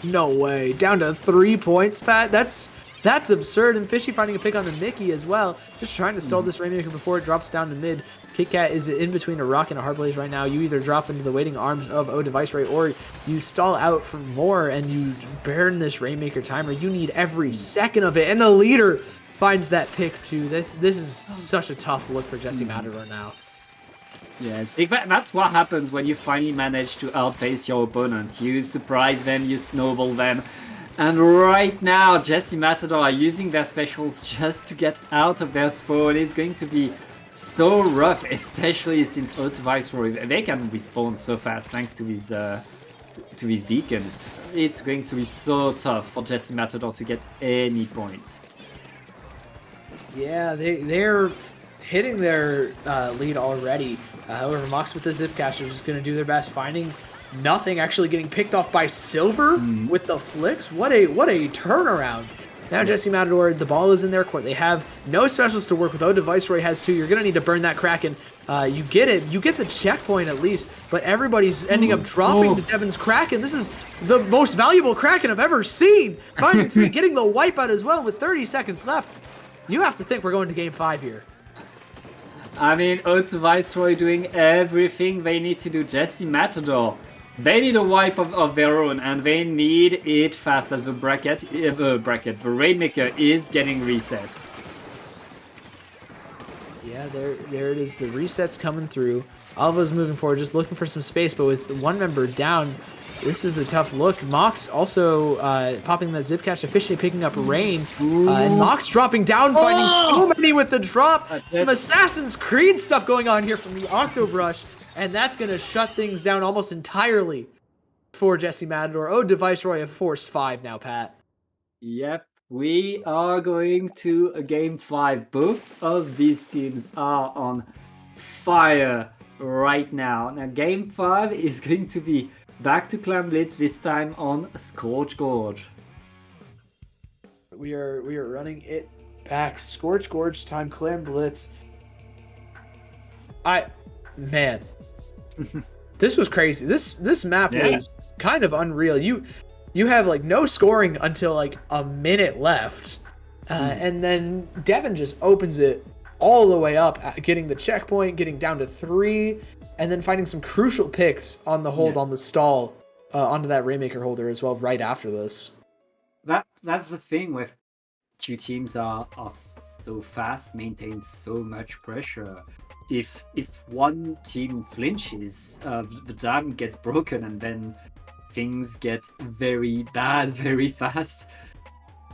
No way. Down to 3 points, Pat. That's absurd. And Fishy finding a pick on the Mickey as well. Just trying to stall this Rainmaker before it drops down to mid. Kit Kat is in between a rock and a hard blaze right now. You either drop into the waiting arms of O Viceroy, or you stall out for more and you burn this Rainmaker timer. You need every second of it. And the leader finds that pick too. This is such a tough look for Jesse Matador now. Yeah, see, that's what happens when you finally manage to outpace your opponent. You surprise them, you snowball them. And right now, Jesse Matador are using their specials just to get out of their spawn. It's going to be so rough, especially since Auto Viceroy, they can respawn so fast thanks to these beacons. It's going to be so tough for Jesse Matador to get any point. Yeah, they're hitting their lead already. However, Mox with the Zipcaster is just going to do their best, finding nothing, actually getting picked off by Silver with the flicks. What a turnaround. Now Jesse Matador, the ball is in their court. They have no specials to work with. Oda Viceroy has 2. You're going to need to burn that Kraken. You get it. You get the checkpoint at least, but everybody's ending up dropping to Devin's Kraken. This is the most valuable Kraken I've ever seen. Finding 3, getting the wipeout as well with 30 seconds left. You have to think we're going to game 5 here. I mean, Auto Viceroy doing everything they need to do. Jesse Matador, they need a wipe of their own, and they need it fast as the Rainmaker is getting reset. Yeah, there it is. The reset's coming through. Alva's moving forward, just looking for some space, but with one member down, this is a tough look. Mox also popping that zip cache, efficiently picking up Rain, and Mox dropping down, finding so many with the drop. Some Assassin's Creed stuff going on here from the Octobrush, and that's gonna shut things down almost entirely for Jesse Matador. Oh, Device Roy have forced 5 now, Pat. Yep, we are going to a game 5. Both of these teams are on fire right now. Now, game 5 is going to be back to Clan Blitz, this time on Scorch Gorge. We are running it back. Scorch Gorge time, Clan Blitz. Man, this was crazy. This map was kind of unreal. You have like no scoring until like a minute left, and then Devin just opens it all the way up, getting the checkpoint, getting down to 3, and then finding some crucial picks on the hold on the stall onto that Rainmaker holder as well right after this. That's the thing with two teams are so fast, maintain so much pressure. If one team flinches, the dam gets broken, and then things get very bad very fast.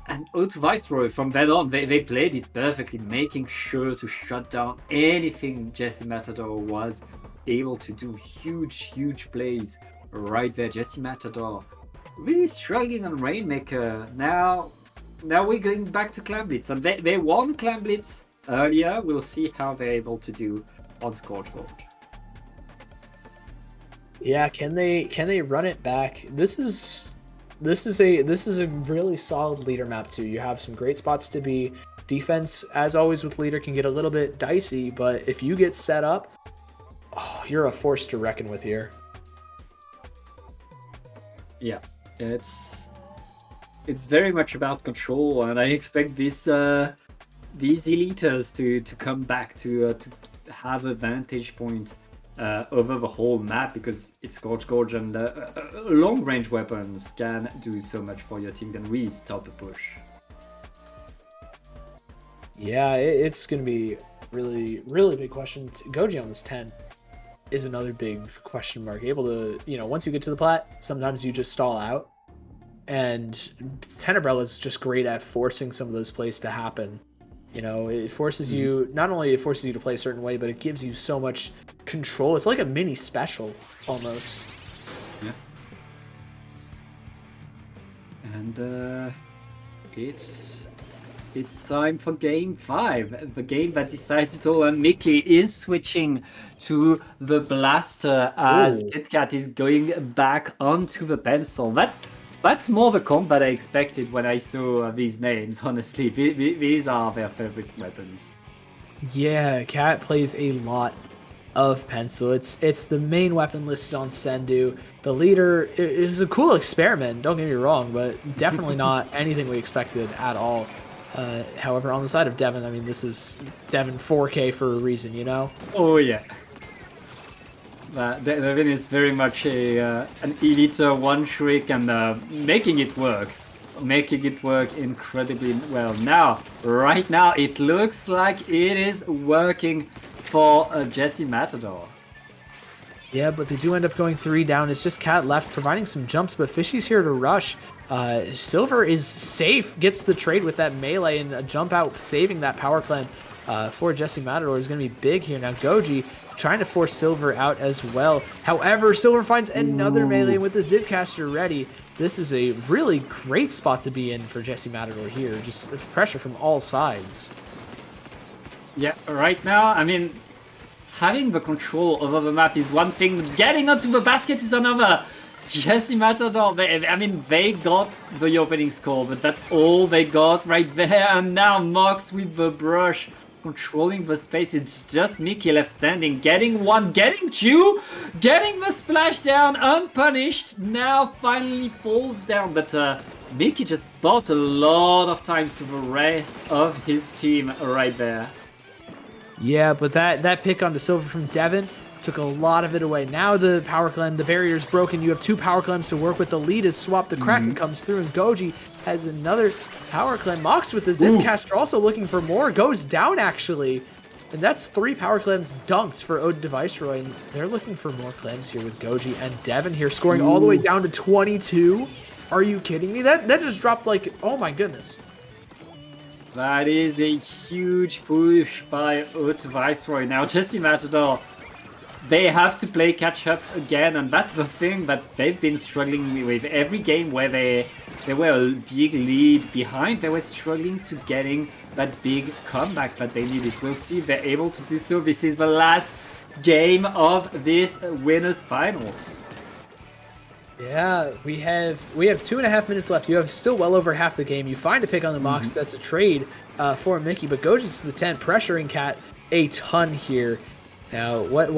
And O2 Viceroy, from then on, they played it perfectly, making sure to shut down anything Jesse Matador was able to do. Huge plays right there. Jesse Matador really struggling on Rainmaker. Now we're going back to Clan Blitz, and they won Clan Blitz earlier. We'll see how they're able to do on Scorch Gorge. Yeah, can they run it back? This is a really solid leader map too. You have some great spots to be. Defense, as always with leader, can get a little bit dicey, but if you get set up, you're a force to reckon with here. Yeah, it's very much about control, and I expect these eliters to come back to have a vantage point over the whole map, because it's Scorch Gorge, and long-range weapons can do so much for your team, can really stop a push. Yeah, it's going to be really big question. Goji on this 10 is another big question mark. Able to, once you get to the plat, sometimes you just stall out. And Tenebrella is just great at forcing some of those plays to happen. It forces you, not only it forces you to play a certain way, but it gives you so much control. It's like a mini special almost. Yeah. And it's time for game 5, the game that decides it all, and Mickey is switching to the blaster as KitKat is going back onto the pencil. That's more the combat I expected when I saw these names, honestly. These are their favorite weapons. Yeah, Cat plays a lot of pencil. It's the main weapon listed on Sendu. The leader is a cool experiment, don't get me wrong, but definitely not anything we expected at all. However, on the side of Devin, I mean, this is Devin 4K for a reason, Oh yeah. Devin is very much an elite one trick, and making it work incredibly well. Right now, it looks like it is working for Jesse Matador. Yeah, but they do end up going 3 down. It's just Cat left, providing some jumps, but Fishy's here to rush. Silver is safe, gets the trade with that melee, and a jump out, saving that power clan for Jesse Matador is going to be big here. Now, Goji trying to force Silver out as well. However, Silver finds another melee with the Zipcaster ready. This is a really great spot to be in for Jesse Matador here. Just pressure from all sides. Yeah, right now, I mean, having the control over the map is one thing, getting onto the basket is another. Jesse Matador, they got the opening score, but that's all they got right there. And now Mox with the brush, controlling the space. It's just Mickey left standing, getting 1, getting 2, getting the splash down unpunished. Now finally falls down, but Mickey just bought a lot of time to the rest of his team right there. Yeah, but that pick onto Silver from Devin took a lot of it away. Now the power clan, the barrier's broken. You have 2 power clans to work with. The lead is swapped. The Kraken comes through, and Goji has another power clan. Mox with the Zipcaster also looking for more. Goes down, actually. And that's 3 power clams dunked for Ode to Viceroy, and they're looking for more clams here with Goji and Devin here scoring all the way down to 22. Are you kidding me? That just dropped like, oh my goodness. That is a huge push by Ode to Viceroy. Now, Jesse Matador, they have to play catch up again, and that's the thing that they've been struggling with. Every game where they were a big lead behind, they were struggling to getting that big comeback that they needed. We'll see if they're able to do so. This is the last game of this winners finals. Yeah, we have 2.5 minutes left. You have still well over half the game. You find a pick on the Mox. That's a trade for Mickey, but Goji's to the tent, pressuring Cat a ton here. Now, what?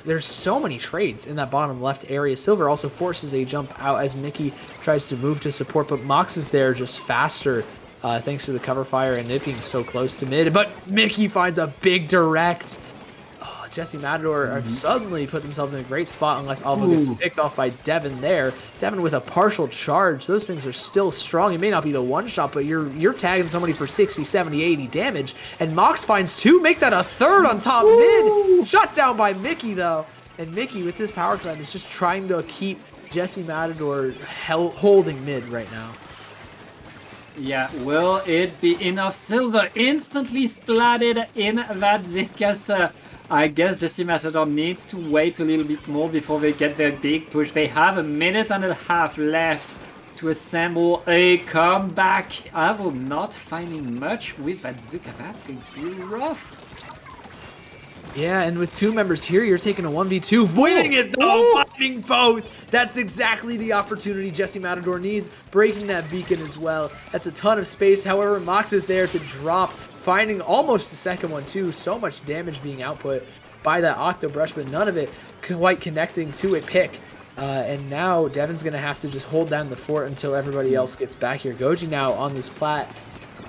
There's so many trades in that bottom left area. Silver also forces a jump out as Mickey tries to move to support, but Mox is there just faster thanks to the cover fire and it being so close to mid. But Mickey finds a big direct. Oh, Jesse Matador have suddenly put themselves in a great spot unless Alpha gets picked off by Devin there. Devin with a partial charge. Those things are still strong. It may not be the one shot, but you're tagging somebody for 60, 70, 80 damage. And Mox finds 2, make that a 3rd on top mid. Shut down by Mickey though. And Mickey with this power climb is just trying to keep Jesse Matador holding mid right now. Yeah, will it be enough? Silver instantly splatted in that Zipcaster. I guess Jesse Matador needs to wait a little bit more before they get their big push. They have 1.5 minutes left to assemble a comeback. Avo not finding much with that Zuka. That's going to be rough. Yeah, and with 2 members here, you're taking a 1v2. Winning it though, fighting both. That's exactly the opportunity Jesse Matador needs. Breaking that beacon as well. That's a ton of space. However, Mox is there to drop. Finding almost the second one too. So much damage being output by that Octo Brush, but none of it quite connecting to a pick. And now Devin's going to have to just hold down the fort until everybody else gets back here. Goji now on this plat.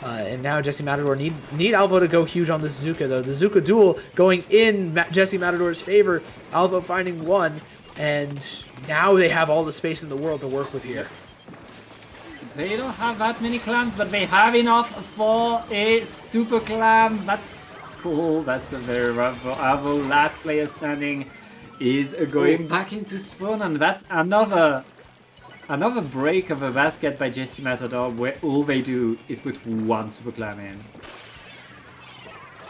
And now Jesse Matador need Alvo to go huge on this Zuka though. The Zuka duel going in Jesse Matador's favor. Alvo finding 1. And now they have all the space in the world to work with here. They don't have that many clams, but they have enough for a super clam. That's cool. That's a very rough Avo. Last player standing is going back into spawn, and that's another break of a basket by Jesse Matador, where all they do is put 1 super clam in.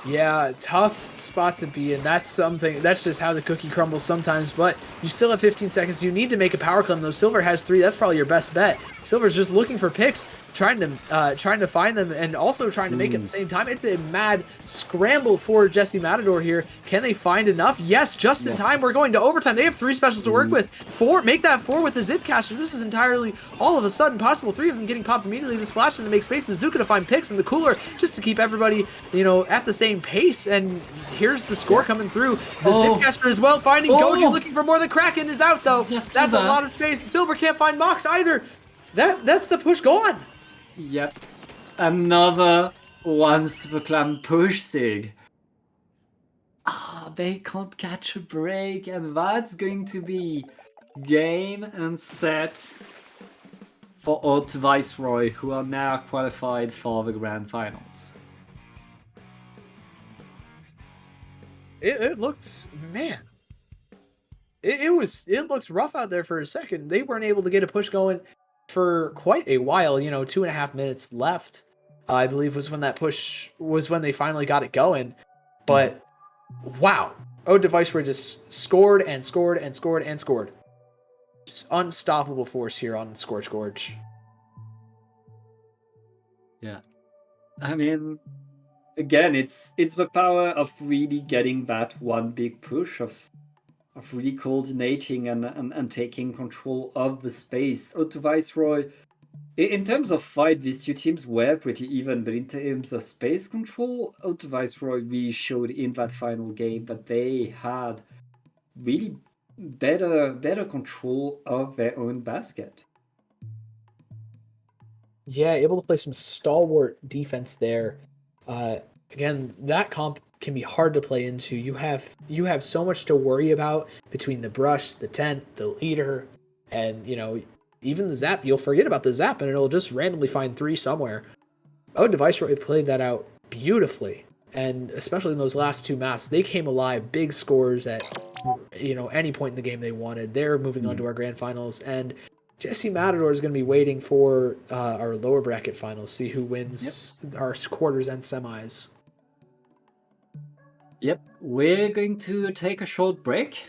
Yeah, tough spot to be in. That's just how the cookie crumbles sometimes, but you still have 15 seconds. You need to make a power climb though. Silver has 3. That's probably your best bet. Silver's just looking for picks, trying to find them, and also trying to make it at the same time. It's a mad scramble for Jesse Matador here. Can they find enough? Yes, just in time. We're going to overtime. They have 3 specials to work with. 4, make that 4 with the Zipcaster. This is entirely all of a sudden possible. 3 of them getting popped immediately. The splash to make space. The Zuka to find picks, and the cooler just to keep everybody, at the same pace. And here's the score coming through. The Zipcaster as well finding Goji, looking for more. The Kraken is out though. That's a lot of space. Silver can't find Mox either. That's the push gone. Yep. Another 1 super clam push, Sig. They can't catch a break, and that's going to be game and set for Ode to Viceroy, who are now qualified for the grand finals. It looked, man. It looked rough out there for a second. They weren't able to get a push going for quite a while. 2.5 minutes left, I believe, was when they finally got it going. But wow, Ode to Viceroy just scored and scored and scored and scored. Just unstoppable force here on Scorch Gorge. Yeah, I mean, again, it's the power of really getting that one big push of really coordinating and taking control of the space. Ode to Viceroy, in terms of fight, these 2 teams were pretty even, but in terms of space control, Ode to Viceroy really showed in that final game that they had really better control of their own basket. Yeah, able to play some stalwart defense there. Again, that comp can be hard to play into. You have so much to worry about between the brush, the tent, the leader, and even the zap. You'll forget about the zap and it'll just randomly find 3 somewhere. Ode to Viceroy played that out beautifully. and especially in those last two maps, they came alive, big scores at any point in the game they wanted. They're moving on to our grand finals, and Jesse Matador is going to be waiting for our lower bracket finals, see who wins our quarters and semis. Yep, we're going to take a short break,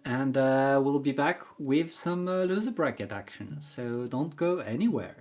and we'll be back with some loser bracket action, so don't go anywhere.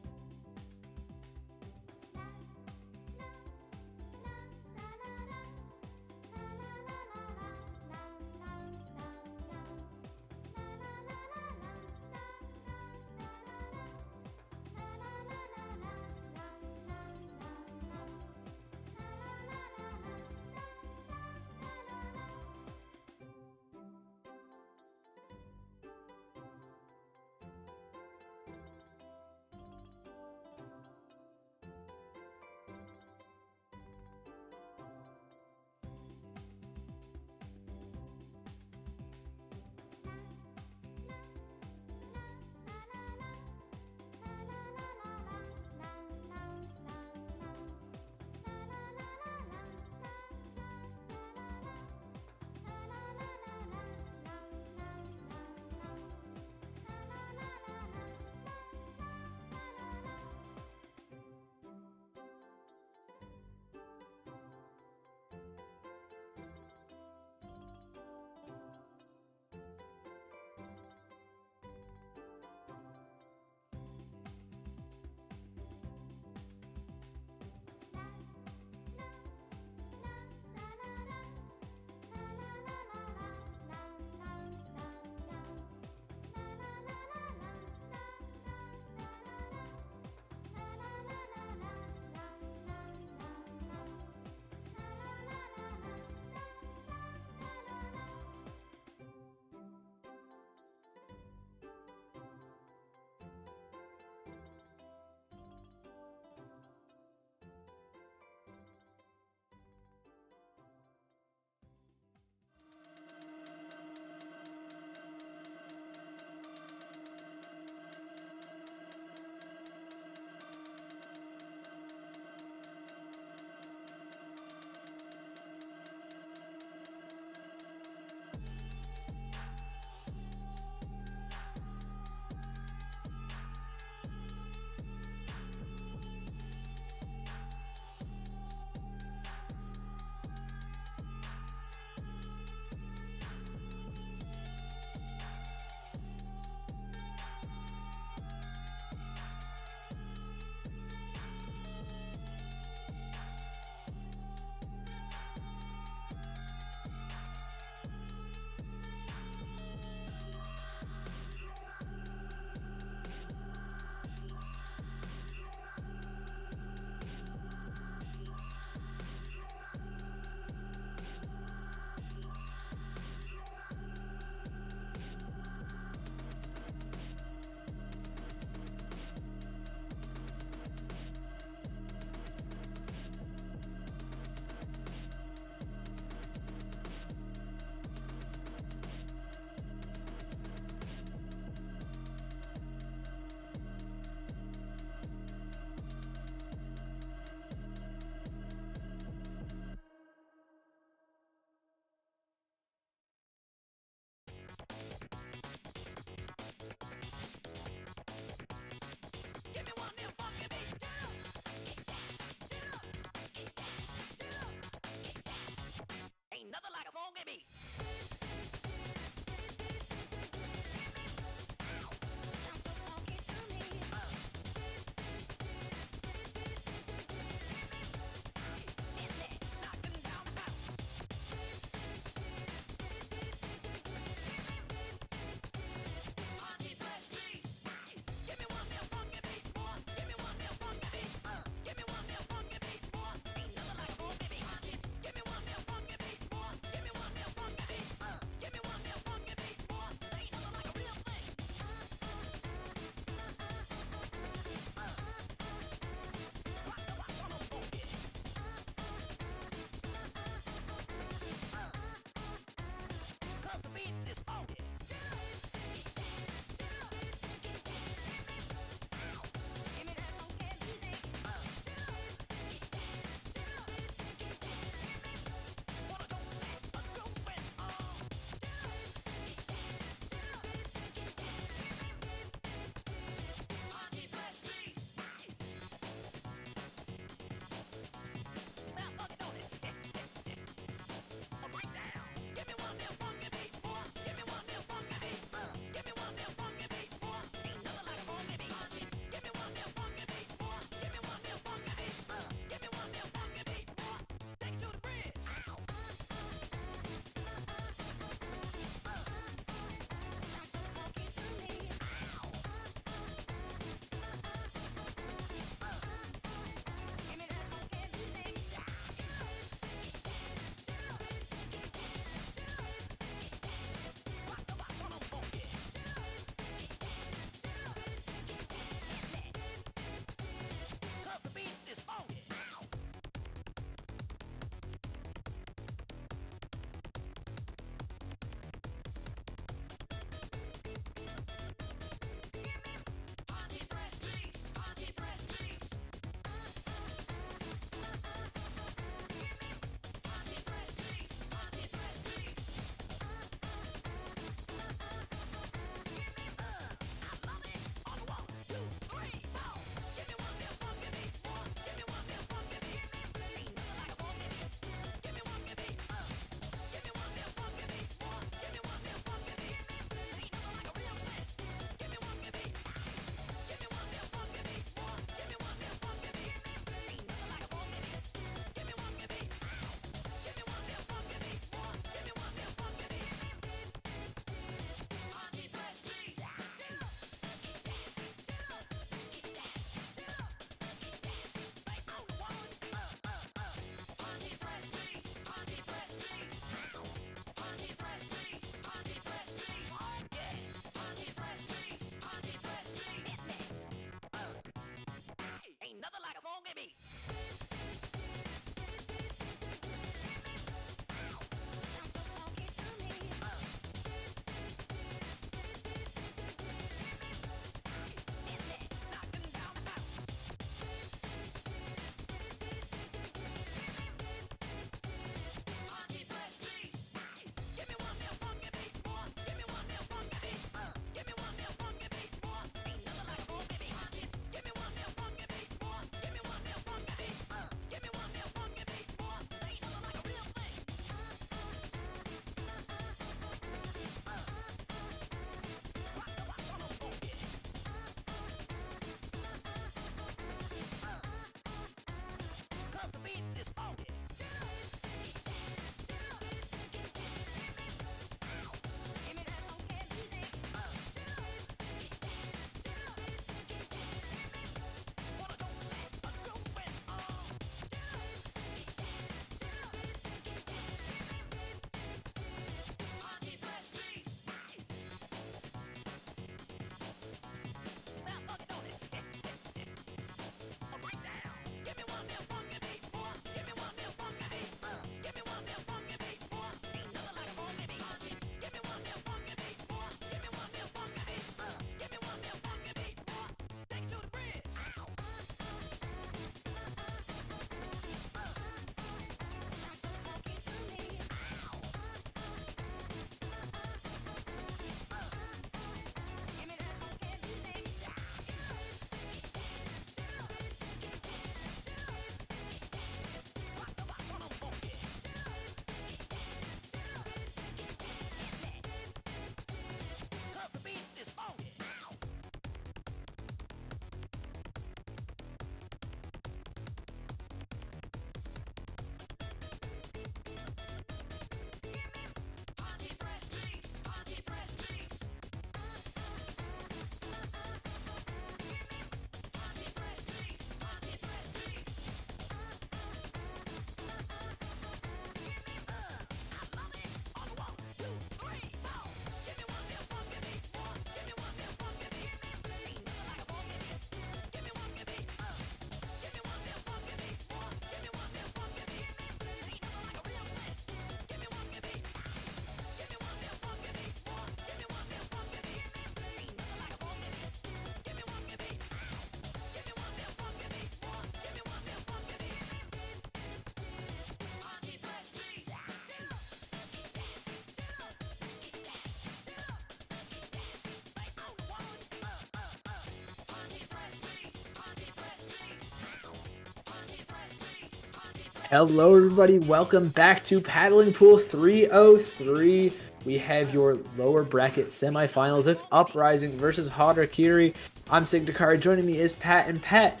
Hello, everybody. Welcome back to Paddling Pool 303. We have your lower bracket semifinals. It's Uprising versus Harakiri. I'm Sig Dakari. Joining me is Pat. And Pat,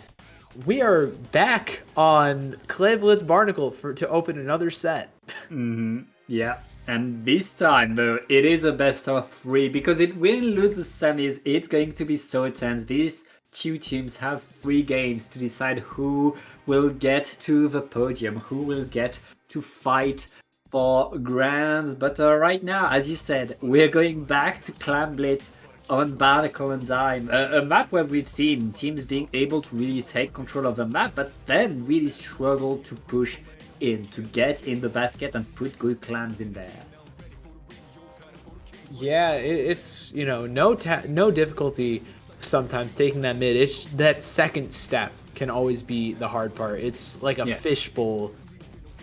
we are back on Clay Blitz Barnacle to open another set. Yeah, and this time though, it is a best of 3 because it will lose the semis. It's going to be so tense. These two teams have 3 games to decide who will get to the podium, who will get to fight for grands. But right now, as you said, we're going back to Clam Blitz on Barnacle and Dime, a map where we've seen teams being able to really take control of the map, but then really struggle to push in, to get in the basket and put good clams in there. Yeah, it's, you know, no difficulty sometimes taking that mid. It's that second step can always be the hard part. It's like a fishbowl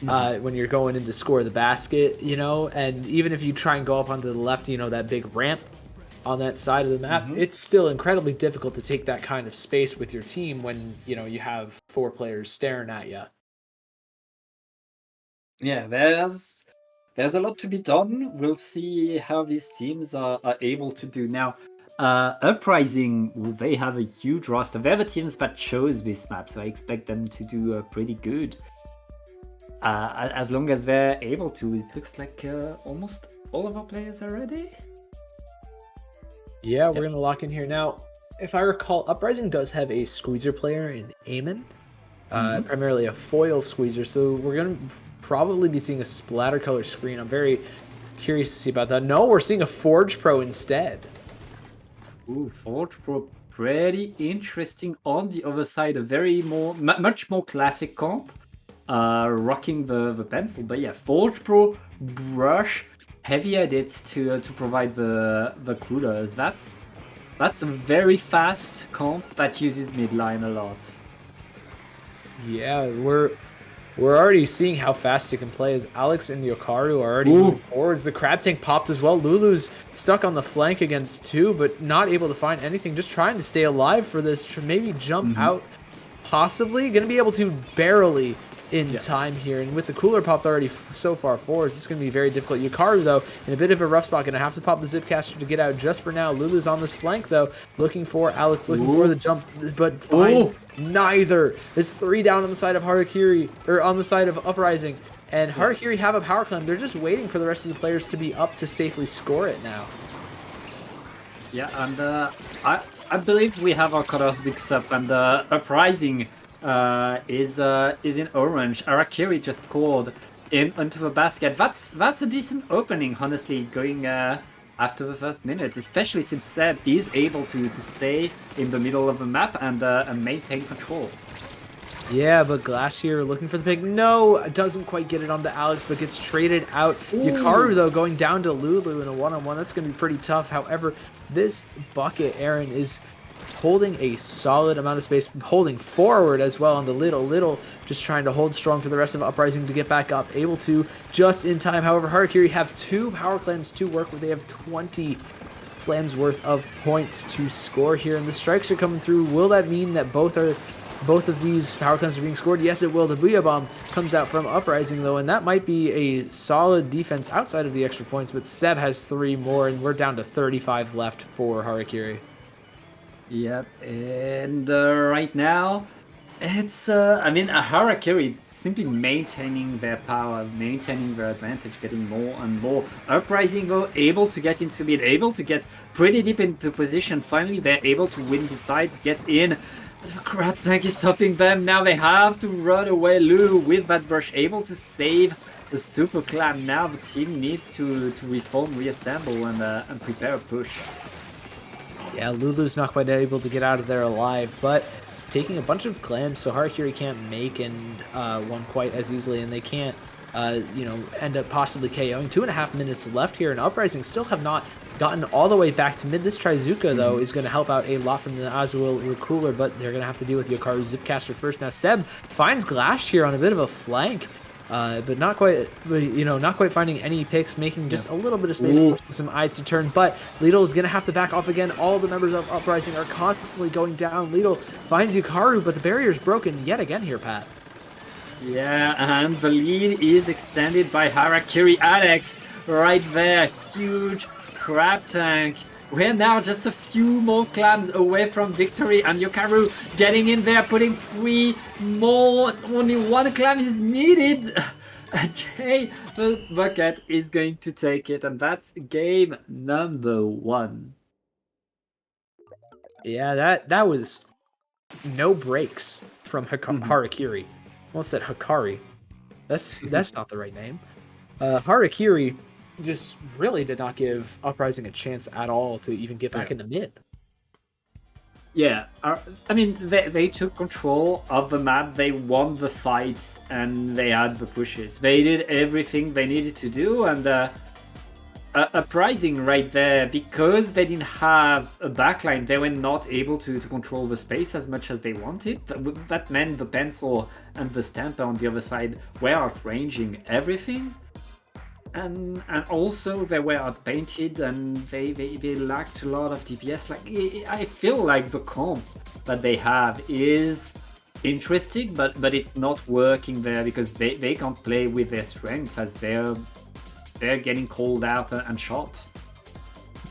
when you're going in to score the basket, you know, and even if you try and go up onto the left, you know, that big ramp on that side of the map, it's still incredibly difficult to take that kind of space with your team when, you know, you have 4 players staring at you. Yeah, there's a lot to be done. We'll see how these teams are able to do now. Uprising, they have a huge roster. They're the teams that chose this map, so I expect them to do pretty good. As long as they're able to. It looks like almost all of our players are ready. Yeah, we're gonna lock in here now. If I recall, Uprising does have a squeezer player in Eamon, primarily a foil squeezer, so we're gonna probably be seeing a splatter color screen. I'm very curious to see about that. No, we're seeing a Forge Pro instead. Ooh, Forge Pro, pretty interesting on the other side. A very much more classic comp, rocking the pencil. But yeah, Forge Pro, brush, heavy edits to provide the coolers. That's a very fast comp that uses midline a lot. Yeah, we're already seeing how fast it can play as Alex and Yokaru are already moving forwards. The Crab Tank popped as well. Lulu's stuck on the flank against 2, but not able to find anything. Just trying to stay alive for this, to maybe jump out, possibly. Going to be able to barely in time here. And with the cooler popped already so far forward, it's going to be very difficult. Yokaru, though, in a bit of a rough spot, going to have to pop the Zipcaster to get out just for now. Lulu's on this flank, though, looking for Alex, looking for the jump, but finds neither. It's 3 down on the side of Harakiri, or on the side of Uprising. And Harakiri have a power climb. They're just waiting for the rest of the players to be up to safely score it now. Yeah, and I believe we have our colors mixed up, and Uprising is in orange. Harakiri just scored into the basket. That's a decent opening, honestly, going after the first minutes, especially since Seb is able to stay in the middle of the map and maintain control. Yeah, but Glacier looking for the pick. No, doesn't quite get it onto Alex, but gets traded out. Yokaru, though, going down to Lulu in a one-on-one. That's going to be pretty tough. However, this bucket, Aaron, is holding a solid amount of space, holding forward as well on the Little, just trying to hold strong for the rest of Uprising to get back up, able to just in time. However, Harakiri have 2 power clams to work with. They have 20 clams worth of points to score here, and the strikes are coming through. Will that mean that both of these power clams are being scored? Yes, it will. The Booyah Bomb comes out from Uprising, though, and that might be a solid defense outside of the extra points, but Seb has 3 more, and we're down to 35 left for Harakiri. Yep, and right now, it's, Harakiri simply maintaining their power, maintaining their advantage, getting more and more. Uprising, though, able to get into mid, able to get pretty deep into position. Finally, they're able to win the fight, get in. But the Crab Tank is stopping them. Now they have to run away. Lulu with that brush, able to save the Super Clam. Now the team needs to reform, reassemble, and prepare a push. Yeah, Lulu's not quite able to get out of there alive, but taking a bunch of clams, so Harakiri can't make one quite as easily, and they can't, end up possibly KOing. 2.5 minutes left here, and Uprising still have not gotten all the way back to mid. This Trizuka, though, is going to help out a lot from the Azul Recooler, but they're going to have to deal with Yokaru Zipcaster first. Now, Seb finds Glash here on a bit of a flank. But not quite finding any picks, making just a little bit of space, forcing some eyes to turn. But Lidl is going to have to back off again. All the members of Uprising are constantly going down. Lidl finds Yokaru, but the barrier is broken yet again here, Pat. Yeah, and the lead is extended by Harakiri. Alex, right there, huge crab tank. We're now just a few more clams away from victory, and Yokaru getting in there, putting 3 more. Only 1 clam is needed. Jay, the bucket, is going to take it, and that's game number 1. Yeah, that was no breaks from Harakiri. Almost said Hikari. That's not the right name. Harakiri just really did not give Uprising a chance at all to even get back in the mid. Yeah, I mean, they took control of the map, they won the fight, and they had the pushes. They did everything they needed to do, and Uprising right there, because they didn't have a backline, they were not able to control the space as much as they wanted. That meant the pencil and the stamper on the other side were outranging everything. And also they were outpainted, and they lacked a lot of DPS. Like, I feel like the comp that they have is interesting, but it's not working there because they can't play with their strength as they're getting called out and shot.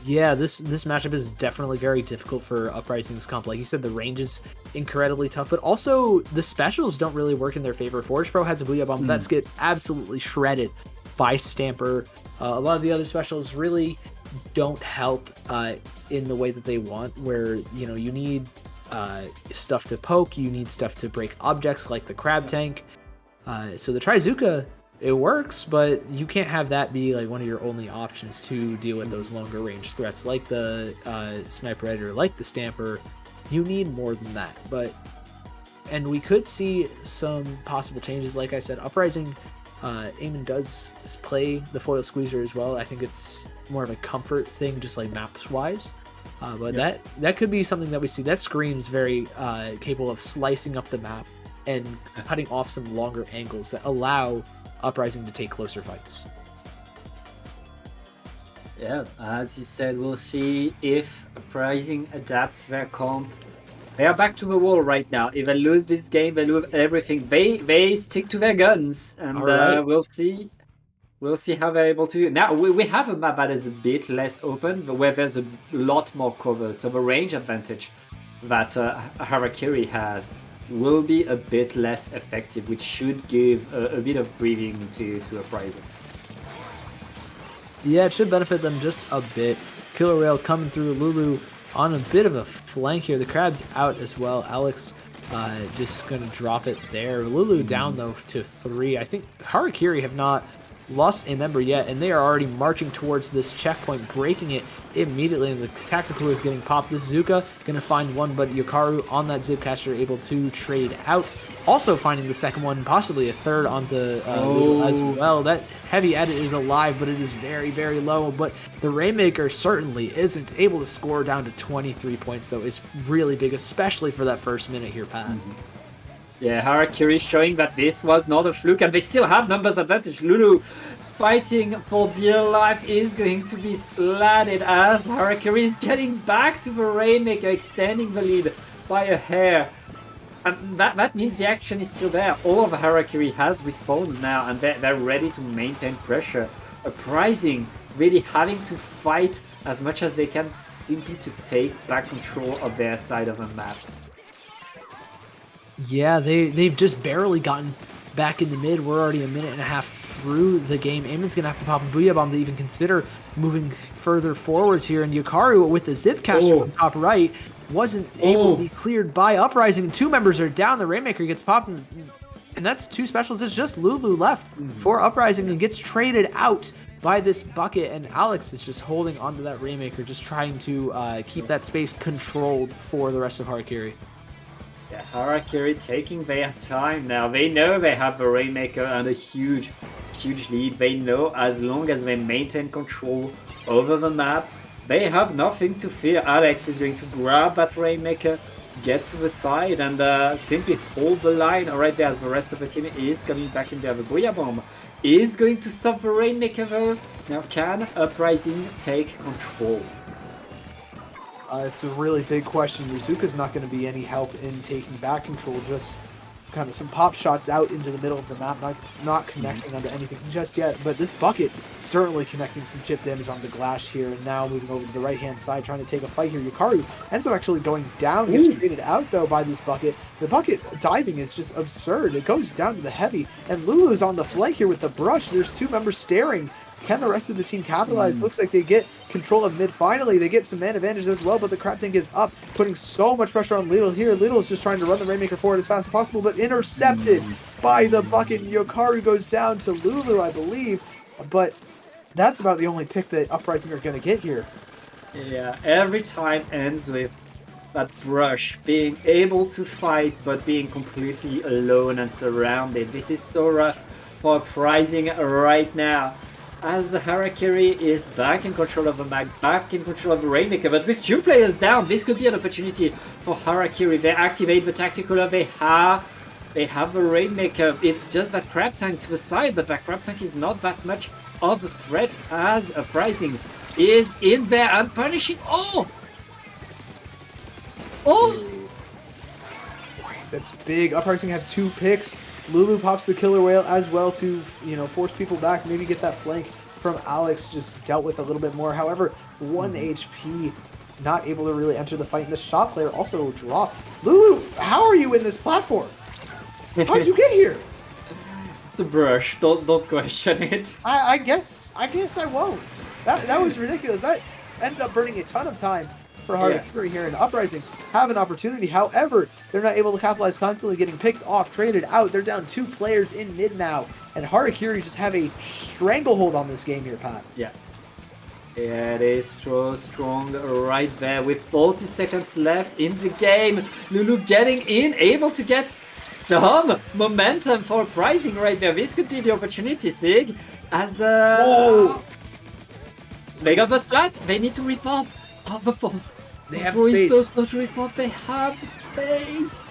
Yeah, this matchup is definitely very difficult for Uprising's comp. Like you said, the range is incredibly tough, but also the specials don't really work in their favor. Forge Pro has a Booyah Bomb that gets absolutely shredded by Stamper. A lot of the other specials really don't help in the way that they want, where you need stuff to poke, you need stuff to break objects like the crab tank. So the Trizuka, it works, but you can't have that be like one of your only options to deal with those longer range threats like the Sniper Editor, like the Stamper. You need more than that. And we could see some possible changes. Like I said, Uprising, Eamon does play the foil squeezer as well. I think it's more of a comfort thing, just like maps wise. But that could be something that we see. That screams very capable of slicing up the map and cutting off some longer angles that allow Uprising to take closer fights. Yeah, as you said, we'll see if Uprising adapts their comp. They are back to the wall right now. If they lose this game, they lose everything. They stick to their guns, and we'll see. We'll see how they're able to do it. Now we have a map that is a bit less open, but where there's a lot more cover. So the range advantage that Harakiri has will be a bit less effective, which should give a bit of breathing to Uprising. Yeah, it should benefit them just a bit. Killer Whale coming through. Lulu on a bit of a flank here. The Crab's out as well. Alex just going to drop it there. Lulu down, though, to 3. I think Harakiri have not lost a member yet, and they are already marching towards this checkpoint, breaking it immediately, and the tactical is getting popped. This Zuka going to find one, but Yokaru on that Zipcaster able to trade out. Also finding the second one, possibly a third onto Lulu as well. That heavy edit is alive, but it is very, very low. But the Rainmaker certainly isn't able to score down to 23 points, though. Is really big, especially for that first minute here, Pat. Yeah, Harakiri showing that this was not a fluke, and they still have numbers advantage. Lulu fighting for dear life is going to be splatted as Harakiri is getting back to the Rainmaker, extending the lead by a hair. And that means the action is still there. All of Harakiri has respawned now, and they're ready to maintain pressure. Uprising really having to fight as much as they can simply to take back control of their side of the map. Yeah, they've just barely gotten back in the mid. We're already a minute and a half through the game. Eamon's going to have to pop a Booyah Bomb to even consider moving further forwards here. And Yokaru with the Zipcaster from top right wasn't able to be cleared by Uprising. 2 members are down. The Rainmaker gets popped, and that's 2 specials. It's just Lulu left for Uprising and gets traded out by this bucket. And Alex is just holding onto that Rainmaker, just trying to keep that space controlled for the rest of Harakiri. Yeah, Harakiri taking their time now. They know they have the Rainmaker and a huge lead. They know as long as they maintain control over the map, they have nothing to fear. Alex is going to grab that Rainmaker, get to the side, and simply hold the line right there as the rest of the team is coming back in there. The Booyah Bomb is going to stop the Rainmaker though. Now can Uprising take control? It's a really big question. Yuzuka's not going to be any help in taking back control. Just kind of some pop shots out into the middle of the map, not connecting onto anything just yet. But this bucket certainly connecting some chip damage onto glass here, and now moving over to the right-hand side, trying to take a fight here. Yukaru ends up actually going down, gets traded out though by this bucket. The bucket diving is just absurd. It goes down to the heavy, and Lulu's on the flank here with the brush. There's two members staring. Can the rest of the team capitalize? Looks like they get control of mid finally. They get some man advantage as well, but the crab tank is up, putting so much pressure on Lidl here. Lidl is just trying to run the Rainmaker forward as fast as possible, but intercepted by the bucket. And Yokaru goes down to Lulu, I believe. But that's about the only pick that Uprising are going to get here. Yeah, every time ends with that brush being able to fight, but being completely alone and surrounded. This is so rough for Uprising right now, as the Harakiri is back in control of the mag, back in control of the Rainmaker, but with two players down, this could be an opportunity for Harakiri. They activate the Tactical, they have the Rainmaker. It's just that crab tank to the side, but that crab tank is not that much of a threat, as Uprising is in there and punishing. Oh! That's big. Uprising have 2 picks. Lulu pops the killer whale as well to, force people back, maybe get that flank from Alex just dealt with a little bit more. However, 1 HP, not able to really enter the fight, and the shot player also dropped. Lulu, how are you in this platform? How'd you get here? It's a brush. Don't question it. I guess I won't. That was ridiculous. That ended up burning a ton of time for Harakiri here, and Uprising have an opportunity. However, they're not able to capitalize, constantly getting picked off, traded out. They're down 2 players in mid now, and Harakiri just have a stranglehold on this game here, Pat. Yeah, it is so strong right there with 40 seconds left in the game. Lulu getting in, able to get some momentum for Uprising right there. This could be the opportunity, Sig, as they got the splat. They need to repop. Before. They have space. space. So to repop, they have space.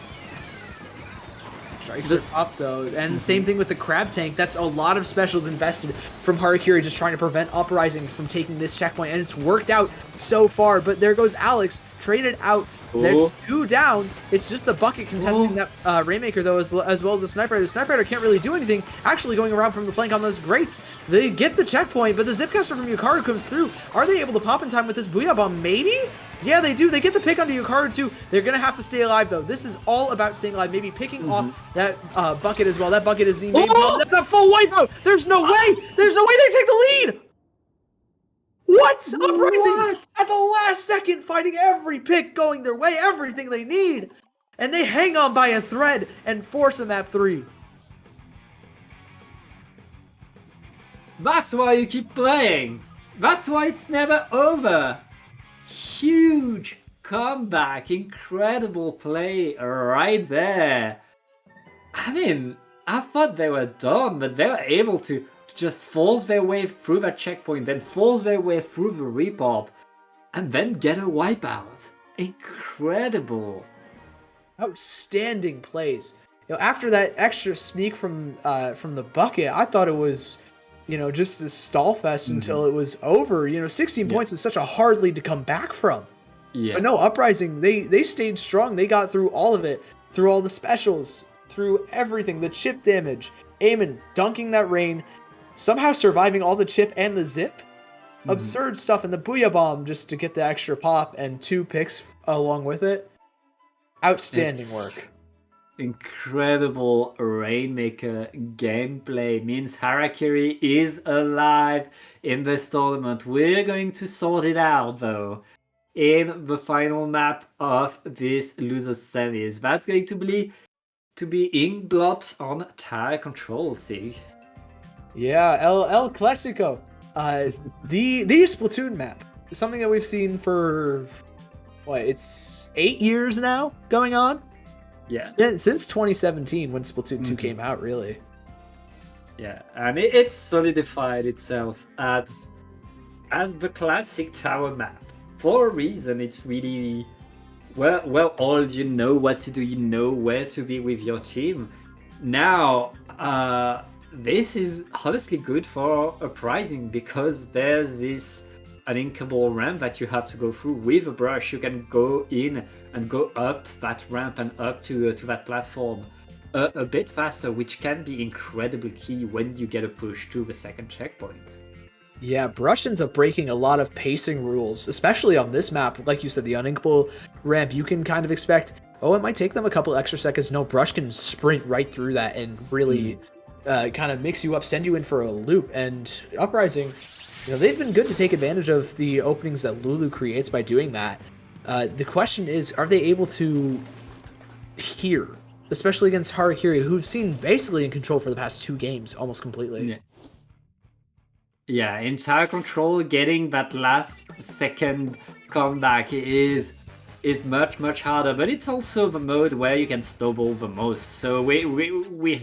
Strikes this up though, and same thing with the crab tank. That's a lot of specials invested from Harakiri, just trying to prevent Uprising from taking this checkpoint, and it's worked out so far. But there goes Alex, traded out. There's 2 down. It's just the bucket contesting that Rainmaker though, as well as the Sniper Rider. The Sniper Rider can't really do anything. Actually going around from the flank on those grates. They get the checkpoint, but the Zipcaster from Yukaru comes through. Are they able to pop in time with this Booyah Bomb? Maybe? Yeah, they do. They get the pick onto Yukaru too. They're going to have to stay alive though. This is all about staying alive. Maybe picking off that bucket as well. That bucket is the main bomb. That's a full wipeout. There's no way. There's no way they take the lead. What? Uprising at the last second, fighting every pick going their way, everything they need. And they hang on by a thread and force a map 3. That's why you keep playing. That's why it's never over. Huge comeback, incredible play right there. I mean, I thought they were done, but they were able to just force their way through that checkpoint, then force their way through the repop, and then get a wipeout. Incredible. Outstanding plays. After that extra sneak from the bucket, I thought it was, just a stall fest until it was over. 16 points is such a hard lead to come back from. Yeah. But no, Uprising, they stayed strong. They got through all of it, through all the specials, through everything, the chip damage. Eamon dunking that rain, somehow surviving all the chip and the zip. Absurd stuff, and the Booyah Bomb just to get the extra pop and 2 picks along with it. Outstanding work. Incredible Rainmaker gameplay means Harakiri is alive in this tournament. We're going to sort it out though in the final map of this losers semis. That's going to be Inkblot on Tower Control, see? Yeah, El Clasico. The Splatoon map. Something that we've seen for it's 8 years now going on? Yeah. Since 2017 when Splatoon 2 came out, really. Yeah, and it's solidified itself as the classic tower map. For a reason, it's really well oiled. You know what to do, you know where to be with your team. Now, this is honestly good for Uprising because there's this uninkable ramp that you have to go through. With a brush, you can go in and go up that ramp and up to that platform. a bit faster, which can be incredibly key when you get a push to the second checkpoint. Yeah, Brush ends up breaking a lot of pacing rules, especially on this map. Like you said, the uninkable ramp, you can kind of expect, oh, it might take them a couple extra seconds. No, Brush can sprint right through that and really kind of mix you up, send you in for a loop. And Uprising, they've been good to take advantage of the openings that Lulu creates by doing that. The question is, are they able to here, especially against Harakiri, who's seen basically in control for the past 2 games almost completely? Yeah. Yeah, entire control, getting that last second comeback is much harder, but it's also the mode where you can snowball the most. So we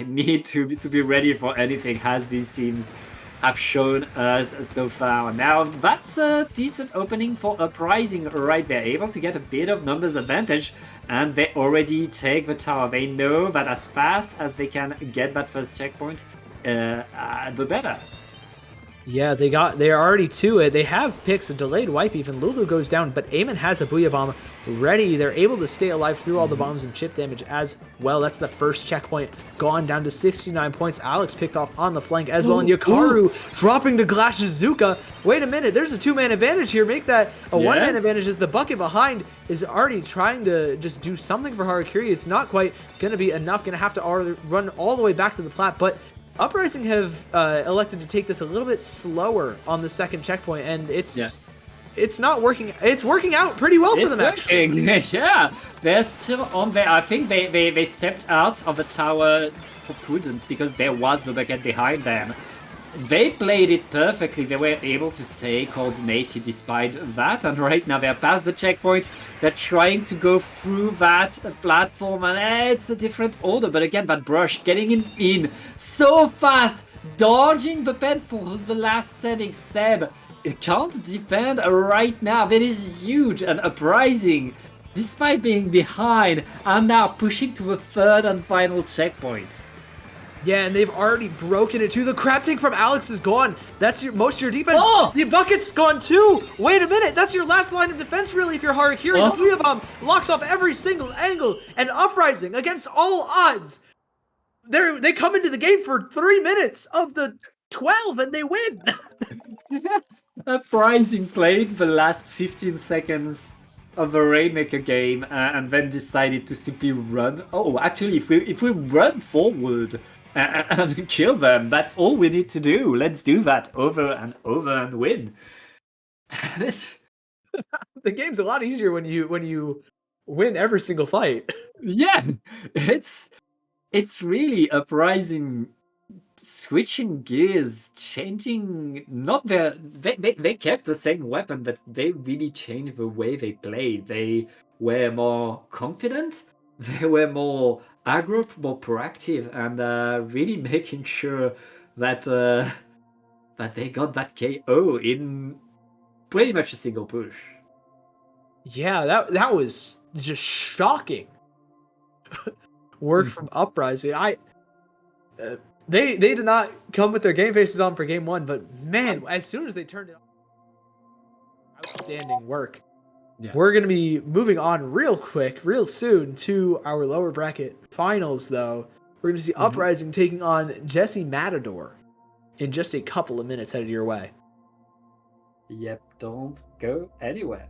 need to be ready for anything, as these teams have shown us so far. Now that's a decent opening for Uprising right there, able to get a bit of numbers advantage, and they already take the tower. They know that as fast as they can get that first checkpoint, the better. Yeah, they're already to it. They have picks a delayed wipe even. Lulu goes down, but Eamon has a Booyah Bomb ready. They're able to stay alive through all the bombs and chip damage as well. That's the first checkpoint gone, down to 69 points. Alex picked off on the flank as well, and Yakaru dropping to Glash Zuka. Wait a minute, there's a 2-man advantage here. Make that a 1-man advantage as the bucket behind is already trying to just do something for Harakiri. It's not quite going to be enough. Going to have to run all the way back to the plat, but Uprising have elected to take this a little bit slower on the second checkpoint, and it's not working. It's working out pretty well for them, actually. Yeah, they're still on there. I think they stepped out of the tower for prudence because there was the bucket behind them. They played it perfectly. They were able to stay coordinated despite that, and right now they're past the checkpoint. They're trying to go through that platform, and it's a different order. But again, that Brush getting in so fast, dodging the pencil, who's the last standing. Seb can't defend right now. That is huge. And Uprising, despite being behind, are now pushing to the third and final checkpoint. Yeah, and they've already broken it too. The crab tank from Alex is gone. That's most of your defense. Oh! The bucket's gone too. Wait a minute. That's your last line of defense, really, if you're Harakiri. The Booyah Bomb locks off every single angle. And Uprising, against all odds, they come into the game for 3 minutes of the 12, and they win. Uprising played the last 15 seconds of the Rainmaker game and then decided to simply run. Oh, actually, if we run forward and kill them, that's all we need to do. Let's do that over and win. The game's a lot easier when you win every single fight. Yeah, it's really Uprising switching gears, changing not their they kept the same weapon, but they really changed the way they played. They were more confident, they were more aggro, more proactive, and really making sure that that they got that KO in pretty much a single push. Yeah, that was just shocking work from Uprising. They did not come with their game faces on for game 1, but man, as soon as they turned it on, outstanding work. Yeah. We're going to be moving on real quick, real soon, to our lower bracket finals, though. We're going to see Uprising taking on Jesse Matador in just a couple of minutes headed your way. Yep, don't go anywhere.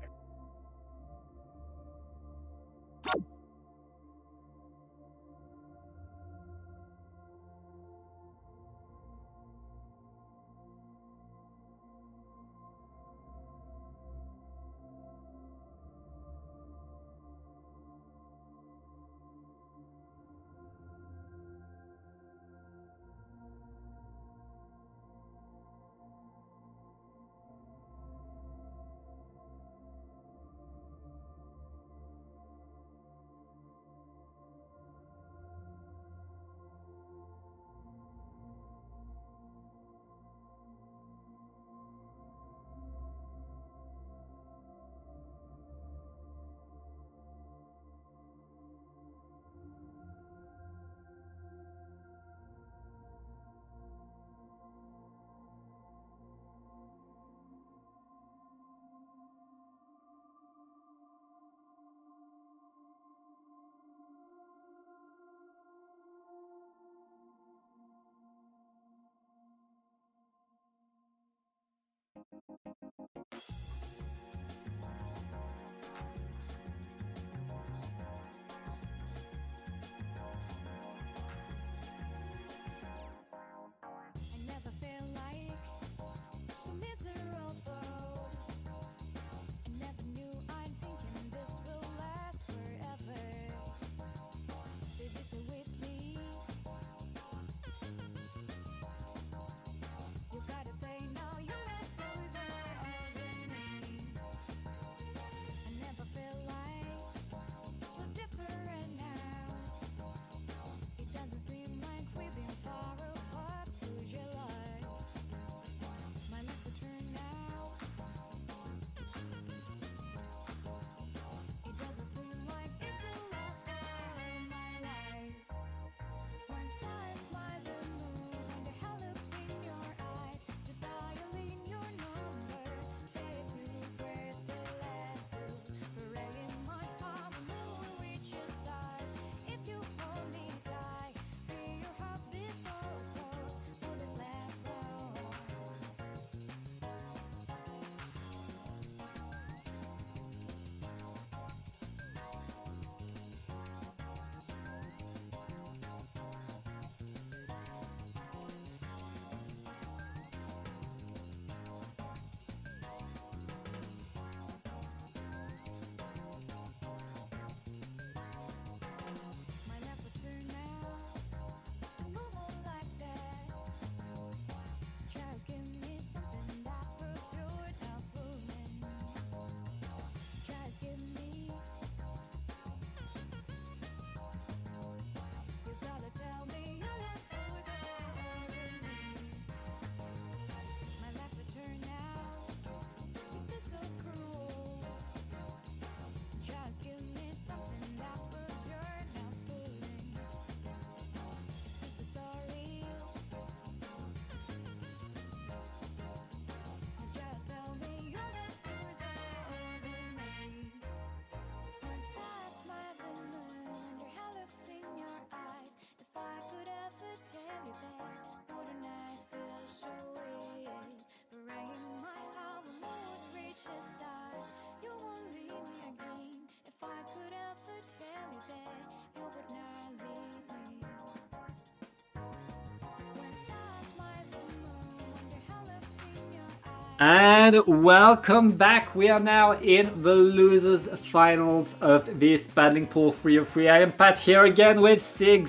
And welcome back. We are now in the losers finals of this paddling pool 3-3. I am Pat here again with Sig.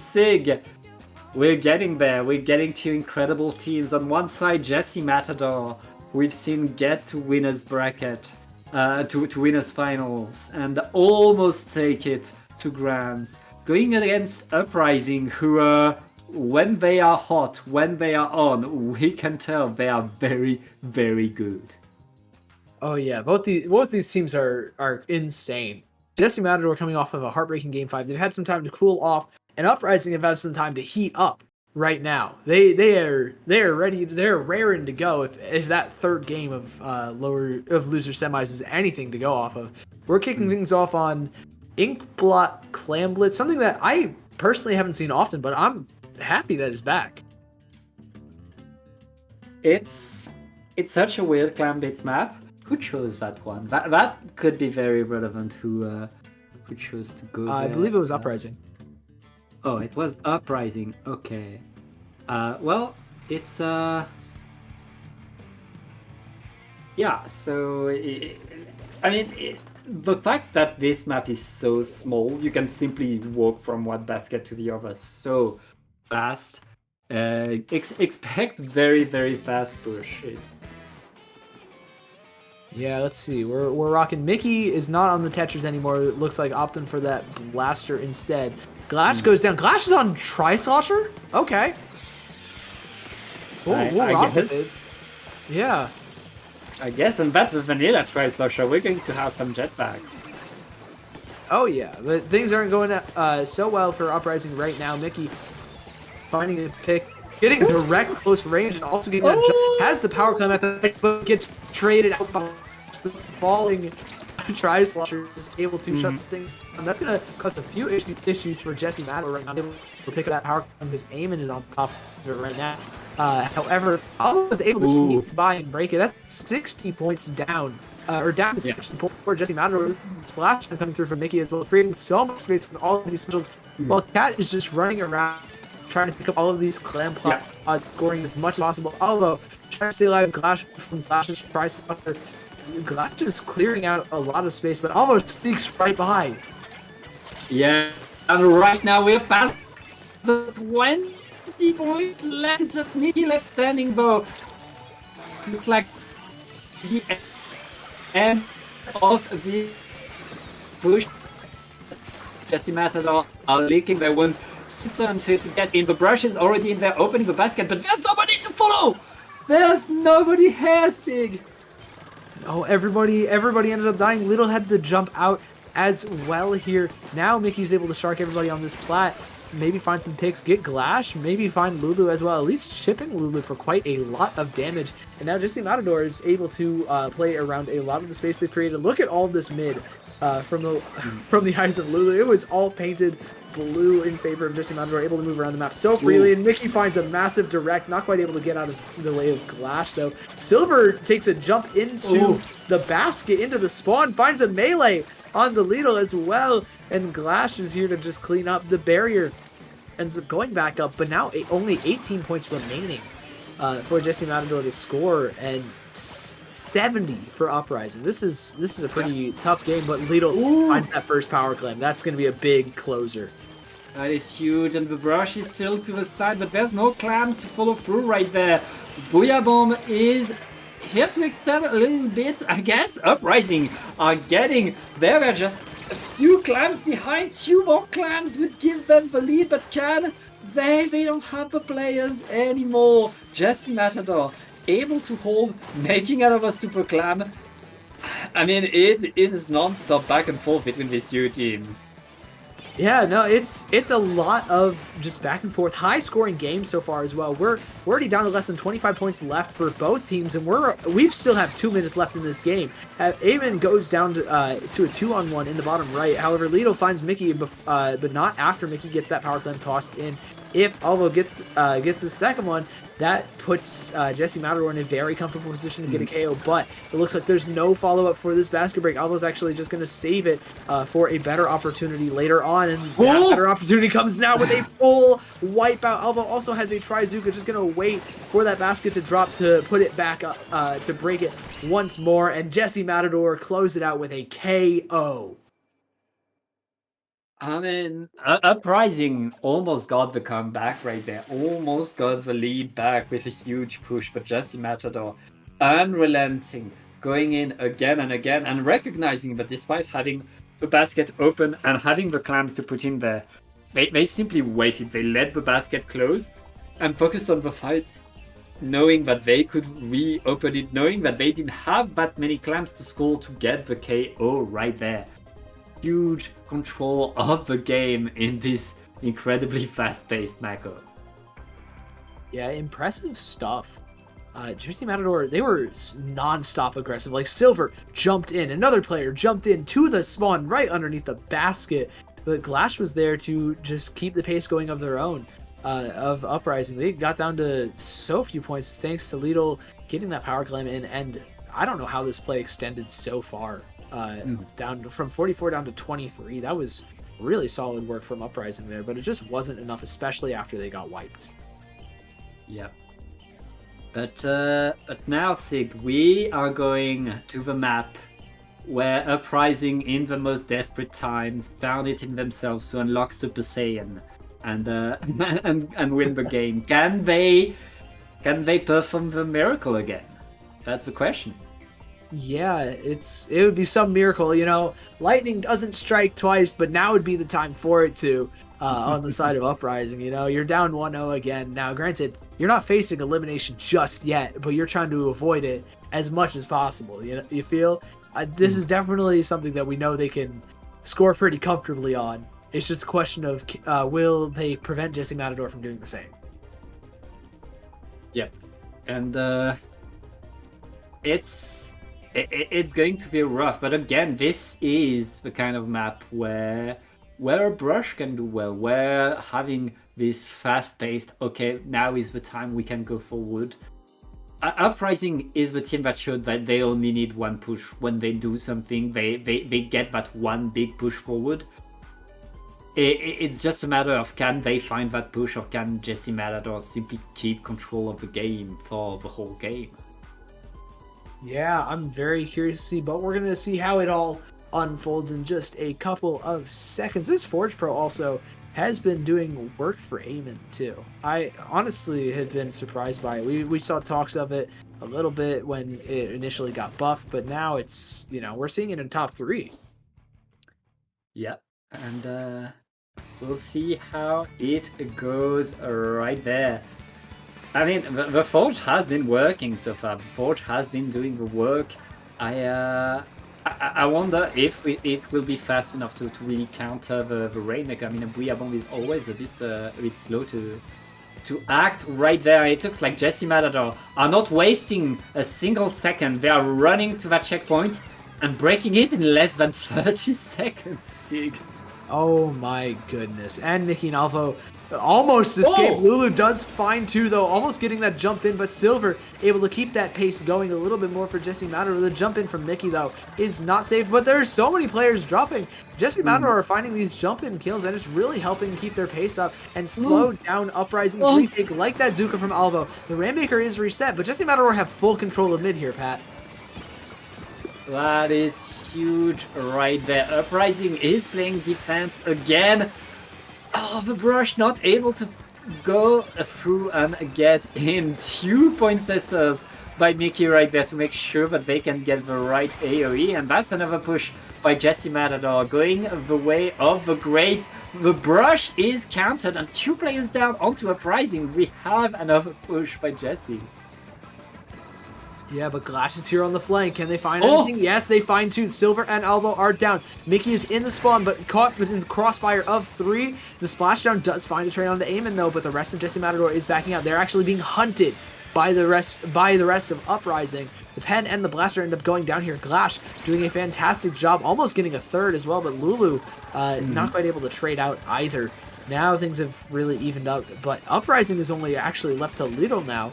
We're getting there. We're getting to incredible teams. On one side, Jesse Matador. We've seen get to winners bracket, to winners finals, and almost take it to grands. Going against Uprising, who when they are hot, when they are on, we can tell they are very, very good. Oh yeah, both these teams are insane. Jesse Matador coming off of a heartbreaking Game 5. They've had some time to cool off, and Uprising have had some time to heat up right now. They are ready. They're raring to go if that third game of loser semis is anything to go off of. We're kicking things off on Inkblot Clamblitz, something that I personally haven't seen often, but I'm happy that it's back. It's such a weird Clamblitz map. Who chose that one? That could be very relevant. Who chose to go? I there? believe it was Uprising. Oh, it was Uprising. Okay. Well, it's yeah. So the fact that this map is so small, you can simply walk from one basket to the other so fast. Expect very, very fast pushes. Yeah, let's see. We're rocking. Mickey is not on the Tetris anymore. It looks like opting for that blaster instead. Glash goes down. Glash is on Tri-Slosher? Okay. We'll rock with it. Yeah. I guess, and that's the vanilla Tri-Slosher. We're going to have some jetpacks. Oh yeah, but things aren't going so well for Uprising right now. Mickey finding a pick, getting direct close range, and also getting that jump. Has the power climb at the pick, but gets traded out by the falling Tri-Slosher, is able to shut things down. That's going to cause a few issues for Jesse Matador right now. Able to pick up that power climb. His aiming is on top of it right now. However, Alva was able to sneak by and break it. That's 60 points down. Or down to 60 points for Jesse Matador. Splash coming through from Mickey as well, creating so much space with all of these specials. While Cat is just running around, trying to pick up all of these clam plots, scoring as much as possible. Alva trying to stay alive. Glash from Glash's price. Glash is clearing out a lot of space, but Alva sneaks right by. Yeah, and right now we're past the 20 points left. Just Mickey left standing though. Looks like the end of the push. Jesse Matador are licking their wounds. To get in. The brush is already in there opening the basket, but there's nobody to follow! There's nobody here, Sig! Oh, everybody ended up dying. Little had to jump out as well here. Now Mickey's able to shark everybody on this plat. Maybe find some picks, get Glash, maybe find Lulu as well. At least chipping Lulu for quite a lot of damage. And now Jesse Matador is able to play around a lot of the space they've created. Look at all this mid from the eyes of Lulu. It was all painted blue in favor of Jesse Matador, able to move around the map so freely. And Mickey finds a massive direct, not quite able to get out of the way of Glash though. Silver takes a jump into the basket, into the spawn, finds a melee on the Lidl as well, and Glash is here to just clean up the barrier. Ends up going back up, but now only 18 points remaining for Jesse Matador to score, and 70 for Uprising. This is a pretty tough game, but Lidl finds that first power climb. That's going to be a big closer. That is huge, and the brush is still to the side, but there's no clams to follow through right there. Booyah Bomb is here to extend a little bit, I guess. Uprising are getting there. They're just a few clams behind. 2 more clams would give them the lead, but they don't have the players anymore. Jesse Matador able to hold, making out of a super clam. I mean, it is non-stop back and forth between these two teams. Yeah, no, it's a lot of just back and forth, high scoring games so far as well. We're already down to less than 25 points left for both teams, and we still have 2 minutes left in this game. Eamon goes down to a 2-on-1 in the bottom right. However, Lido finds Mickey, but not after Mickey gets that power climb tossed in. if Alvo gets the second one, that puts Jesse Matador in a very comfortable position to get a KO, but it looks like there's no follow-up for this basket break. Alvo's actually just going to save it for a better opportunity later on, and that better opportunity comes now with a full wipeout. Alvo also has a Trizuka, just going to wait for that basket to drop to put it back up, to break it once more, and Jesse Matador close it out with a KO. I mean, Uprising almost got the comeback right there. Almost got the lead back with a huge push, but Jesse Matador, unrelenting, going in again and again, and recognizing that despite having the basket open and having the clams to put in there, they simply waited. They let the basket close and focused on the fights, knowing that they could reopen it, knowing that they didn't have that many clams to score to get the KO right there. Huge control of the game in this incredibly fast-paced Mako. Yeah, impressive stuff. Jesse Matador, they were non-stop aggressive. Like Silver jumped in, another player jumped in to the spawn right underneath the basket. But Glash was there to just keep the pace going of their own, of Uprising. They got down to so few points thanks to Lidl getting that power climb in, and I don't know how this play extended so far. Down from 44 down to 23. That was really solid work from Uprising there, but it just wasn't enough, especially after they got wiped. Yeah. But now, Sig, we are going to the map where Uprising, in the most desperate times, found it in themselves to unlock Super Saiyan and and win the game. Can they perform the miracle again? That's the question. Yeah, it would be some miracle, you know. Lightning doesn't strike twice, but now would be the time for it to, on the side of Uprising, you know. You're down 1-0 again. Now, granted, you're not facing elimination just yet, but you're trying to avoid it as much as possible. You know, you feel? This is definitely something that we know they can score pretty comfortably on. It's just a question of will they prevent Jesse Matador from doing the same? Yep. And it's going to be rough, but again, this is the kind of map where a brush can do well, where having this fast-paced, okay, now is the time we can go forward. Uprising is the team that showed that they only need one push. When they do something, they get that one big push forward. It's just a matter of can they find that push, or can Jesse Matador simply keep control of the game for the whole game? Yeah, I'm very curious to see, but we're going to see how it all unfolds in just a couple of seconds. This Forge Pro also has been doing work for Eamon too. I honestly had been surprised by it. We saw talks of it a little bit when it initially got buffed, but now it's, you know, we're seeing it in top 3. Yeah, and we'll see how it goes right there. I mean, the Forge has been working so far. The Forge has been doing the work. I wonder if it will be fast enough to really counter the Rainmaker. I mean, Bouillabong is always a bit slow to act right there. It looks like Jesse Matador are not wasting a single second. They are running to that checkpoint and breaking it in less than 30 seconds, Sig. Oh my goodness. And Nikki and Alvo almost escape. Lulu does find 2 though, almost getting that jump in, but Silver able to keep that pace going a little bit more for Jesse Matador. The jump in from Nikki though is not safe, but there's so many players dropping. Jesse Matador are finding these jump in kills, and it's really helping keep their pace up and slow down Uprising's retake like that Zuka from Alvo. The Rainmaker is reset, but Jesse Matador have full control of mid here, Pat. That is huge right there. Uprising is playing defense again. Oh, the brush not able to go through and get in 2 pointers by Mickey right there to make sure that they can get the right AoE, and that's another push by Jesse Matador going the way of the greats. The brush is countered and 2 players down onto Uprising. We have another push by Jesse. Yeah, but Glash is here on the flank. Can they find anything? Yes, they find 2. Silver and Alvo are down. Mickey is in the spawn, but caught within the crossfire of 3. The splashdown does find a trade on the Eamon, though, but the rest of Jesse Matador is backing out. They're actually being hunted by the rest of Uprising. The Pen and the Blaster end up going down here. Glash doing a fantastic job, almost getting a 3rd as well, but Lulu not quite able to trade out either. Now things have really evened up, but Uprising is only actually left a little now.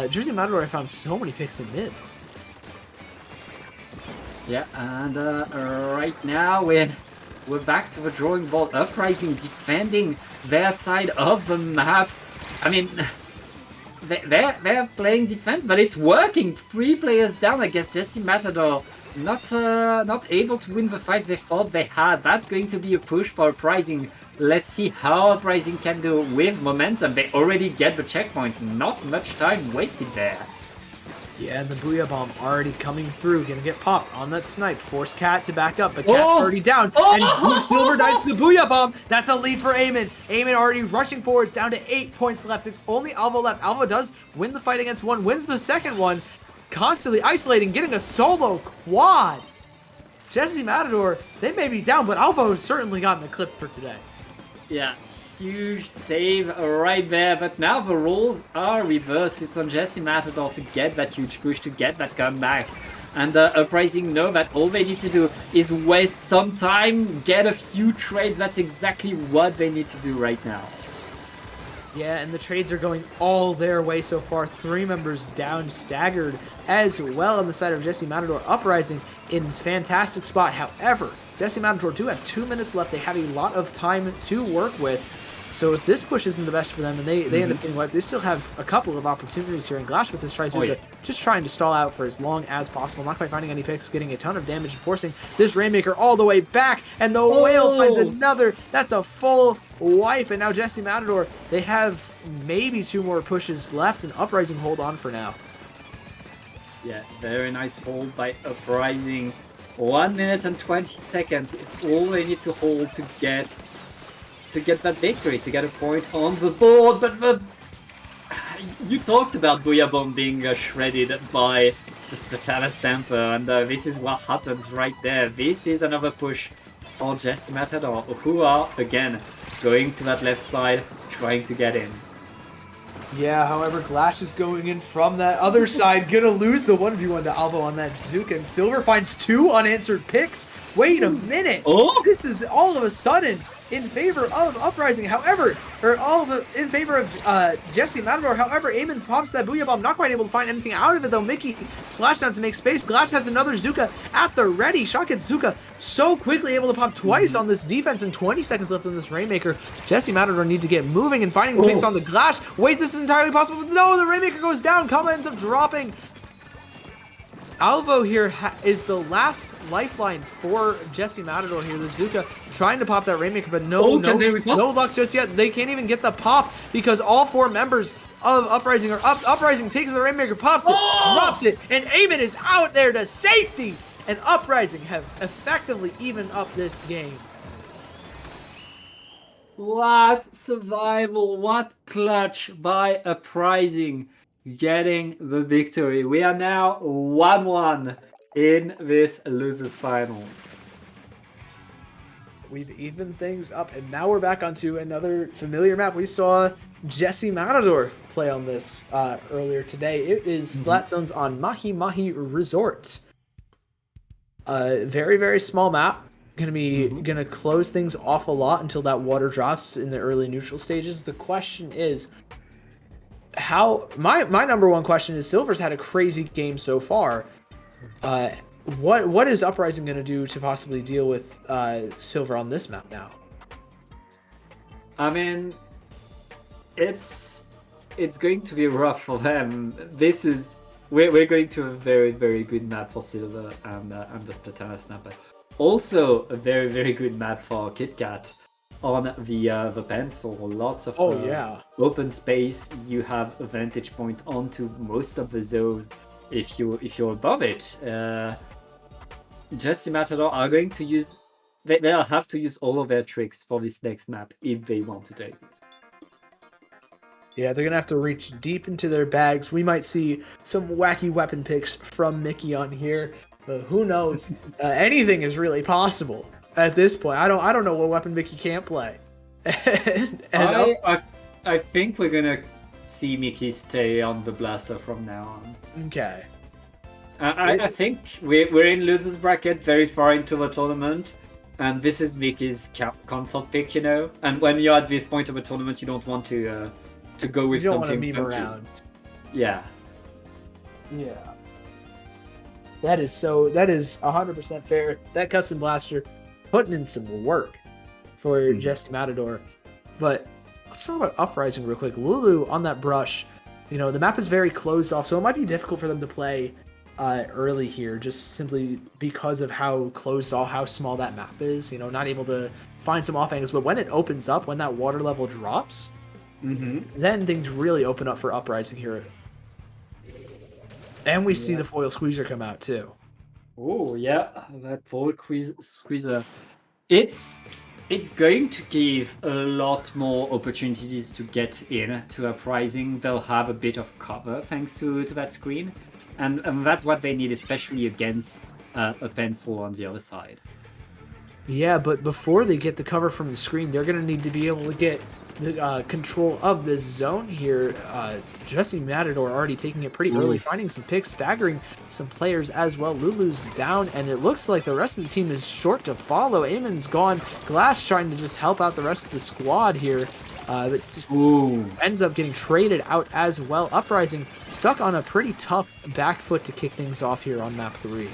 Jersey Matador, I found so many picks in mid. Yeah, and right now we're back to the drawing board. Uprising defending their side of the map. I mean, they're playing defense, but it's working. 3 players down. I guess Jesse Matador not able to win the fight they thought they had. That's going to be a push for Uprising. Let's see how Uprising can do with momentum. They already get the checkpoint. Not much time wasted there. Yeah, and the Booyah Bomb already coming through. Gonna get popped on that snipe. Force Cat to back up, but Cat already down. And Silver dies to the Booyah Bomb. That's a lead for Eamon. Eamon already rushing forwards, down to 8 points left. It's only Alvo left. Alvo does win the fight against one, wins the second one. Constantly isolating, getting a solo quad. Jesse Matador, they may be down, but Alvo has certainly gotten a clip for today. Yeah, huge save right there, but now the roles are reversed. It's on Jesse Matador to get that huge push, to get that comeback. And Uprising know that all they need to do is waste some time, get a few trades. That's exactly what they need to do right now. Yeah, and the trades are going all their way so far. 3 members down, staggered as well on the side of Jesse Matador. Uprising in fantastic spot. However, Jesse Matador do have 2 minutes left. They have a lot of time to work with. So if this push isn't the best for them and they end up getting wiped, they still have a couple of opportunities here. And Glash with this tries to just trying to stall out for as long as possible. Not quite finding any picks, getting a ton of damage and forcing this Rainmaker all the way back. And the Whale finds another. That's a full wipe. And now Jesse Matador, they have maybe 2 more pushes left, and Uprising hold on for now. Yeah, very nice hold by Uprising. 1 minute and 20 seconds is all they need to hold to get that victory, to get a point on the board. But you talked about Booyah Bomb being shredded by the Spatala Stamper, and this is what happens right there. This is another push on Jesse Matador, who are again going to that left side, trying to get in. Yeah, however, Glash is going in from that other side, gonna lose the 1v1 to Alvo on that Zuka, and Silver finds 2 unanswered picks. Wait a minute! This is all of a sudden in favor of Uprising, however, or in favor of Jesse Matador. However, Eamon pops that Booyah Bomb, not quite able to find anything out of it though. Mickey splashdowns to make space. Glash has another Zuka at the ready. Shot gets Zuka so quickly, able to pop twice on this defense, and 20 seconds left on this Rainmaker. Jesse Matador need to get moving and finding the picks on the Glash. Wait, this is entirely possible, but no, the Rainmaker goes down. Kama ends up dropping. Alvo here is the last lifeline for Jesse Matador here. The Zuka trying to pop that Rainmaker, but no luck just yet. They can't even get the pop because all 4 members of Uprising are up. Uprising takes the Rainmaker, pops it, drops it, and Eamon is out there to safety. And Uprising have effectively evened up this game. What survival, what clutch by Uprising, getting the victory. We are now 1-1 in this losers finals. We've evened things up, and now we're back onto another familiar map. We saw Jesse Matador play on this earlier today. It is Splat Zones on Mahi Mahi Resort. Very, very small map. Gonna close things off a lot until that water drops in the early neutral stages. The question is, how my number one question is, Silver's had a crazy game so far. What is Uprising going to do to possibly deal with Silver on this map now? I mean, it's going to be rough for them. We're going to a very, very good map for Silver and the Splatana Snapper. Also a very, very good map for KitKat. On the pencil, lots of open space. You have a vantage point onto most of the zone if you're above it. Jesse Matador are going to use they'll have to use all of their tricks for this next map if they want to take it. Yeah, they're gonna have to reach deep into their bags. We might see some wacky weapon picks from Mickey on here. Who knows? Anything is really possible. At this point, I don't know what weapon Mickey can't play. I think we're gonna see Mickey stay on the blaster from now on. Okay. I think we're in losers bracket, very far into the tournament. And this is Mickey's comfort pick, you know. And when you're at this point of a tournament, you don't want to go with You don't want to something meme funky. around. Yeah. Yeah. That is 100% fair. That custom blaster putting in some work for Jesse Matador. But let's talk about Uprising real quick. Lulu on that brush, you know, the map is very closed off, so it might be difficult for them to play early here, just simply because of how closed off, how small that map is. You know, not able to find some off angles. But when it opens up, when that water level drops, then things really open up for Uprising here. And we see the foil squeezer come out too. Oh yeah, that foil squeezer. It's going to give a lot more opportunities to get in to Uprising. They'll have a bit of cover thanks to that screen, and that's what they need, especially against a pencil on the other side. Yeah, but before they get the cover from the screen, they're going to need to be able to get the control of this zone here. Jesse Matador already taking it pretty early, finding some picks, staggering some players as well. Lulu's down, and it looks like the rest of the team is short to follow. Eamon's gone. Glass trying to just help out the rest of the squad here. But ends up getting traded out as well. Uprising stuck on a pretty tough back foot to kick things off here on map 3.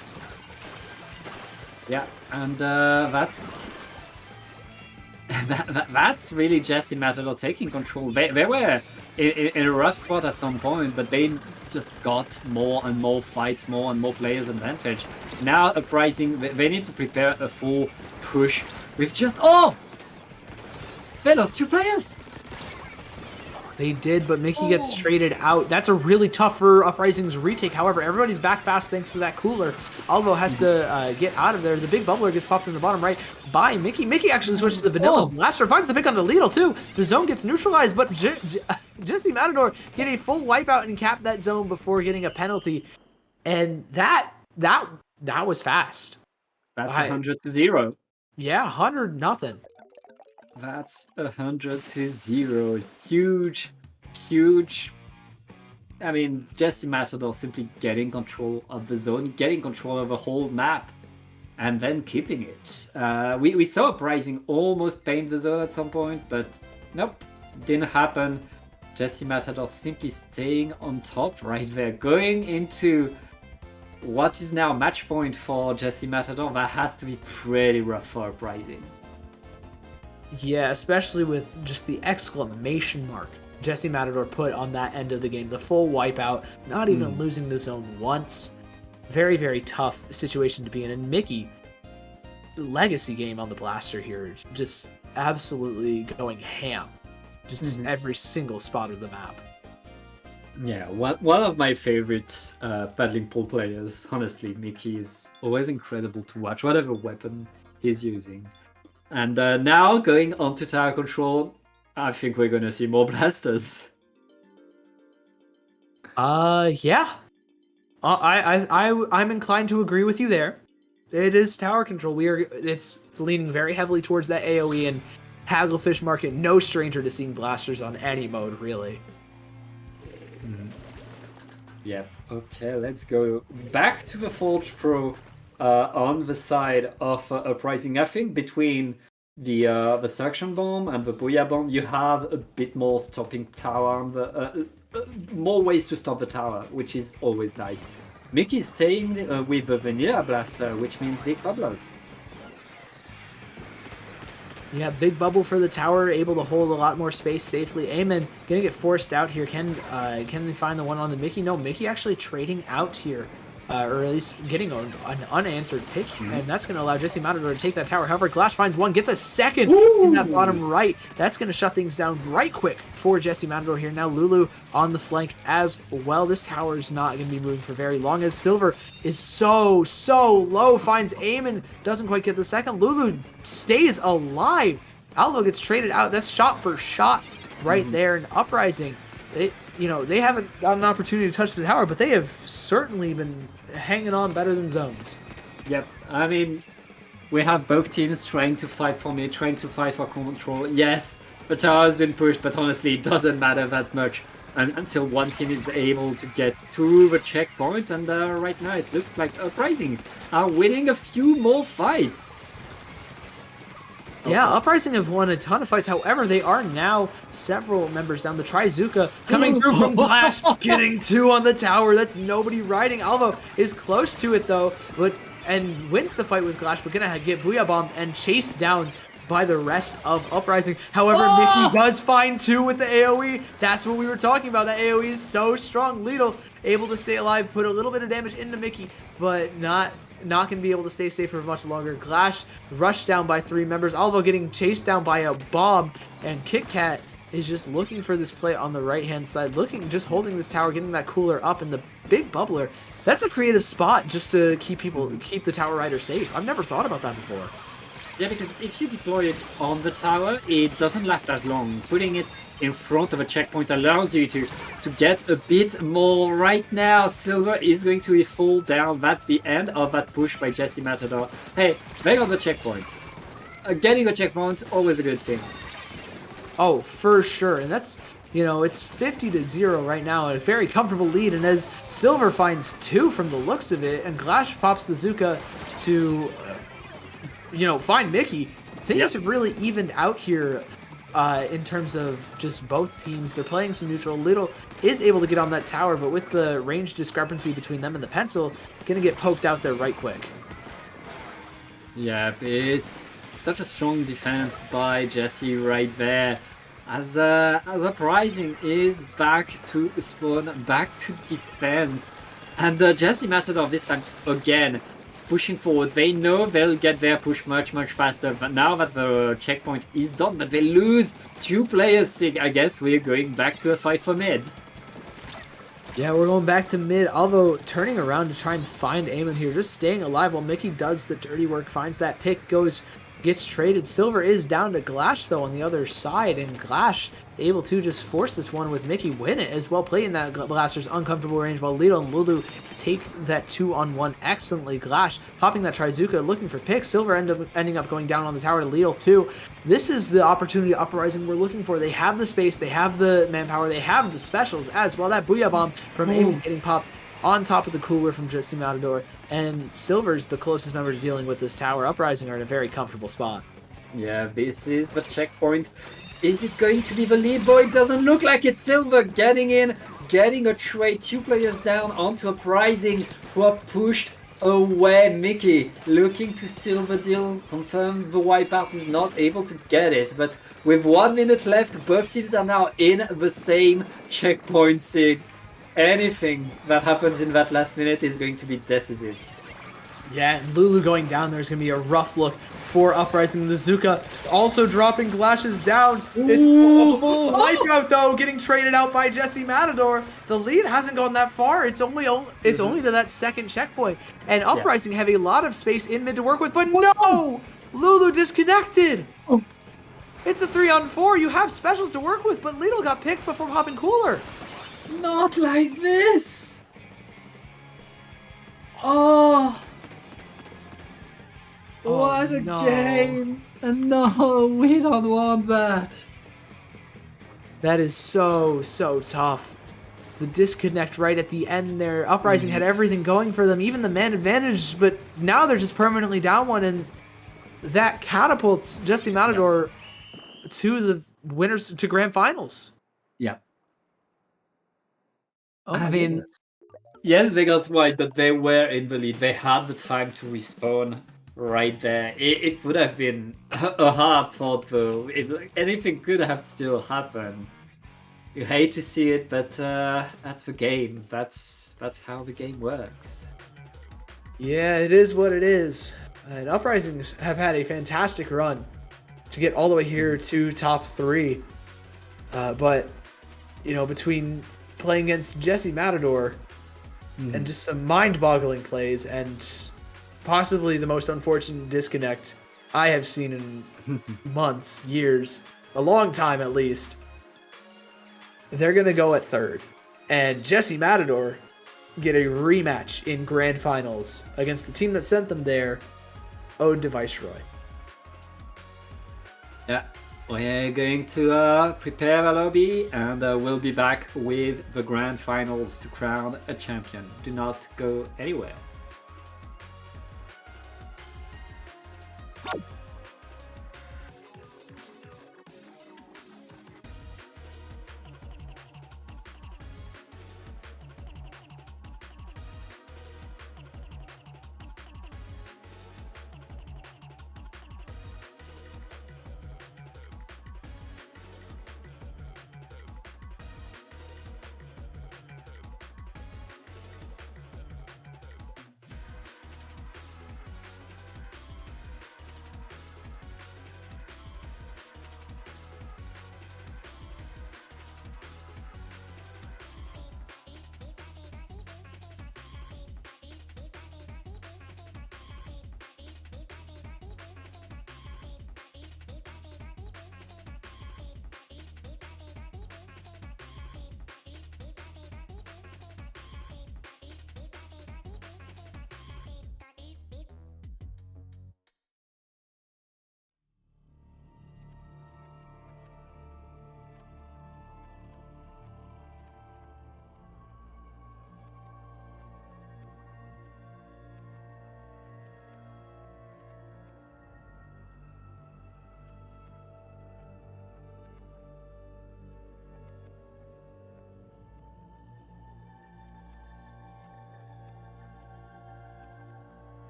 Yeah, and that's really Jesse Matador taking control. They were in a rough spot at some point, but they just got more and more fight, more and more players advantage. Now Uprising, they need to prepare a full push with just they lost 2 players. They did, but Mickey gets traded out. That's a really tough for Uprising's retake. However, everybody's back fast thanks to that cooler. Alvo has to get out of there. The big bubbler gets popped in the bottom right by Mickey. Mickey actually switches to the vanilla. Blaster finds the pick on the Lidl too. The zone gets neutralized, but Jesse Matador get a full wipeout and cap that zone before getting a penalty. And that was fast. That's 100-0. Yeah, 100-0. That's 100-0. Huge. I mean, Jesse Matador simply getting control of the zone, getting control of the whole map, and then keeping it. We saw Uprising almost paint the zone at some point, but nope, didn't happen. Jesse Matador simply staying on top right there, going into what is now match point for Jesse Matador. That has to be pretty rough for Uprising. Yeah, especially with just the exclamation mark Jesse Matador put on that end of the game. The full wipeout, not even losing the zone once. Very, very tough situation to be in. And Mickey, legacy game on the blaster here, just absolutely going ham. Just every single spot of the map. Yeah, one of my favorite paddling pool players. Honestly, Mickey is always incredible to watch, whatever weapon he's using. And now going on to tower control, I think we're gonna see more blasters. Yeah. I'm inclined to agree with you there. It is tower control. It's leaning very heavily towards that AoE, and Hagglefish Market, no stranger to seeing blasters on any mode, really. Yep. Okay, let's go back to the Forge Pro on the side of Uprising. I think between the Suction Bomb and the Booyah Bomb, you have a bit more stopping tower, more ways to stop the tower, which is always nice. Mickey's staying with the Vanilla Blaster, which means big bubblers. Yeah, big bubble for the tower, able to hold a lot more space safely. Eamon gonna get forced out here. Can they find the one on the Mickey? No, Mickey actually trading out here, or at least getting an unanswered pick, and that's gonna allow Jesse Matador to take that tower. However, Glash finds one, gets a second in that bottom right. That's gonna shut things down right quick for Jesse Matador here. Now Lulu on the flank as well. This tower is not gonna be moving for very long, as Silver is so low. Finds Eamon, doesn't quite get the second. Lulu stays alive. Aldo gets traded out. That's shot for shot right there. And Uprising, they haven't got an opportunity to touch the tower, but they have certainly been hanging on better than zones. Yep, I mean, we have both teams trying to fight for me, trying to fight for control. Yes, the tower has been pushed, but honestly, it doesn't matter that much until one team is able to get to the checkpoint. And right now, it looks like Uprising are winning a few more fights. Yeah, Uprising have won a ton of fights. However, they are now several members down. The Trizuka coming through from Glash, getting 2 on the tower. That's nobody riding. Alvo is close to it though, and wins the fight with Glash, but gonna get Booyah bombed and chased down by the rest of Uprising. However, Mickey does find 2 with the AoE. That's what we were talking about. That AoE is so strong. Lidl able to stay alive, put a little bit of damage into Mickey, but not going to be able to stay safe for much longer. Glash rushed down by 3 members. Alvo getting chased down by a bomb, and Kit Kat is just looking for this play on the right-hand side, just holding this tower, getting that cooler up, and the big bubbler. That's a creative spot just to keep the tower rider safe. I've never thought about that before. Yeah, because if you deploy it on the tower, it doesn't last as long. Putting it in front of a checkpoint allows you to get a bit more. Right now, Silver is going to fall down. That's the end of that push by Jesse Matador. Hey, they got the checkpoint. Getting a checkpoint, always a good thing. Oh, for sure. And that's, it's 50-0 right now, a very comfortable lead. And as Silver finds 2 from the looks of it, and Glash pops the Zuka to, find Mickey, things have really evened out here in terms of just both teams. They're playing some neutral. Little is able to get on that tower, but with the range discrepancy between them and the pencil, gonna get poked out there right quick. Yeah, it's such a strong defense by Jesse right there. As Uprising is back to spawn, back to defense. And Jesse Matador this time again pushing forward. They know they'll get their push much faster, but now that the checkpoint is done, but they lose 2 players, I guess we're going back to a fight for mid. Yeah, we're going back to mid. Alvo turning around to try and find Eamon here, just staying alive while Mickey does the dirty work, finds that pick, gets traded. Silver is down to Glash though on the other side, and Glash able to just force this one with Mickey, win it as well, play in that Blaster's uncomfortable range while Lido and Lulu take that 2-on-1 excellently. Glash popping that Trizuka, looking for picks. Silver ending up going down on the tower to Lido too. This is the opportunity Uprising we're looking for. They have the space, they have the manpower, they have the specials as well. That Booyah Bomb from Eamon getting popped on top of the cooler from Jesse Matador, and Silver's the closest member to dealing with this tower. Uprising are in a very comfortable spot. Yeah, this is the checkpoint. Is it going to be the lead? Boy, it doesn't look like it. Silver getting in, getting a trade, 2 players down onto Uprising, who are pushed away. Mickey looking to Silver deal, confirm the wipeout is not able to get it, but with 1 minute left, both teams are now in the same checkpoint. Sig. Anything that happens in that last minute is going to be decisive. Yeah, and Lulu going down there is going to be a rough look for Uprising. The Zuka also dropping Glash's down. It's a full wipeout though, getting traded out by Jesse Matador. The lead hasn't gone that far. It's only to that second checkpoint. And Uprising have a lot of space in mid to work with, but no! Lulu disconnected! It's a 3-on-4. You have specials to work with, but Lidl got picked before popping cooler. Not like this! Oh! What a game! And no, we don't want that. That is so tough. The disconnect right at the end there. Uprising had everything going for them, even the man advantage, but now they're just permanently down 1, and that catapults Jesse Matador to the winners to grand finals. Yeah. Oh, I mean, goodness. yes, they got wide, but they were in the lead. They had the time to respawn right there. It would have been a hard fought though. Anything could have still happened. You hate to see it, but that's the game. That's how the game works. Yeah, it is what it is. And Uprisings have had a fantastic run to get all the way here to top 3. But, between playing against Jesse Matador and just some mind-boggling plays and possibly the most unfortunate disconnect I have seen in months, years, a long time at least, they're going to go at 3rd. And Jesse Matador get a rematch in grand finals against the team that sent them there, Ode to Viceroy. Yeah, we're going to prepare a lobby, and we'll be back with the grand finals to crown a champion. Do not go anywhere.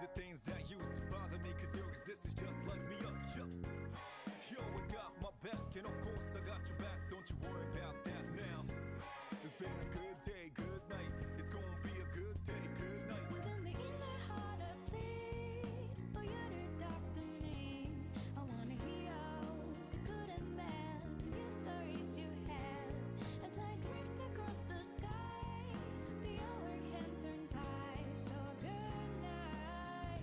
the things that used to bother me, cause your existence just lights me up. Yup. You always got my back, and of course I got your back. Don't you worry about that now. It's been a good day, good night. It's gonna be a good day, good night. Within the inner heart I plead for you to talk to me. I wanna hear all the good and bad news stories you have. As I drift across the sky, the hour hand turns high. So good night,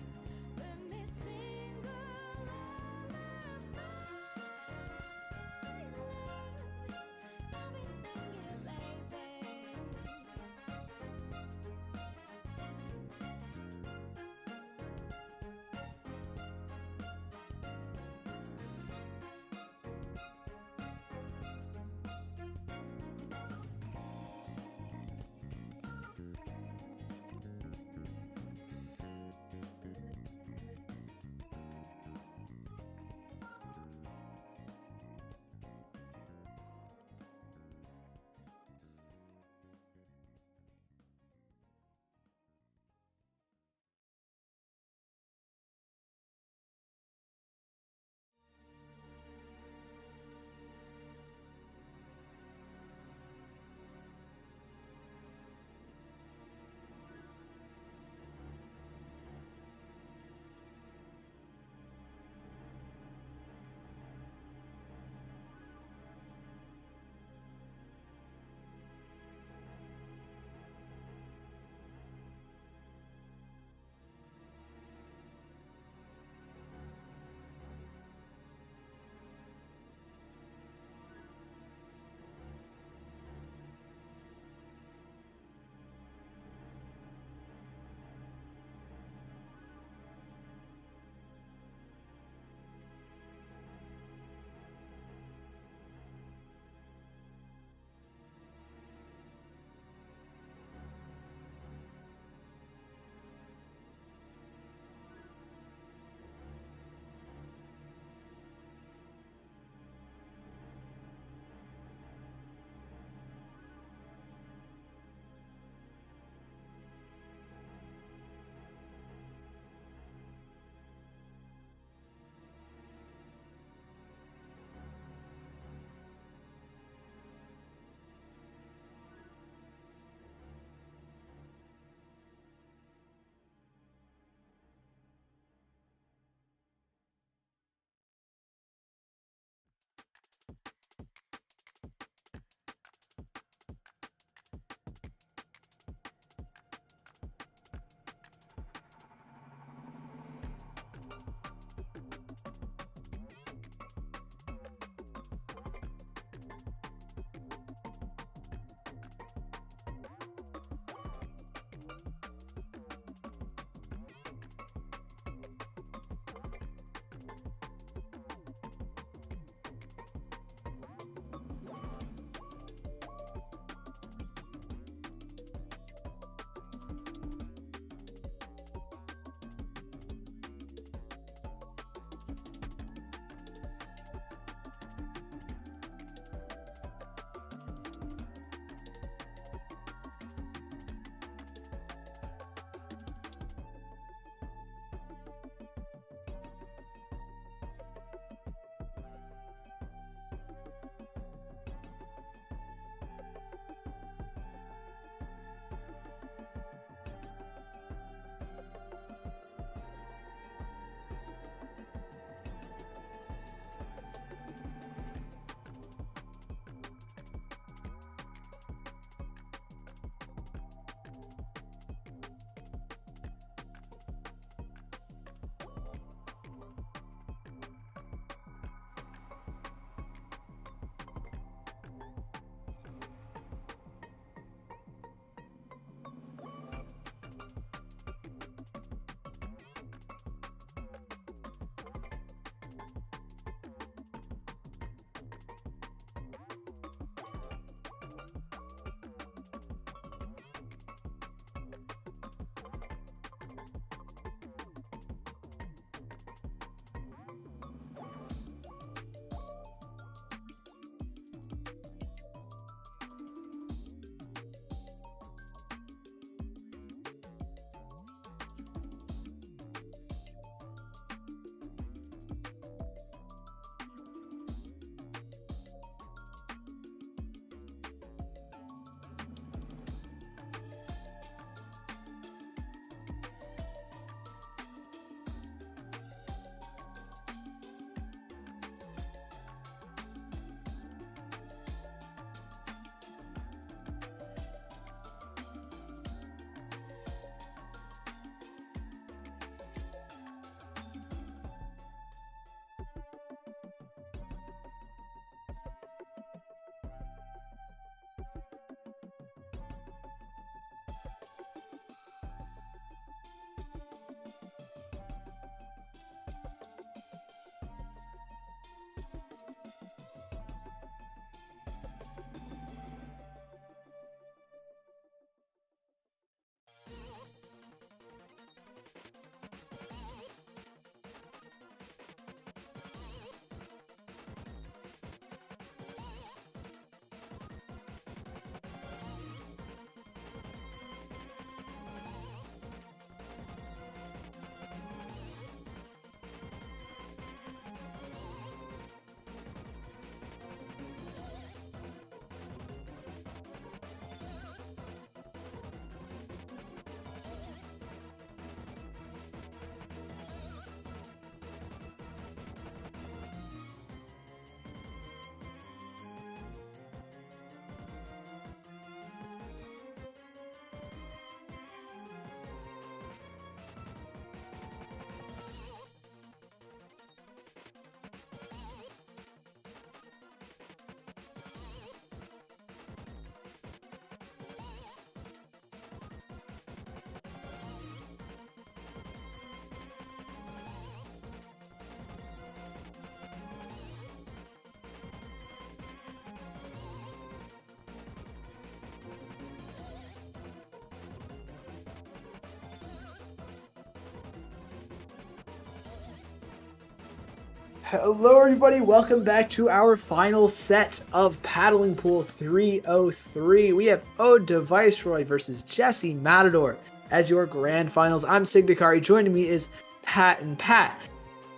Hello, everybody. Welcome back to our final set of Paddling Pool 303. We have Ode to Viceroy versus Jesse Matador as your grand finals. I'm Sigdakari. Joining me is Pat and Pat.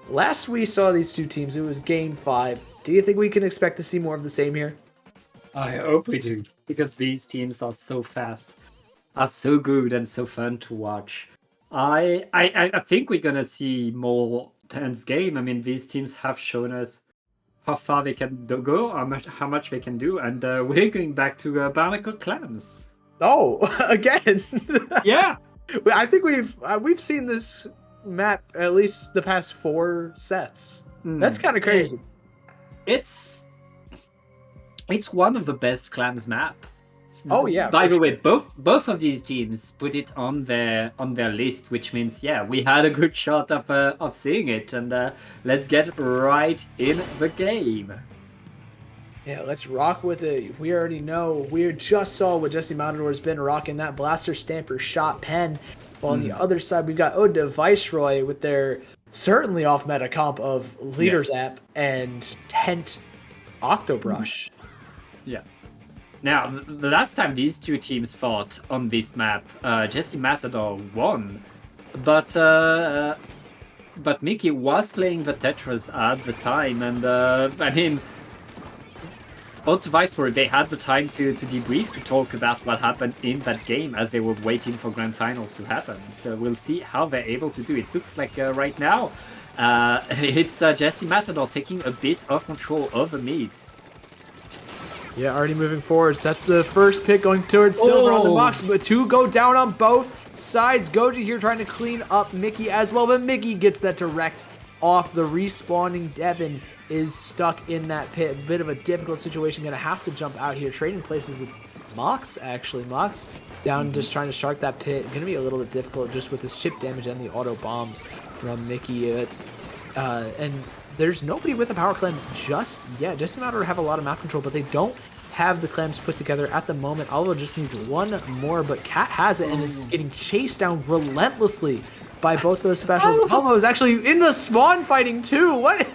Last we saw these two teams, it was Game 5. Do you think we can expect to see more of the same here? I hope we do, because these teams are so fast, are so good, and so fun to watch. I think we're gonna see more tense game. I mean, these teams have shown us how far they can go, how much they can do, and we're going back to barnacle clams. Oh, again. Yeah, I think we've seen this map at least the past 4 sets. That's kind of crazy. it's one of the best clams map. Oh yeah. By for the sure. way, both of these teams put it on their list, which means we had a good shot of seeing it, and let's get right in the game. Yeah, let's rock with it. We already know. We just saw what Jesse Matador has been rocking, that Blaster Stamper shot pen. While on the other side, we've got Ode to Viceroy with their certainly off-meta comp of Leader Zap and Tent Octobrush. Yeah. Now, the last time these two teams fought on this map, Jesse Matador won, but Mickey was playing the Tetris at the time, and I mean, both Viceroy, they had the time to debrief, to talk about what happened in that game as they were waiting for Grand Finals to happen. So we'll see how they're able to do it. Looks like right now, it's Jesse Matador taking a bit of control over mid. Yeah, already moving forwards. That's the first pick going towards Silver on the Oh. box, but 2 go down on both sides. Goji here trying to clean up Mickey as well, but Mickey gets that direct off. The respawning Devin is stuck in that pit. A bit of a difficult situation. Gonna have to jump out here. Trading places with Mox, actually. Mox down just trying to shark that pit. Gonna be a little bit difficult just with this chip damage and the auto bombs from Mickey. And there's nobody with a power clam just yet. Jesse Matador have a lot of map control, but they don't have the clams put together at the moment. Oliver just needs one more, but Cat has it and is getting chased down relentlessly by both those specials. Almo is actually in the spawn fighting too. What?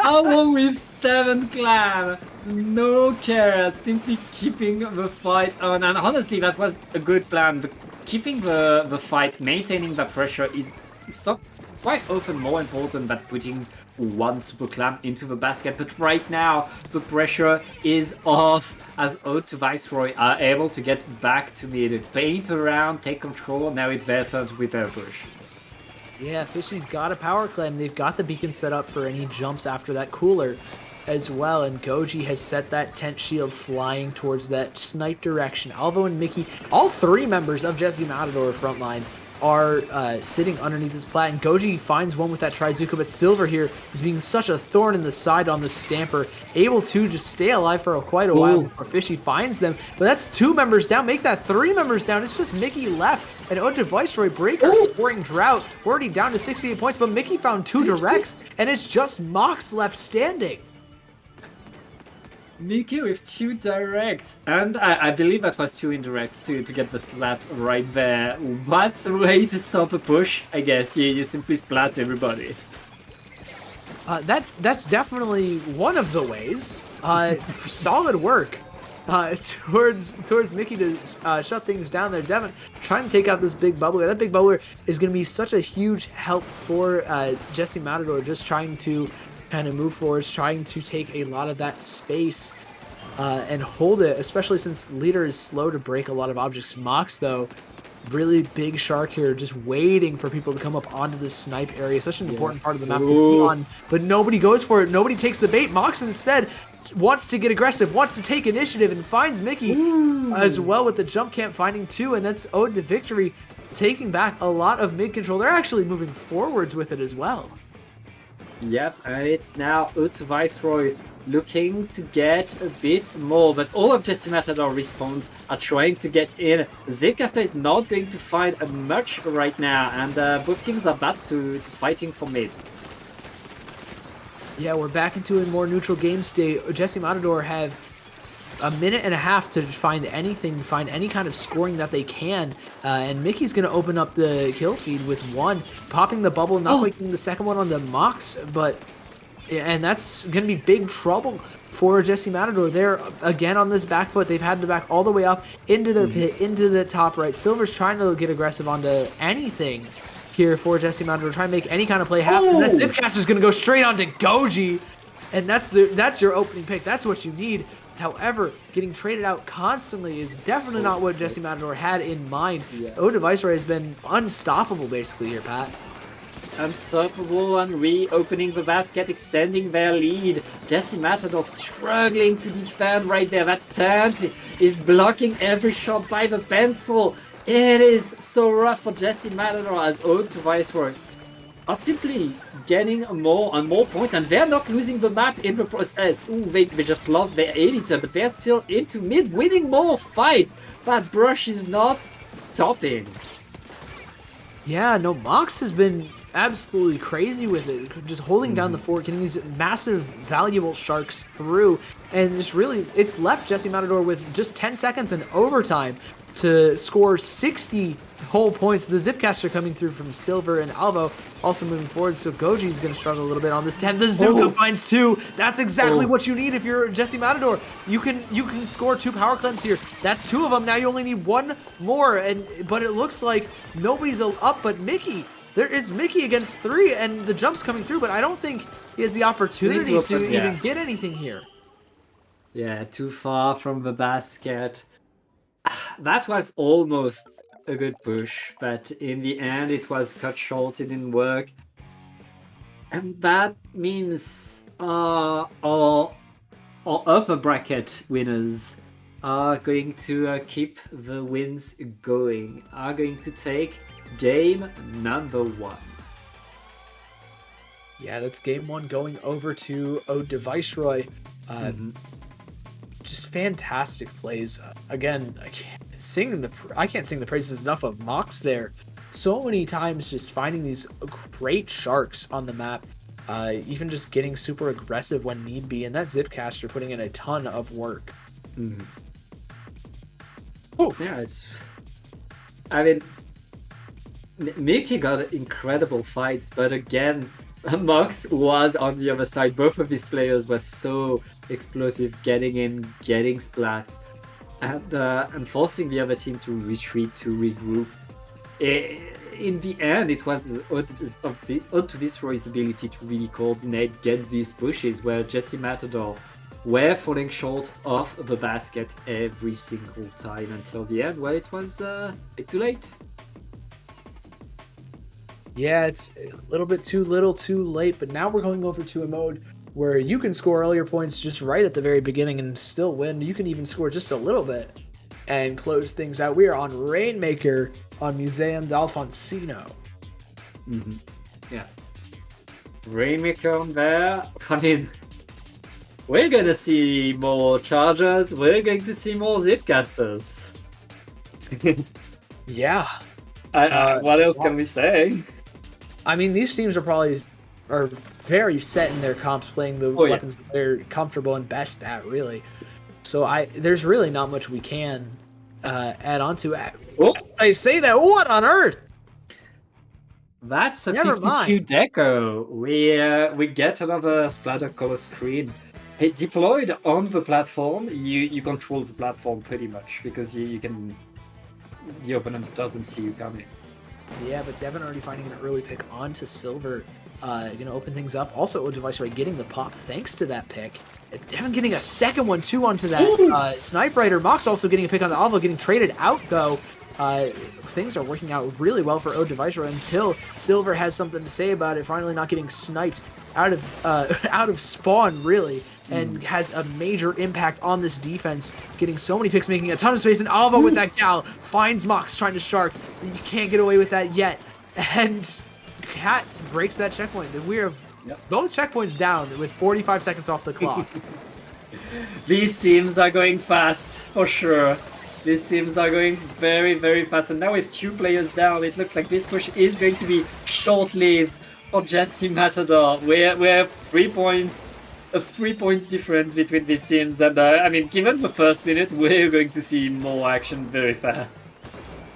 Almo with 7 clam, no care, simply keeping the fight on. And honestly, that was a good plan. But keeping the fight, maintaining the pressure is so quite often more important than putting one super clam into the basket. But right now, the pressure is off as Ode to Viceroy are able to get back to mid, paint around, take control. Now it's their turn to prepare push. Yeah, Fishy's got a power clam. They've got the beacon set up for any jumps after that cooler as well. And Goji has set that tent shield flying towards that snipe direction. Alvo and Mickey, all 3 members of Jesse Matador frontline, are sitting underneath this plat, and Goji finds one with that Trizuka, but Silver here is being such a thorn in the side on the Stamper, able to just stay alive for quite a while before Fishy finds them. But that's 2 members down, make that 3 members down. It's just Mickey left, and Ode to Viceroy Breaker scoring drought, already down to 68 points, but Mickey found 2 directs, and it's just Mox left standing. Mickey with 2 directs, and I believe that was 2 indirects to get the splat right there. What's a way to stop a push? I guess you simply splat everybody. That's definitely one of the ways. Solid work towards Mickey to shut things down there. Devin trying to take out this big bubbler. That big bubbler is going to be such a huge help for Jesse Matador, just trying to kind of move forwards, trying to take a lot of that space and hold it, especially since Leader is slow to break a lot of objects. Mox, though, really big shark here, just waiting for people to come up onto this snipe area. Such an important part of the map to be on, but nobody goes for it. Nobody takes the bait. Mox instead wants to get aggressive, wants to take initiative, and finds Mickey as well with the jump camp, finding 2, and that's Ode to Victory, taking back a lot of mid control. They're actually moving forwards with it as well. Yep, And it's now Ode to Viceroy looking to get a bit more, but all of Jesse Matador respawn are trying to get in. Zipcaster is not going to find much right now, and both teams are back to fighting for mid. Yeah, we're back into a more neutral game state. Jesse Matador have a minute and a half to find anything, find any kind of scoring that they can. And Mickey's going to open up the kill feed with one, popping the bubble, not quite getting the second one on the Mox, and that's going to be big trouble for Jesse Matador. They're again on this back foot. They've had to back all the way up into their pit, into the top right. Silver's trying to get aggressive onto anything here for Jesse Matador, try and make any kind of play happen. And that Zipcaster's going to go straight onto Goji, and that's your opening pick. That's what you need. However, getting traded out constantly is definitely not what Jesse Matador had in mind. Ode Viceroy has been unstoppable basically here, Pat. Unstoppable and reopening the basket, extending their lead. Jesse Matador struggling to defend right there. That turret is blocking every shot by the pencil. It is so rough for Jesse Matador as Ode to Viceroy are simply getting more and more points, and they're not losing the map in the process. Ooh, they just lost their editor, but they're still into mid, winning more fights. That Brush is not stopping. Yeah, no, Mox has been absolutely crazy with it, just holding down the fort, getting these massive, valuable sharks through, and just really, it's left Jesse Matador with just 10 seconds in overtime to score 60 whole points. The Zipcaster coming through from Silver and Alvo also moving forward, so Goji's going to struggle a little bit on this 10. The Zuka finds 2. That's exactly what you need if you're Jesse Matador. You can score 2 power cleanse here. That's 2 of them. Now you only need 1 more, but it looks like nobody's up but Mickey. It's Mickey against 3, and the jump's coming through, but I don't think he has the opportunity to even get anything here. Yeah, too far from the basket. That was almost a good push, but in the end it was cut short, it didn't work. And that means our upper bracket winners are going to keep the wins going, are going to take game number 1. Yeah, that's game 1 going over to Ode to Viceroy. Just fantastic plays. Again, I can't sing the praises enough of Mox there. So many times just finding these great sharks on the map, even just getting super aggressive when need be, and that Zipcaster putting in a ton of work. Yeah, I mean, Mickey got incredible fights, but again, Mox was on the other side. Both of these players were so explosive, getting in, getting splats, and forcing the other team to retreat, to regroup. In the end, it was Ode to Viceroy's ability to really coordinate, get these pushes, where Jesse Matador were falling short of the basket every single time until the end, where it was a bit too late. Yeah, it's a little bit too little too late, but now we're going over to a mode where you can score all your points just right at the very beginning and still win. You can even score just a little bit and close things out. We are on Rainmaker on Museum d'Alfonsino. Yeah. Rainmaker on there. I mean, we're going to see more Chargers. We're going to see more Zipcasters. Yeah. What else can we say? I mean, these teams are very set in their comps, playing the weapons that they're comfortable and best at, really. So there's really not much we can add on to. I say that, what on earth? That's a Never 52 mind. deco. We get another splatter color screen. Hey, deployed on the platform, you control the platform pretty much, because you can. The opponent doesn't see you coming. Yeah, but Devin already finding an early pick onto Silver. Gonna open things up. Also, Ode to Viceroy getting the pop thanks to that pick. Devin getting a second one too onto that Snipe Rider. Mox also getting a pick on the Alva, getting traded out though. Things are working out really well for Ode to Viceroy until Silver has something to say about it. Finally, not getting sniped out of spawn really, and has a major impact on this defense. Getting so many picks, making a ton of space, and Alva with that gal finds Mox trying to shark. You can't get away with that yet, and Cat breaks that checkpoint. We are both checkpoints down with 45 seconds off the clock. These teams are going fast, for sure. These teams are going very, very fast. And now with 2 players down, it looks like this push is going to be short-lived for Jesse Matador. We have 3 points a 3 points difference between these teams, and I mean, given the first minute, we're going to see more action very fast.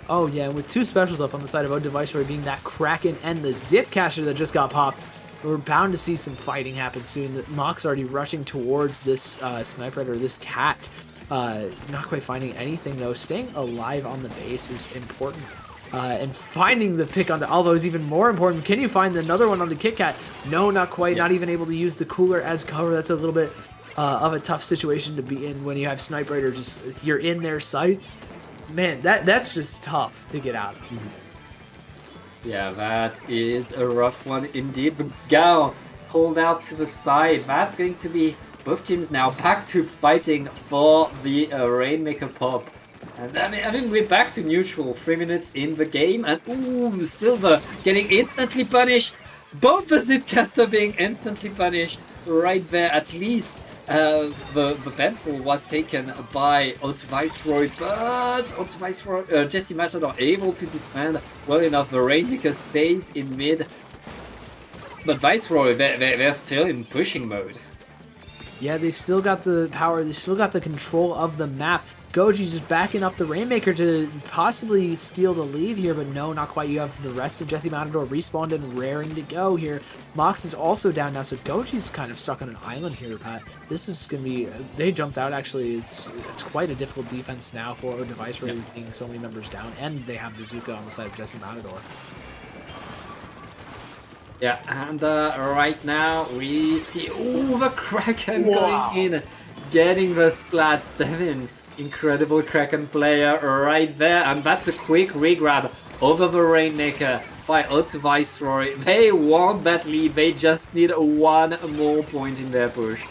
Oh yeah, and with 2 specials up on the side of Odeviceroy being that Kraken and the Zip Cacher that just got popped, we're bound to see some fighting happen soon. Mock's already rushing towards this Sniper or this Cat. Not quite finding anything though. Staying alive on the base is important. And finding the pick onto Alvo is even more important. Can you find another one on the Kit Kat? No, not quite. Not even able to use the cooler as cover. That's a little bit of a tough situation to be in when you have Sniper Raider just, you're in their sights. Man, that's just tough to get out of. Yeah, that is a rough one indeed. But Gao pulled out to the side. That's going to be both teams now back to fighting for the Rainmaker pop. And I mean, we're back to neutral. 3 minutes in the game, and ooh, Silver getting instantly punished. Both the Zipcaster being instantly punished right there. At least the pencil was taken by Viceroy, but Viceroy, Jesse Matador able to defend well enough. The Rainmaker stays in mid, but Viceroy, they're still in pushing mode. Yeah, they've still got the power. They've still got the control of the map. Goji's just backing up the Rainmaker to possibly steal the lead here, but no, not quite. You have the rest of Jesse Matador respawned and raring to go here. Mox is also down now, so Goji's kind of stuck on an island here, Pat. This is going to be... They jumped out, actually. It's quite a difficult defense now for Device Ray being so many members down, and they have Bazooka on the side of Jesse Matador. Yeah, and right now we see... Ooh, the Kraken going in, getting the splat. Devin, incredible Kraken player right there, and that's a quick regrab over the Rainmaker by Viceroy. They want that lead, they just need 1 more point in their push.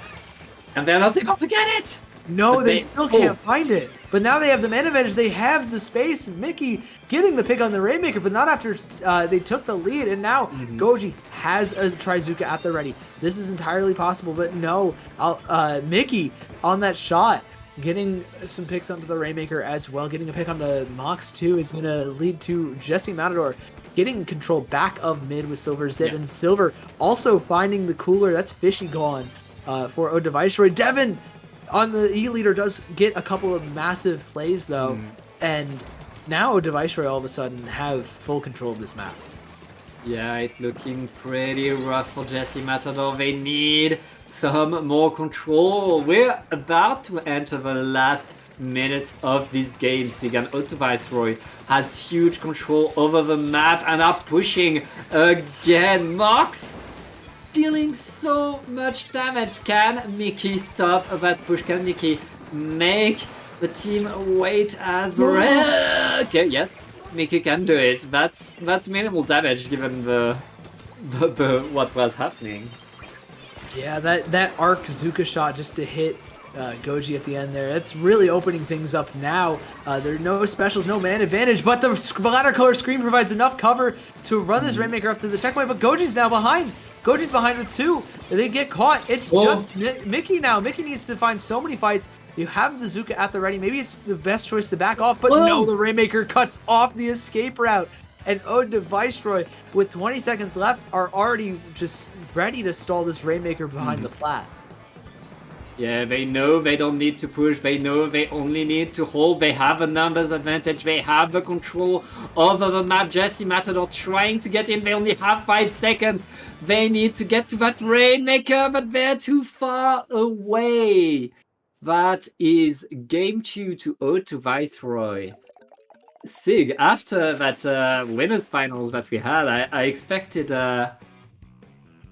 And they're not able to get it! No, But they still can't find it. But now they have the man advantage. They have the space. Mickey getting the pick on the Rainmaker, but not after they took the lead. And now Goji has a Trizuka at the ready. This is entirely possible, but no. Mickey on that shot, getting some picks onto the Rainmaker as well. Getting a pick onto Mox too is going to lead to Jesse Matador getting control back of mid with Silver Zip. And Silver also finding the cooler. That's Fishy gone for Odeviceroy. Devin on the E-leader does get a couple of massive plays though, and now Deviceroy all of a sudden have full control of this map. Yeah, it's looking pretty rough for Jesse Matador. They need some more control. We're about to enter the last minute of this game. Sigan Viceroy has huge control over the map and are pushing again. Mox dealing so much damage. Can Mickey stop that push? Can Mickey make the team wait as the okay, yes, Mickey can do it. That's minimal damage given the what was happening. Yeah, that arc Zuka shot just to hit Goji at the end there. It's really opening things up now. There are no specials, no man advantage, but the splatter color screen provides enough cover to run this Rainmaker up to the checkpoint, but Goji's now behind. Goji's behind with 2. They get caught. It's just Mickey now. Mickey needs to find so many fights. You have the Zuka at the ready. Maybe it's the best choice to back off, but no, the Rainmaker cuts off the escape route. And Viceroy, with 20 seconds left, are already just ready to stall this Rainmaker behind the plat. Yeah, they know they don't need to push. They know they only need to hold. They have a numbers advantage. They have the control over the map. Jesse Matador trying to get in. They only have 5 seconds. They need to get to that Rainmaker, but they're too far away. That is game 2 to Viceroy. Sig, after that winners finals that we had, I expected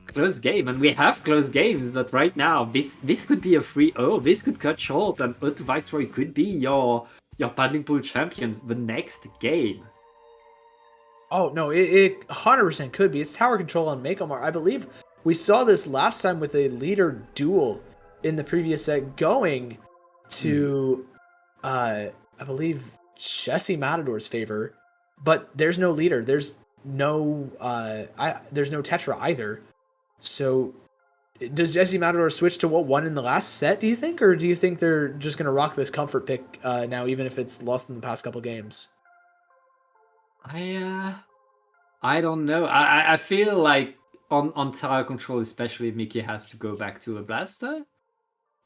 close game, and we have close games, but right now this could be a 3-0. This could cut short, and Viceroy could be your paddling pool champions the next game. Oh no, it 100% could be. It's tower control on Makomar. I believe we saw this last time with a leader duel in the previous set going to I believe Jesse Matador's favor, but there's no leader. There's no there's no Tetra either. So does Jesse Matador switch to what won in the last set, do you think? Or do you think they're just going to rock this comfort pick now, even if it's lost in the past couple games? I don't know. I feel like on tower control, especially if Mickey has to go back to a blaster.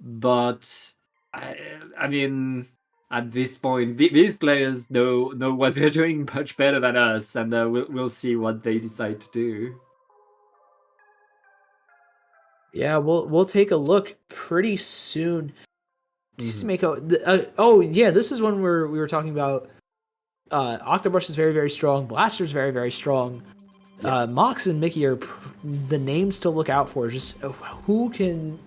But I mean, at this point, these players know what they're doing much better than us, and we'll see what they decide to do. Yeah, we'll take a look pretty soon. Just to Mhm. make oh yeah, this is when we were talking about Octobrush is very, very strong, Blaster's very, very strong. Mox and Mickey are the names to look out for. Just who can,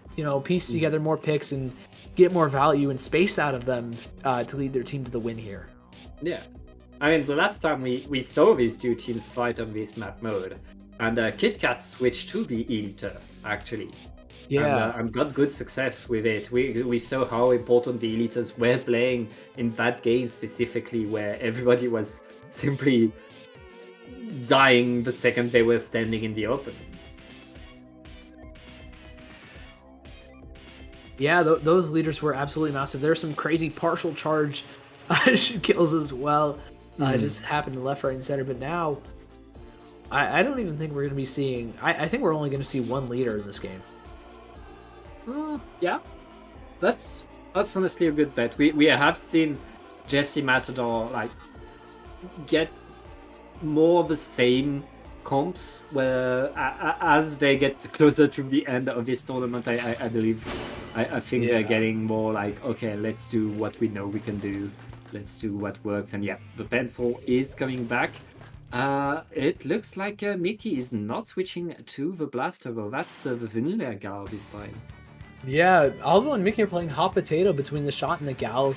piece together more picks and get more value and space out of them to lead their team to the win here. Yeah. I mean, the last time we saw these two teams fight on this map mode, and KitKat switched to the Eliter, actually. Yeah. And got good success with it. We saw how important the Eliters were playing in that game specifically, where everybody was simply dying the second they were standing in the open. Yeah, those leaders were absolutely massive. There's some crazy partial charge kills as well. Just happened to left, right, and center. But now, I don't even think we're going to be seeing... I think we're only going to see one leader in this game. Yeah, that's honestly a good bet. We have seen Jesse Matador like get more of the same comps where as they get closer to the end of this tournament. I believe I think they're getting more like, okay, let's do what we know we can do. Let's do what works. And yeah, the pencil is coming back. It looks like Mickey is not switching to the blaster though. That's the vanilla gal this time. Yeah, Aldo and Mickey are playing hot potato between the shot and the gal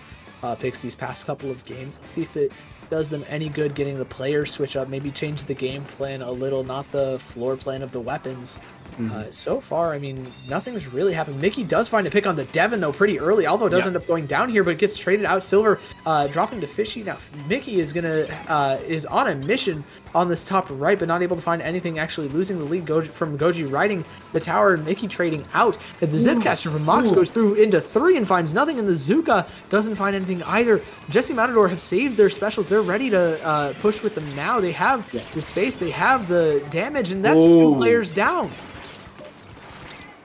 picks these past couple of games. Let's see if it does them any good getting the players switch up, maybe change the game plan a little, not the floor plan of the weapons. So far, I mean, nothing's really happened. Mickey does find a pick on the Devon, though, pretty early. Aldo does end up going down here, but gets traded out. Silver dropping to Fishy. Now, Mickey is is on a mission on this top right, but not able to find anything, actually losing the lead from Goji riding the tower, and Mickey trading out. And the Zipcaster from Mox goes through into 3 and finds nothing, and the Zuka doesn't find anything either. Jesse Matador have saved their specials. They're ready to push with them now. They have the space, they have the damage, and that's 2 players down.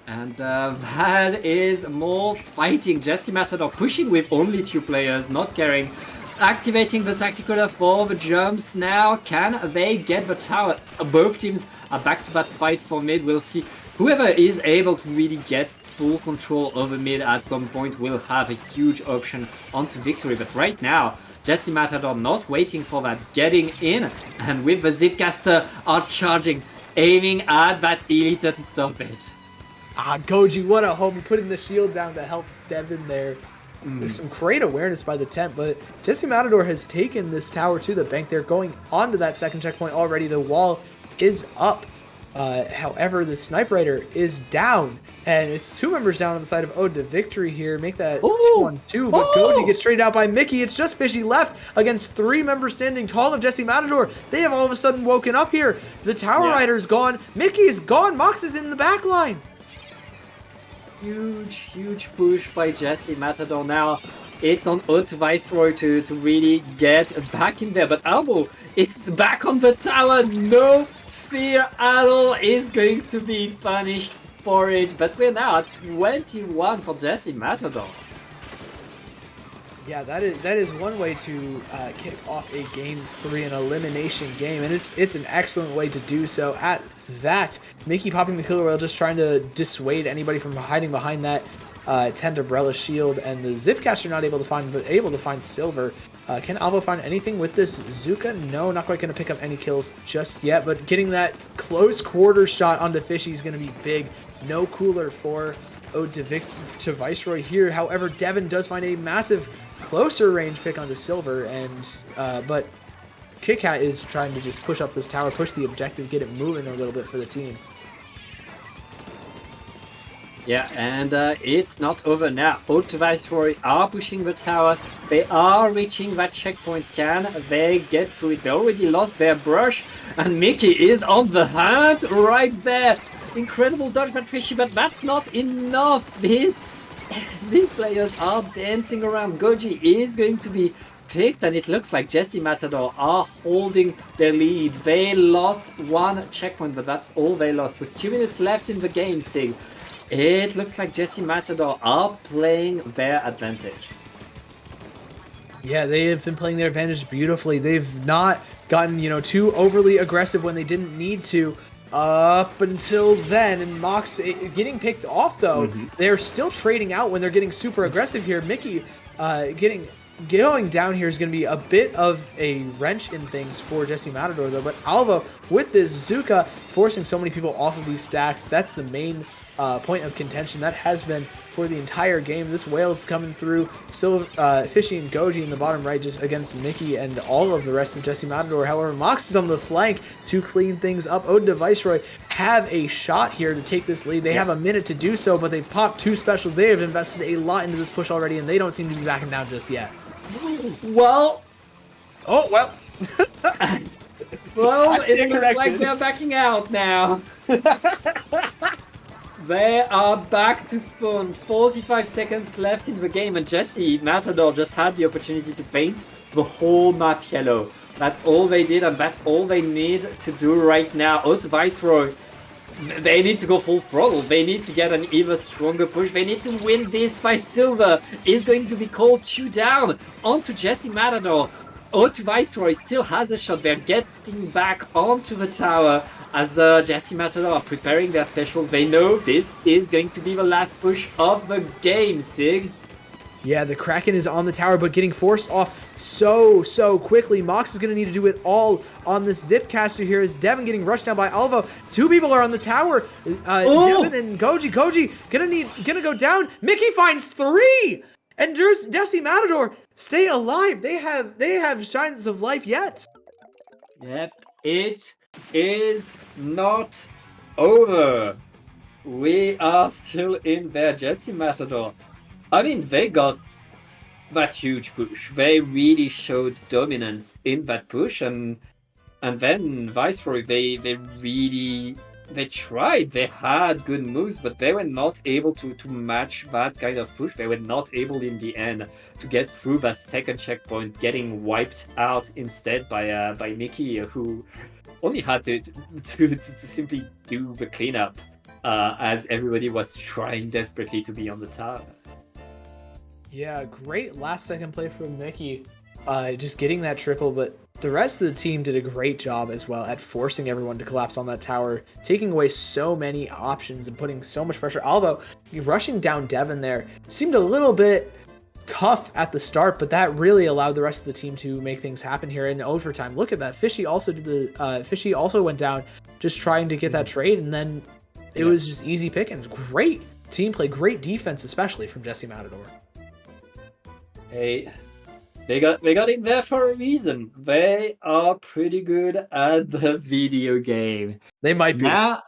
And that is more fighting. Jesse Matador pushing with only 2 players, not caring. Activating the tactical for the jumps now. Can they get the tower? Both teams are back to that fight for mid. We'll see. Whoever is able to really get full control over mid at some point will have a huge option onto victory. But right now, Jesse Matador not waiting for that, getting in. And with the Zipcaster are charging, aiming at that Eliter to stop it. Goji, what a homie, putting the shield down to help Devin there. There's some great awareness by the temp, but Jesse Matador has taken this tower to the bank. They're going onto that second checkpoint already. The wall is up. However, the Sniper Rider is down, and it's 2 members down on the side of Ode to Victory here. Make that 2-on-2, but Goji gets traded out by Mickey. It's just Fishy left against 3 members standing tall of Jesse Matador. They have all of a sudden woken up here. The Tower Rider's gone. Mickey is gone. Mox is in the back line. Huge push by Jesse Matador now. It's on Ode to Viceroy to really get back in there, but Albo is back on the tower. No fear at all, is going to be punished for it, but we're now at 21 for Jesse Matador. Yeah, that is one way to kick off a game 3, an elimination game, and it's an excellent way to do so. At that, Mickey popping the killer whale, just trying to dissuade anybody from hiding behind that Tent Umbrella shield, and the Zipcaster not able to find, but able to find Silver. Can Alvo find anything with this Zuka? No, not quite going to pick up any kills just yet, but getting that close quarter shot onto Fishy is going to be big. No cooler for Ode to Viceroy here. However, Devin does find a massive closer range pick onto Silver, and but KitKat is trying to just push up this tower, push the objective, get it moving a little bit for the team. Yeah, and it's not over now. Ode to Viceroy are pushing the tower. They are reaching that checkpoint. Can they get through it? They already lost their brush, and Mickey is on the hunt right there. Incredible dodge by Fishy, but that's not enough. These players are dancing around. Goji is going to be picked, and it looks like Jesse Matador are holding their lead. They lost one checkpoint, but that's all they lost. With 2 minutes left in the game, Sig, it looks like Jesse Matador are playing their advantage. Yeah, they have been playing their advantage beautifully. They've not gotten, too overly aggressive when they didn't need to up until then. And Mox getting picked off, though. They're still trading out when they're getting super aggressive here. Mickey going down here is going to be a bit of a wrench in things for Jesse Matador, though. But Alva, with this Zuka, forcing so many people off of these stacks, that's the main point of contention. That has been for the entire game. This whale's coming through. Still Fishy and Goji in the bottom right just against Mickey and all of the rest of Jesse Matador. However, Mox is on the flank to clean things up. Odin and Viceroy have a shot here to take this lead. They have a minute to do so, but they've popped 2 specials. They have invested a lot into this push already, and they don't seem to be backing down just yet. Well, Well, it looks like they're backing out now. They are back to spawn. 45 seconds left in the game, and Jesse Matador just had the opportunity to paint the whole map yellow. That's all they did, and that's all they need to do right now. Auto Viceroy, they need to go full throttle. They need to get an even stronger push. They need to win this fight. Silver is going to be called 2 down onto Jesse Matador. Auto Viceroy still has a shot. They're getting back onto the tower as Jesse Matador are preparing their specials. They know this is going to be the last push of the game, Sig. yeah, the Kraken is on the tower, but getting forced off so quickly. Mox is going to need to do it all on this Zipcaster here as Devin getting rushed down by Alvo. 2 people are on the tower. Devin and Goji. Goji gonna go down. Mickey finds 3! And Jesse Matador stay alive. They have shines of life yet. Yep, it is not over. We are still in there. Jesse Matador, I mean, they got that huge push. They really showed dominance in that push, and then Viceroy, they tried. They had good moves, but they were not able to match that kind of push. They were not able in the end to get through that second checkpoint, getting wiped out instead by Mickey, who only had to simply do the cleanup as everybody was trying desperately to be on the tower. Yeah, great last second play from Mickey. Just getting that triple, but the rest of the team did a great job as well at forcing everyone to collapse on that tower, taking away so many options and putting so much pressure. Although rushing down Devin there seemed a little bit tough at the start, but that really allowed the rest of the team to make things happen here in overtime. Look at that. Fishy also went down just trying to get that trade, and then it was just easy pickings. Great team play, great defense, especially from Jesse Matador. Hey, they got in there for a reason. They are pretty good at the video game. They might be. Now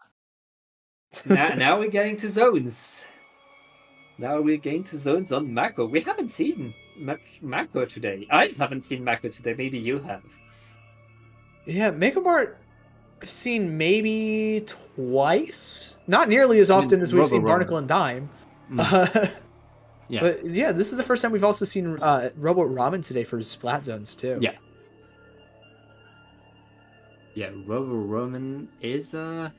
we're getting to zones. Now we're getting to zones on Mako. We haven't seen Mako today. I haven't seen Mako today. Maybe you have. Yeah, Megamart seen maybe twice. Not nearly as often as we've seen Barnacle and Dime. Yeah. But yeah, this is the first time we've also seen Robot Ramen today for Splat Zones too. Yeah. Yeah, Robo Roman is I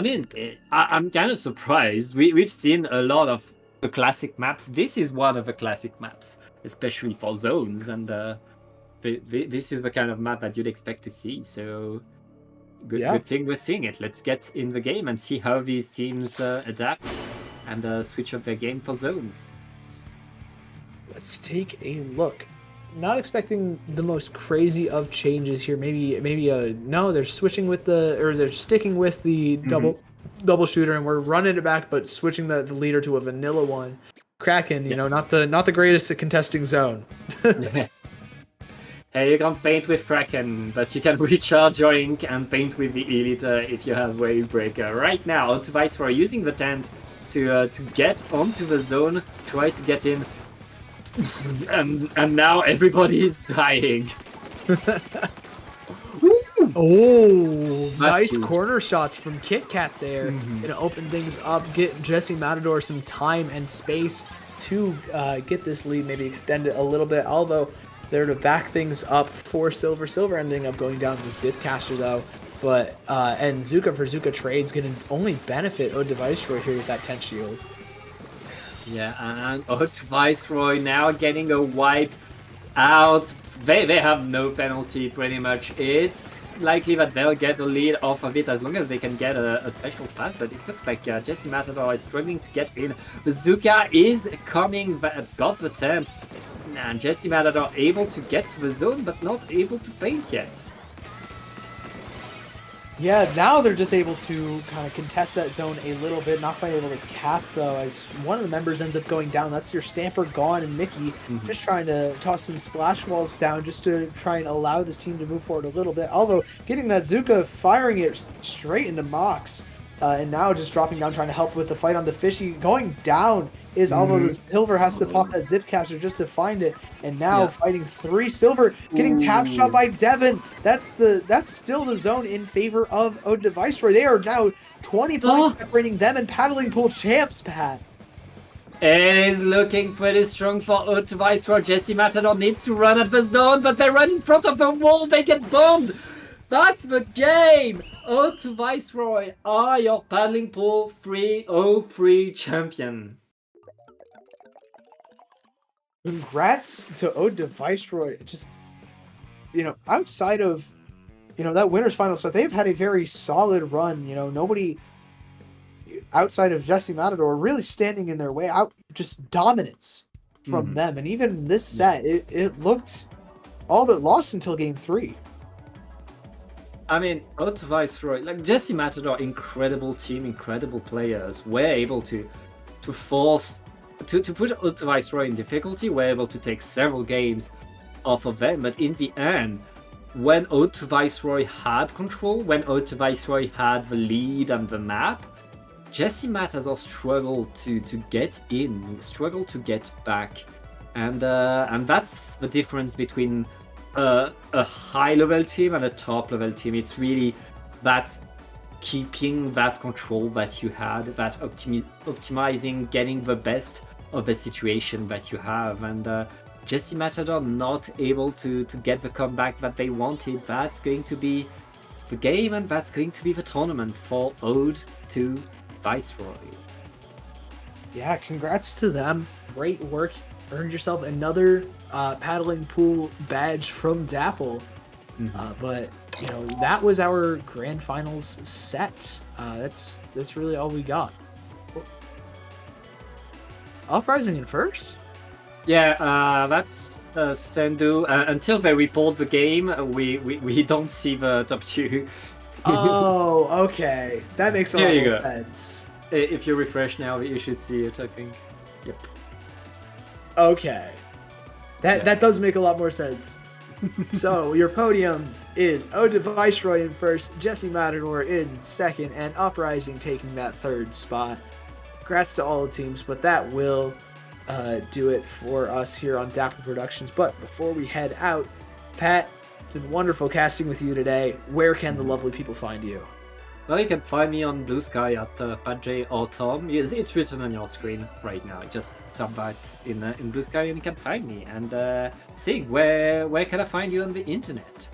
mean, I'm kind of surprised. We've seen a lot of the classic maps. This is one of the classic maps, especially for zones, and this is the kind of map that you'd expect to see. So good thing we're seeing it. Let's get in the game and see how these teams adapt and switch up their game for zones. Let's take a look. Not expecting the most crazy of changes here. Maybe no, they're switching with they're sticking with the double shooter, and we're running it back, but switching the leader to a vanilla one. Kraken, not the greatest at contesting zone. Hey, you can't paint with Kraken, but you can recharge your ink and paint with the Elite if you have Wave Breaker. Right now, onto Viceroy using the tent to get onto the zone, try to get in. and now everybody's dying. Oh, nice corner shots from Kit Kat there. Gonna open things up, get Jesse Matador some time and space to get this lead, maybe extend it a little bit. Although there to back things up for Silver. Silver ending up going down to the Zipcaster though. But and Zuka for Zuka trades gonna only benefit Ode to Viceroy here with that 10 shield. Yeah, and Ode to Viceroy now getting a wipe out. They have no penalty pretty much. It's likely that they'll get a lead off of it as long as they can get a special fast, but it looks like Jesse Matador is struggling to get in. Bazooka is coming, got the tent, and Jesse Matador able to get to the zone, but not able to paint yet. Yeah, now they're just able to kind of contest that zone a little bit, not quite able to cap though, as one of the members ends up going down. That's your Stamper, Gone, and Mickey just trying to toss some splash walls down just to try and allow this team to move forward a little bit. Although getting that Zuka, firing it straight into Mox, and now just dropping down, trying to help with the fight on the Fishy. Going down is although the Silver has to pop that Zip Catcher just to find it, and now fighting 3 Silver, getting tap shot by Devin. That's still the zone in favor of Ode to Viceroy. They are now 20 points separating them and Paddling Pool champs, Pat. It is looking pretty strong for Ode to Viceroy. Jesse Matador needs to run at the zone, but they run in front of the wall. They get bombed. That's the game. Ode to Viceroy are your Paddling Pool 303 champion. Congrats to Ode to Viceroy. Just, outside of, that winners final stuff, they've had a very solid run. Nobody outside of Jesse Matador really standing in their way. Out, just dominance from them. And even this set, it looked all but lost until game 3. I mean, Ode to Viceroy, like Jesse Matador, incredible team, incredible players, were able to force to put Ode to Viceroy in difficulty, were able to take several games off of them. But in the end, when Ode to Viceroy had control, when Ode to Viceroy had the lead and the map, Jesse Matador struggled to get in, struggled to get back, and that's the difference between a high-level team and a top-level team. It's really that keeping that control that you had, that optimizing, getting the best of the situation that you have, and Jesse Matador not able to get the comeback that they wanted. That's going to be the game, and that's going to be the tournament for Ode to Viceroy. Yeah, congrats to them. Great work. Earned yourself another Paddling Pool badge from Dapple. But that was our grand finals set. That's really all we got. Uprising in first. Yeah, that's Sendu. Until they report the game, we don't see the top 2. Oh, okay. That makes a lot of sense. If you refresh now, you should see it, I think. Yep. Okay. That does make a lot more sense. So, your podium is Ode to Viceroy in first, Jesse Matador in second, and Uprising taking that 3rd spot. Congrats to all the teams, but that will do it for us here on Dapple Productions. But before we head out, Pat, it's been wonderful casting with you today. Where can the lovely people find you? Well, you can find me on Blue Sky at PatJ or Tom. It's written on your screen right now. Just tap that in Blue Sky and you can find me. And Sig, where can I find you on the internet?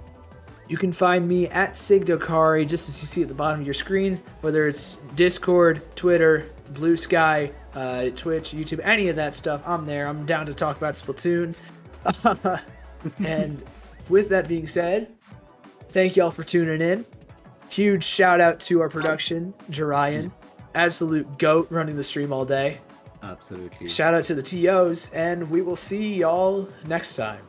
You can find me at Sigdokari, just as you see at the bottom of your screen, whether it's Discord, Twitter, Blue Sky, Twitch, YouTube, any of that stuff. I'm there. I'm down to talk about Splatoon. And with that being said, thank y'all for tuning in. Huge shout out to our production, Jarian. Absolute GOAT running the stream all day. Absolutely. Shout out to the TOs, and we will see y'all next time.